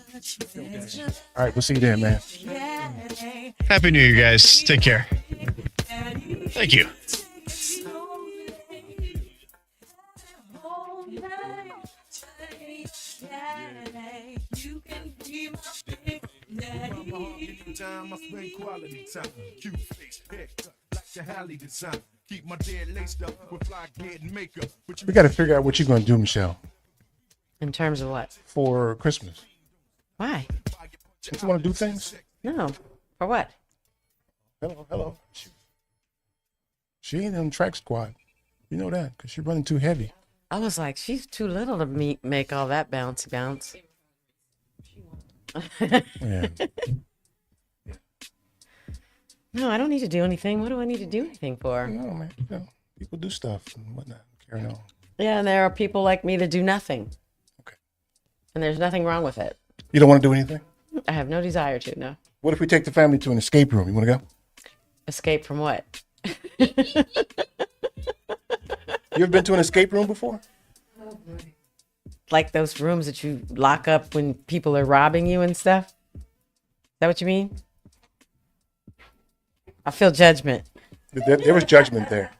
All right, we'll see you then, man. Happy New Year, guys. Take care. Thank you. We got to figure out what you're going to do, Michelle. In terms of what? For Christmas. Why? You want to do things? No. For what? Hello. She ain't in track squad. You know that because she's running too heavy. I was like, she's too little to make all that bouncy bounce. Yeah. No, I don't need to do anything. What do I need to do anything for? No, man. People do stuff and whatnot. Carry on. Yeah, and there are people like me that do nothing. Okay. And there's nothing wrong with it. You don't want to do anything? I have no desire to, no. What if we take the family to an escape room? You want to go? Escape from what? You ever been to an escape room before? Like those rooms that you lock up when people are robbing you and stuff? Is that what you mean? I feel judgment. There was judgment there.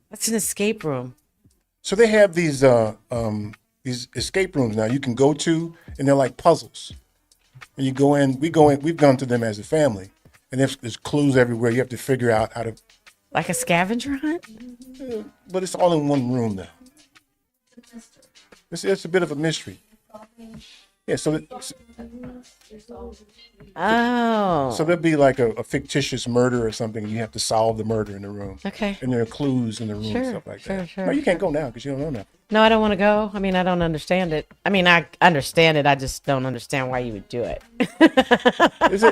That's an escape room. So they have these escape rooms now you can go to, and they're like puzzles. And you go in, we've gone to them as a family, and there's clues everywhere. You have to figure out how to. Like a scavenger hunt? But it's all in one room now. It's a bit of a mystery. Yeah, so there'll be like a fictitious murder or something, and you have to solve the murder in the room. Okay. And there are clues in the room and stuff like that. Sure. No, you can't go now because you don't know now. No, I don't want to go. I mean, I don't understand it. I mean, I understand it. I just don't understand why you would do it.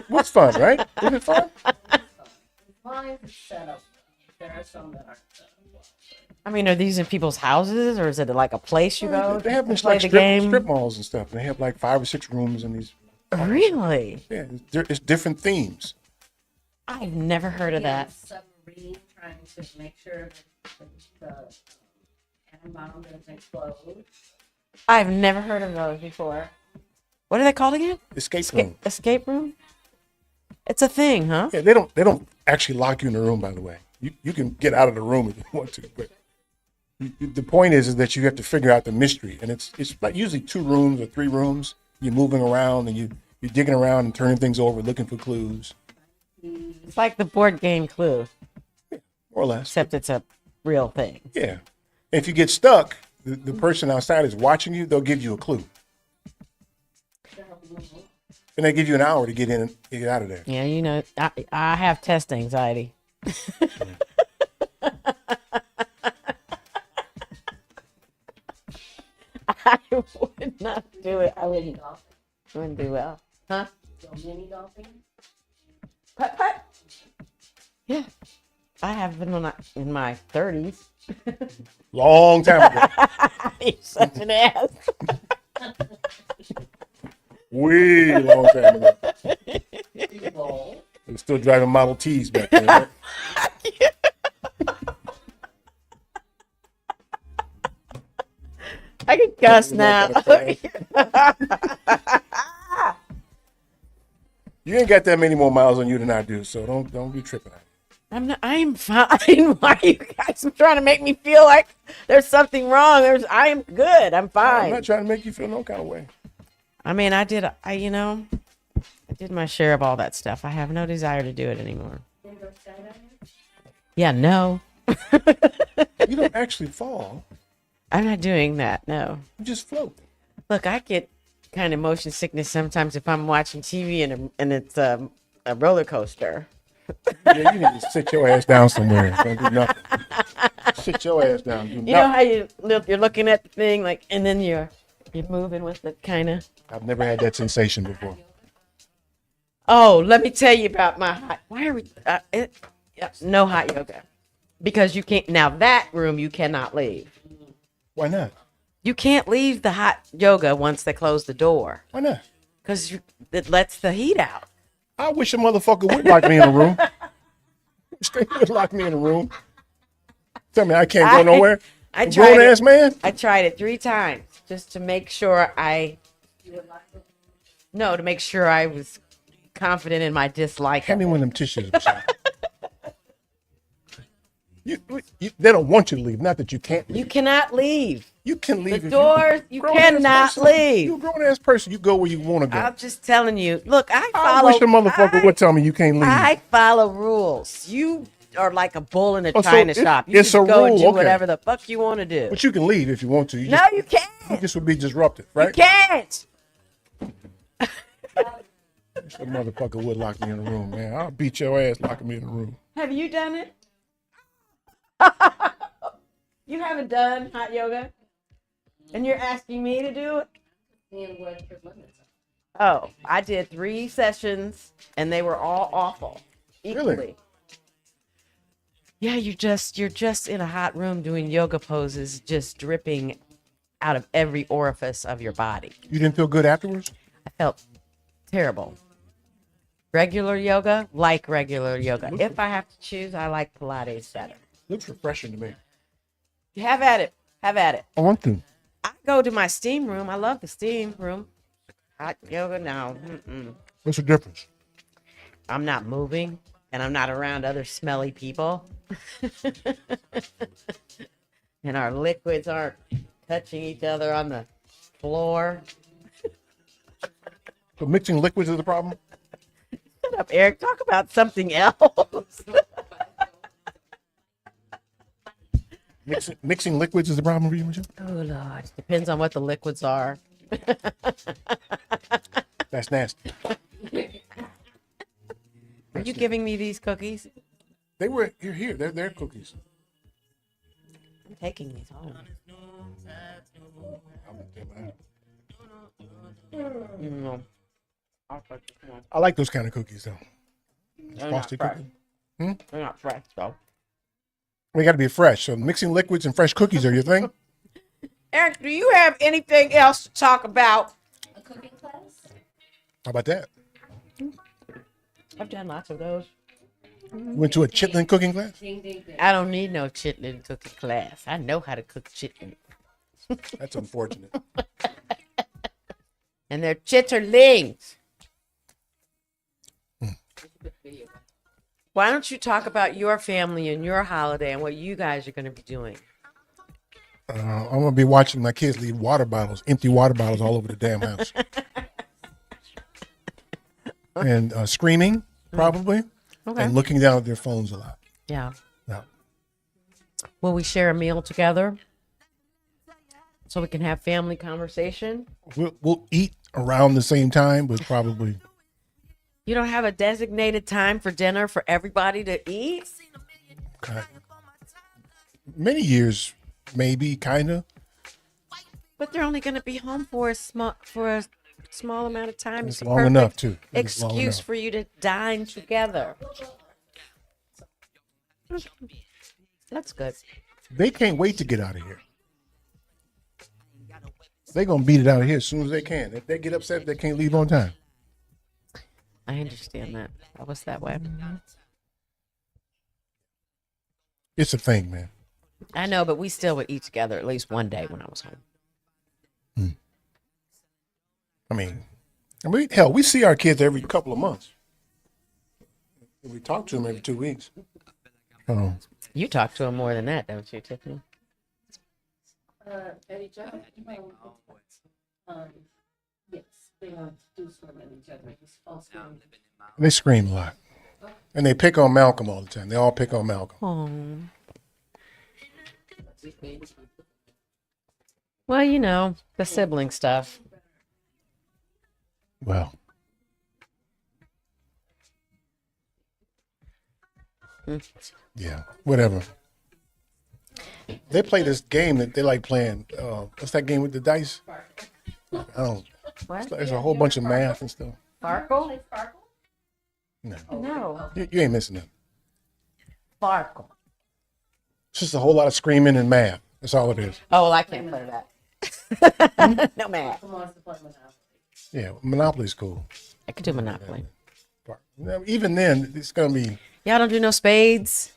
What's fun, right? Is it fun? I mean, are these in people's houses, or is it like a place you go They have to this play like the game? strip malls and stuff. And they have like 5 or 6 rooms in these. Really? Yeah, it's different themes. I've never heard of that. Submarine trying to make sure that the atom bomb doesn't explode. I've never heard of those before. What are they called again? Escape room. Escape room? It's a thing, huh? Yeah, they don't actually lock you in the room, by the way. You can get out of the room if you want to, but the point is that you have to figure out the mystery, and it's like usually 2 rooms or 3 rooms. You're moving around and you're digging around and turning things over, looking for clues. It's like the board game Clue. Yeah, more or less. Except it's a real thing. Yeah. If you get stuck, the person outside is watching you. They'll give you a clue, and they give you an hour to get in and get out of there. Yeah, you know, I have test anxiety. I would not do it. I wouldn't do well. Huh? Mini golfing? Putt. Yeah. I have been in my 30s. Long time ago. You're such an ass. Way long time ago. I was still driving Model Ts back then. Right? I can cuss now. You ain't got that many more miles on you than I do, so don't be tripping. I'm fine. Why are you guys trying to make me feel like there's something wrong? I am good. I'm fine. I'm not trying to make you feel no kind of way. I mean, I did my share of all that stuff. I have no desire to do it anymore. Yeah, no. You don't actually fall. I'm not doing that. No. You just float. Look, I get kind of motion sickness sometimes if I'm watching TV and it's a roller coaster. Yeah, you need to sit your ass down somewhere. Don't do nothing. Sit your ass down. Do You know how you're looking at the thing like, and then you're moving with it, kind of. I've never had that sensation before. Oh, let me tell you about my hot. Why are we? No hot yoga, because you can't. Now that room you cannot leave. Why not? You can't leave the hot yoga once they close the door. Why not? Because it lets the heat out. I wish a motherfucker would lock me in a room. Straight would lock me in a room. Tell me I can't go nowhere. I tried. Grown ass man. I tried it 3 times just to make sure to make sure I was confident in my dislike. Hand me one of them tissues. They don't want you to leave. Not that you can't leave. You cannot leave. You can leave. The doors, you cannot leave. You're a grown ass person. You go where you want to go. I'm just telling you. Look, I I wish a motherfucker would tell me you can't leave. I follow rules. You are like a bull in a Oh, so china it's- shop. You it's just a go and rule, do okay. whatever the fuck you want to do. But you can leave if you want to. No, you can't. You just would be disruptive, right? You can't. Wish a motherfucker would lock me in a room, man. I'll beat your ass locking me in a room. Have you done it? You haven't done hot yoga? And you're asking me to do it? Oh, I did 3 sessions and they were all awful. Equally. Really? Yeah, you're just in a hot room doing yoga poses, just dripping out of every orifice of your body. You didn't feel good afterwards? I felt terrible. Regular yoga, like regular yoga. If I have to choose, I like Pilates better. Looks refreshing to me. Have at it. Have at it. I want to. I go to my steam room. I love the steam room. Hot yoga, no. What's the difference? I'm not moving, and I'm not around other smelly people. And our liquids aren't touching each other on the floor. So mixing liquids is the problem? Shut up, Eric. Talk about something else. Mixing liquids is the problem for you, Michelle? Oh, Lord. Depends on what the liquids are. That's nasty. Are you giving me these cookies? You're here. They're cookies. I'm taking these home. I like those kind of cookies, though. They're not Frosted fresh. cookies. They're not fresh, though. They got to be fresh. So mixing liquids and fresh cookies are your thing? Eric, do you have anything else to talk about? A cooking class? How about that? I've done lots of those. Went to a chitlin cooking class? I don't need no chitlin cooking class. I know how to cook chitlin. That's unfortunate. And they're chitterlings. Why don't you talk about your family and your holiday and what you guys are going to be doing? I'm going to be watching my kids leave empty water bottles all over the damn house. And screaming, probably. Okay. And looking down at their phones a lot. Yeah. Yeah. Will we share a meal together so we can have family conversation? We'll eat around the same time, but probably. You don't have a designated time for dinner for everybody to eat? Many years, maybe, kind of. But they're only going to be home for a small amount of time. It's a long perfect enough, too. It's long excuse enough. for you to dine together. That's good. They can't wait to get out of here. They're going to beat it out of here as soon as they can. If they get upset, they can't leave on time. I understand that. I was that way. It's a thing, man. I know, but we still would eat together at least one day when I was home. I mean, hell, we see our kids every couple of months. We talk to them every 2 weeks. You talk to them more than that, don't you, Tiffany? At each other? Yes, they do swim at each other. It's false swim. They scream a lot. And they pick on Malcolm all the time. They all pick on Malcolm. Oh. Well, you know, the sibling stuff. Well. Yeah, whatever. They play this game that they like playing. What's that game with the dice? I don't. What? There's a whole bunch of math and stuff. Farkle? No, No. you ain't missing it. Farkle. It's just a whole lot of screaming and math. That's all it is. Oh, well, I can't play that. No math. Yeah, Monopoly's cool. I could do Monopoly. Now, even then, it's gonna be. Y'all don't do no spades?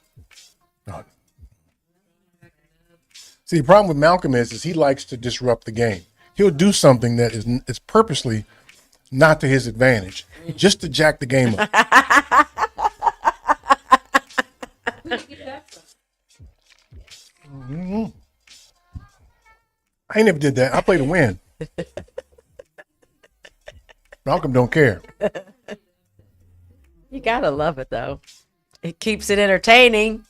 No. See, the problem with Malcolm is he likes to disrupt the game. He'll do something that is purposely not to his advantage, just to jack the game up. I ain't never did that. I play to win. Malcolm don't care. You gotta love it though. It keeps it entertaining.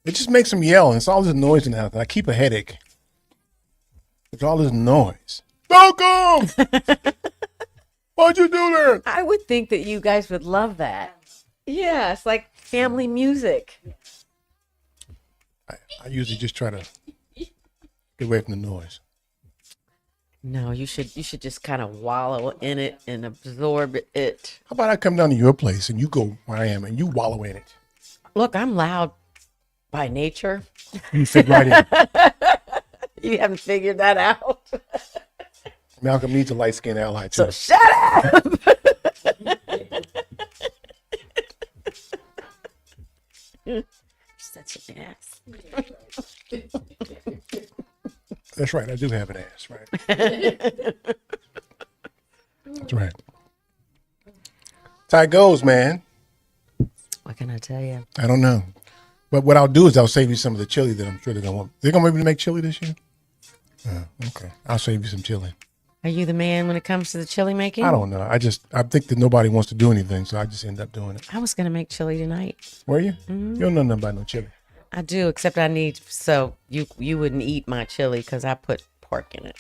It just makes him yell, and it's all this noise and everything. I keep a headache. It's all this noise. Malcolm! Why'd you do that? I would think that you guys would love that. Yeah, it's like family music. I usually just try to get away from the noise. No, you should just kind of wallow in it and absorb it. How about I come down to your place and you go where I am and you wallow in it? Look, I'm loud by nature. You fit right in. You haven't figured that out. Malcolm needs a light-skinned ally too. So shut up. You're such an ass. That's right. I do have an ass, right? That's right. That's how it goes, man. What can I tell you? I don't know. But what I'll do is I'll save you some of the chili that I'm sure they're going to want. They're going to be able to make chili this year? Okay. I'll save you some chili. Are you the man when it comes to the chili making? I don't know. I think that nobody wants to do anything, so I just end up doing it. I was going to make chili tonight. Were you? Mm-hmm. You don't know nothing about no chili. I do, except I need, so you wouldn't eat my chili because I put pork in it.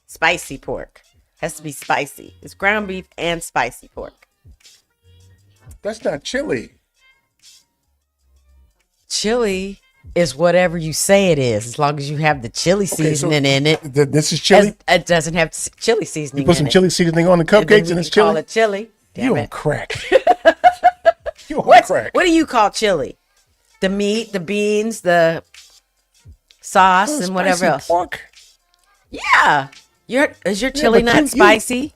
Spicy pork. Has to be spicy. It's ground beef and spicy pork. That's not chili. Chili is whatever you say it is, as long as you have the chili seasoning in it. This is chili? It doesn't have chili seasoning You put some chili seasoning on the cupcakes and it's chili? Call it chili. Damn You it. on crack. You on What crack. do you call chili? The meat, the beans, the sauce, and whatever Spicy else. pork. Yeah. Is your chili but not you- spicy?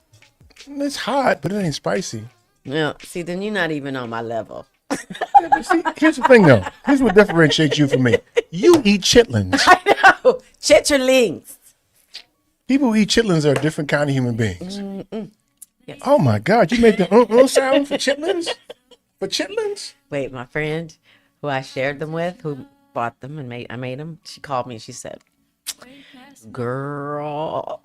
It's hot, but it ain't spicy. Yeah. See, then you're not even on my level. See, here's the thing, though. Here's what differentiates you from me. You eat chitlins. I know. Chitterlings. People who eat chitlins are a different kind of human beings. Yes. Oh my God, you make the sound for chitlins? For chitlins? Wait, my friend who I shared them with, who bought them and I made them, she called me and she said, girl,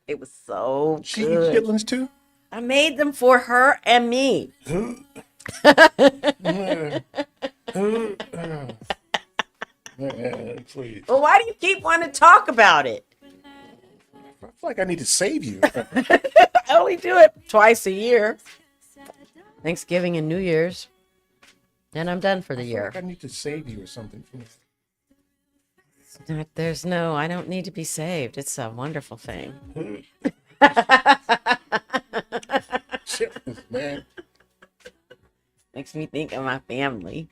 it was so She good. eats chitlins too? I made them for her and me. Please. Well, why do you keep wanting to talk about it? I feel like I need to save you. I only do it twice a year. Thanksgiving and New Year's. Then I'm done for the I feel year. like I need to save you or something. I don't need to be saved. It's a wonderful thing. Chitlins, man. Makes me think of my family.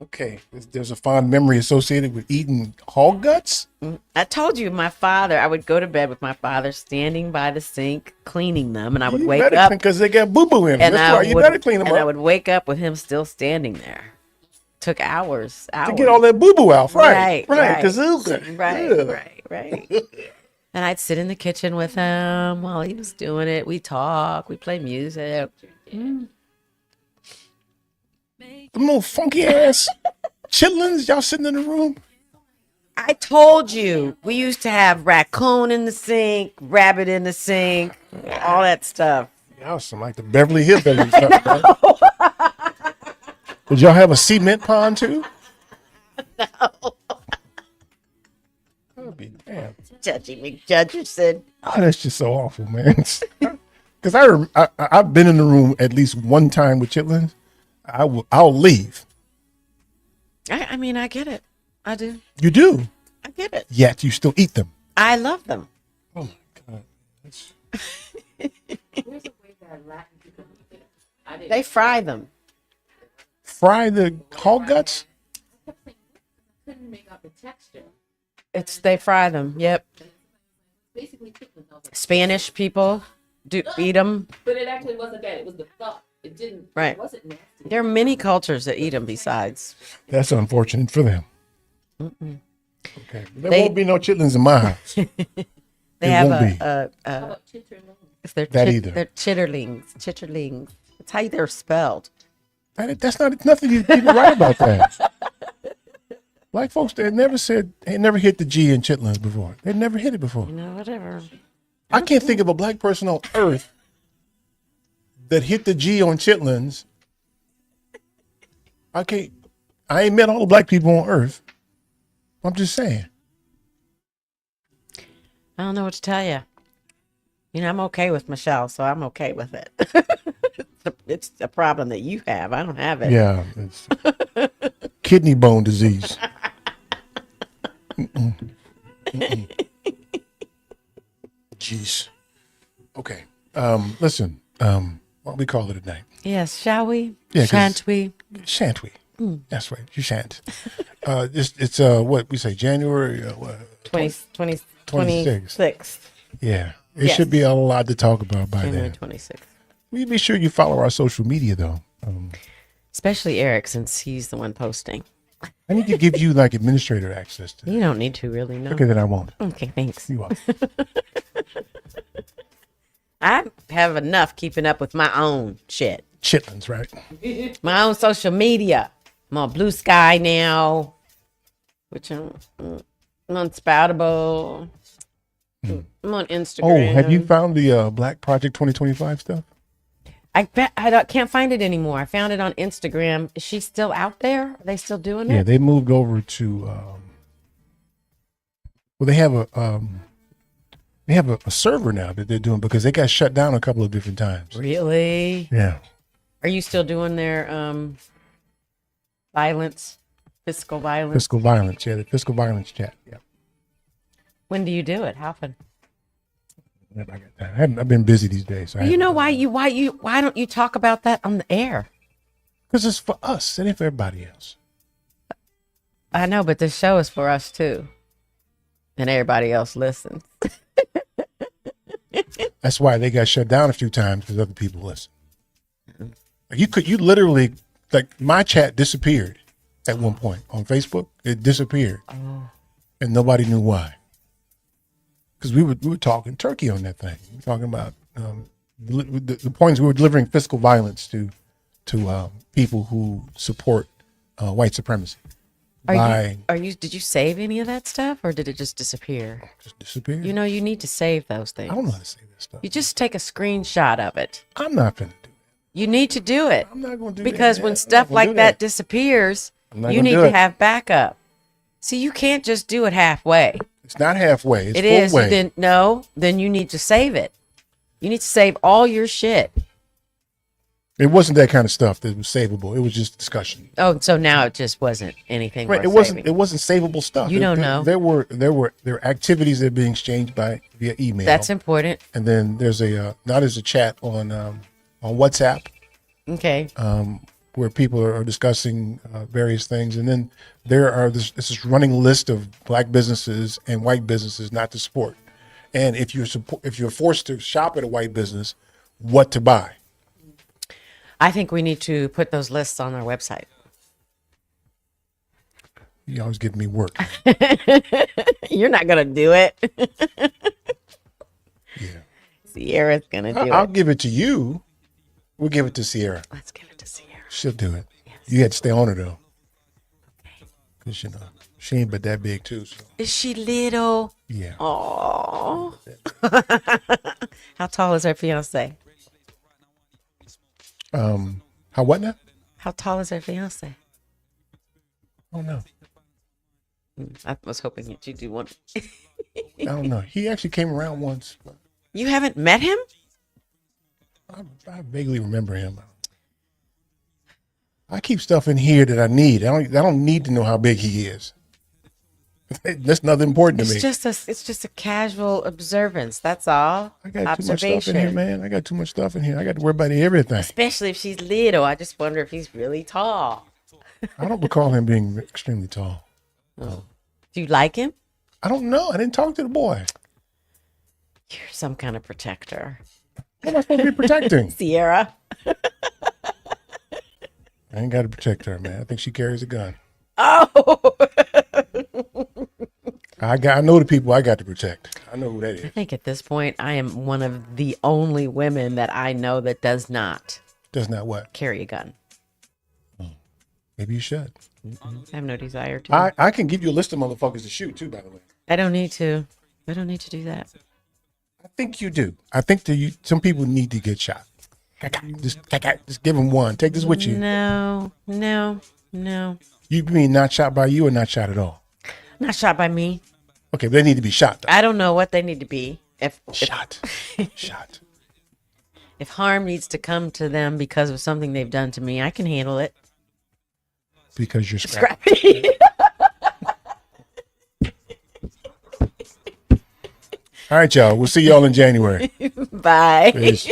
Okay, there's a fond memory associated with eating hog guts? I told you I would go to bed with my father standing by the sink cleaning them, and I would wake up because they got boo-boo in them. and That's I why you would- better clean them and up. I would wake up with him still standing there. Took hours. To get all that boo-boo out. Right. Right. Kazooka. Right. And I'd sit in the kitchen with him while he was doing it. We talk. We play music. Them little funky ass chitlins, y'all sitting in the room? I told you we used to have raccoon in the sink, rabbit in the sink, all that stuff. Y'all some like the Beverly Hillbillies. Stuff, right? Did y'all have a cement pond too? Damn. Judgy McJudgerson. Oh, that's just so awful, man. Because I've been in the room at least one time with chitlins. I'll leave. I mean, I get it. I do. You do. I get it. Yet you still eat them. I love them. Oh my God. They fry them. Fry the hog guts? Couldn't make out the texture. They fry them. Yep. Basically, chitlins. Spanish people eat them. But it actually wasn't that. It was the thought. It didn't. Right. It wasn't nasty. There are many cultures that eat them besides. That's unfortunate for them. Mm-mm. Okay. There won't be no chitlins in my house. They have they're That either. They're chitterlings. Chitterlings. That's how they're spelled. That's not nothing you can write about that. Black folks, they never hit the G in chitlins before. They never hit it before. You know, whatever. I can't think of a black person on earth that hit the G on chitlins. I ain't met all the black people on earth. I'm just saying. I don't know what to tell you. You know, I'm okay with Michelle, so I'm okay with it. It's a problem that you have. I don't have it. Yeah, it's kidney bone disease. Mm-mm. Jeez. Okay. Listen. What do we call it tonight? Yes, shall we? Yeah, Shan't we? Shan't we? Mm. That's right. You shan't. It's what we say, January 26th. Yeah. It Yes. should be a lot to talk about by January then. 26th. You be sure you follow our social media though. Especially Eric, since he's the one posting. I need to give you like administrator access to You don't need to really know. Okay, then I won't. Okay, thanks. You are. I have enough keeping up with my own shit. Chitlins, right? My own social media. I'm on Blue Sky now, which I'm on Spoutable. I'm on Instagram. Oh, have you found the Black Project 2025 stuff? I can't find it anymore. I found it on Instagram. Is she still out there? Are they still doing Yeah, it? they moved over to. Well, they have a server now that they're doing because they got shut down a couple of different times. Really? Yeah. Are you still doing their fiscal violence? Fiscal violence, yeah, the fiscal violence chat. Yeah. When do you do it? How often? I've been busy these days. So You know why don't you talk about that on the air? Because it's for us. It ain't for everybody else. I know, but this show is for us too, and everybody else listens. That's why they got shut down a few times because other people listen. Like you literally, like my chat disappeared at one point on Facebook. It disappeared, and nobody knew why. Because we were talking turkey on that thing. We were talking about the points we were delivering fiscal violence to people who support white supremacy. Did you save any of that stuff, or did it just disappear? Just disappear. You know, you need to save those things. I don't know how to save this stuff. You just take a screenshot of it. I'm not gonna do it. You need to do it. I'm not gonna do because that. when I'm stuff not gonna like do that that. disappears, I'm not you gonna need do to it. have backup. See, you can't just do it halfway. It's not halfway. It's It is. full way. Then you need to save it. You need to save all your shit. It wasn't that kind of stuff that was savable. It was just discussion. Oh, so now it just wasn't anything. Right. worth It saving. wasn't savable stuff. You don't know. There were activities that are being exchanged via email. That's important. And then there's a chat on WhatsApp. Okay. Where people are discussing various things, and then there are this running list of black businesses and white businesses not to support. And if you're forced to shop at a white business, what to buy. I think we need to put those lists on our website. You always give me work. You're not gonna do it. Yeah. Sierra's gonna do I'll it. give it to you. We'll give it to Sierra. Let's give it to Sierra. She'll do it. Yes. You had to stay on her though. Because she ain't but that big too. So. Is she little? Yeah. Oh. How tall is her fiance? How what now? How tall is their fiance? I don't know. I was hoping that you do one. I don't know. He actually came around once. But You haven't met him? I vaguely remember him. I keep stuff in here that I need. I don't need to know how big he is. That's nothing important to me. It's just a casual observance. That's all. I got too much stuff in here, man. I got too much stuff in here. I got to worry about everything. Especially if she's little. I just wonder if he's really tall. I don't recall him being extremely tall. Oh. Do you like him? I don't know. I didn't talk to the boy. You're some kind of protector. What am I supposed to be protecting? Sierra. I ain't got to protect her, man. I think she carries a gun. Oh. I know the people I got to protect. I know who that I is. think at this point, I am one of the only women that I know that does not. Does not what? Carry a gun. Maybe you should. I have no desire to. I can give you a list of motherfuckers to shoot too, by the way. I don't need to. I don't need to do that. I think you do. I think that some people need to get shot. Just give them one. Take this with you. No. You mean not shot by you or not shot at all? Not shot by me. Okay, but they need to be shot, though. I don't know what they need to be. Shot. If harm needs to come to them because of something they've done to me, I can handle it. Because you're scrappy. Scrappy. All right, y'all. We'll see y'all in January. Bye. Peace.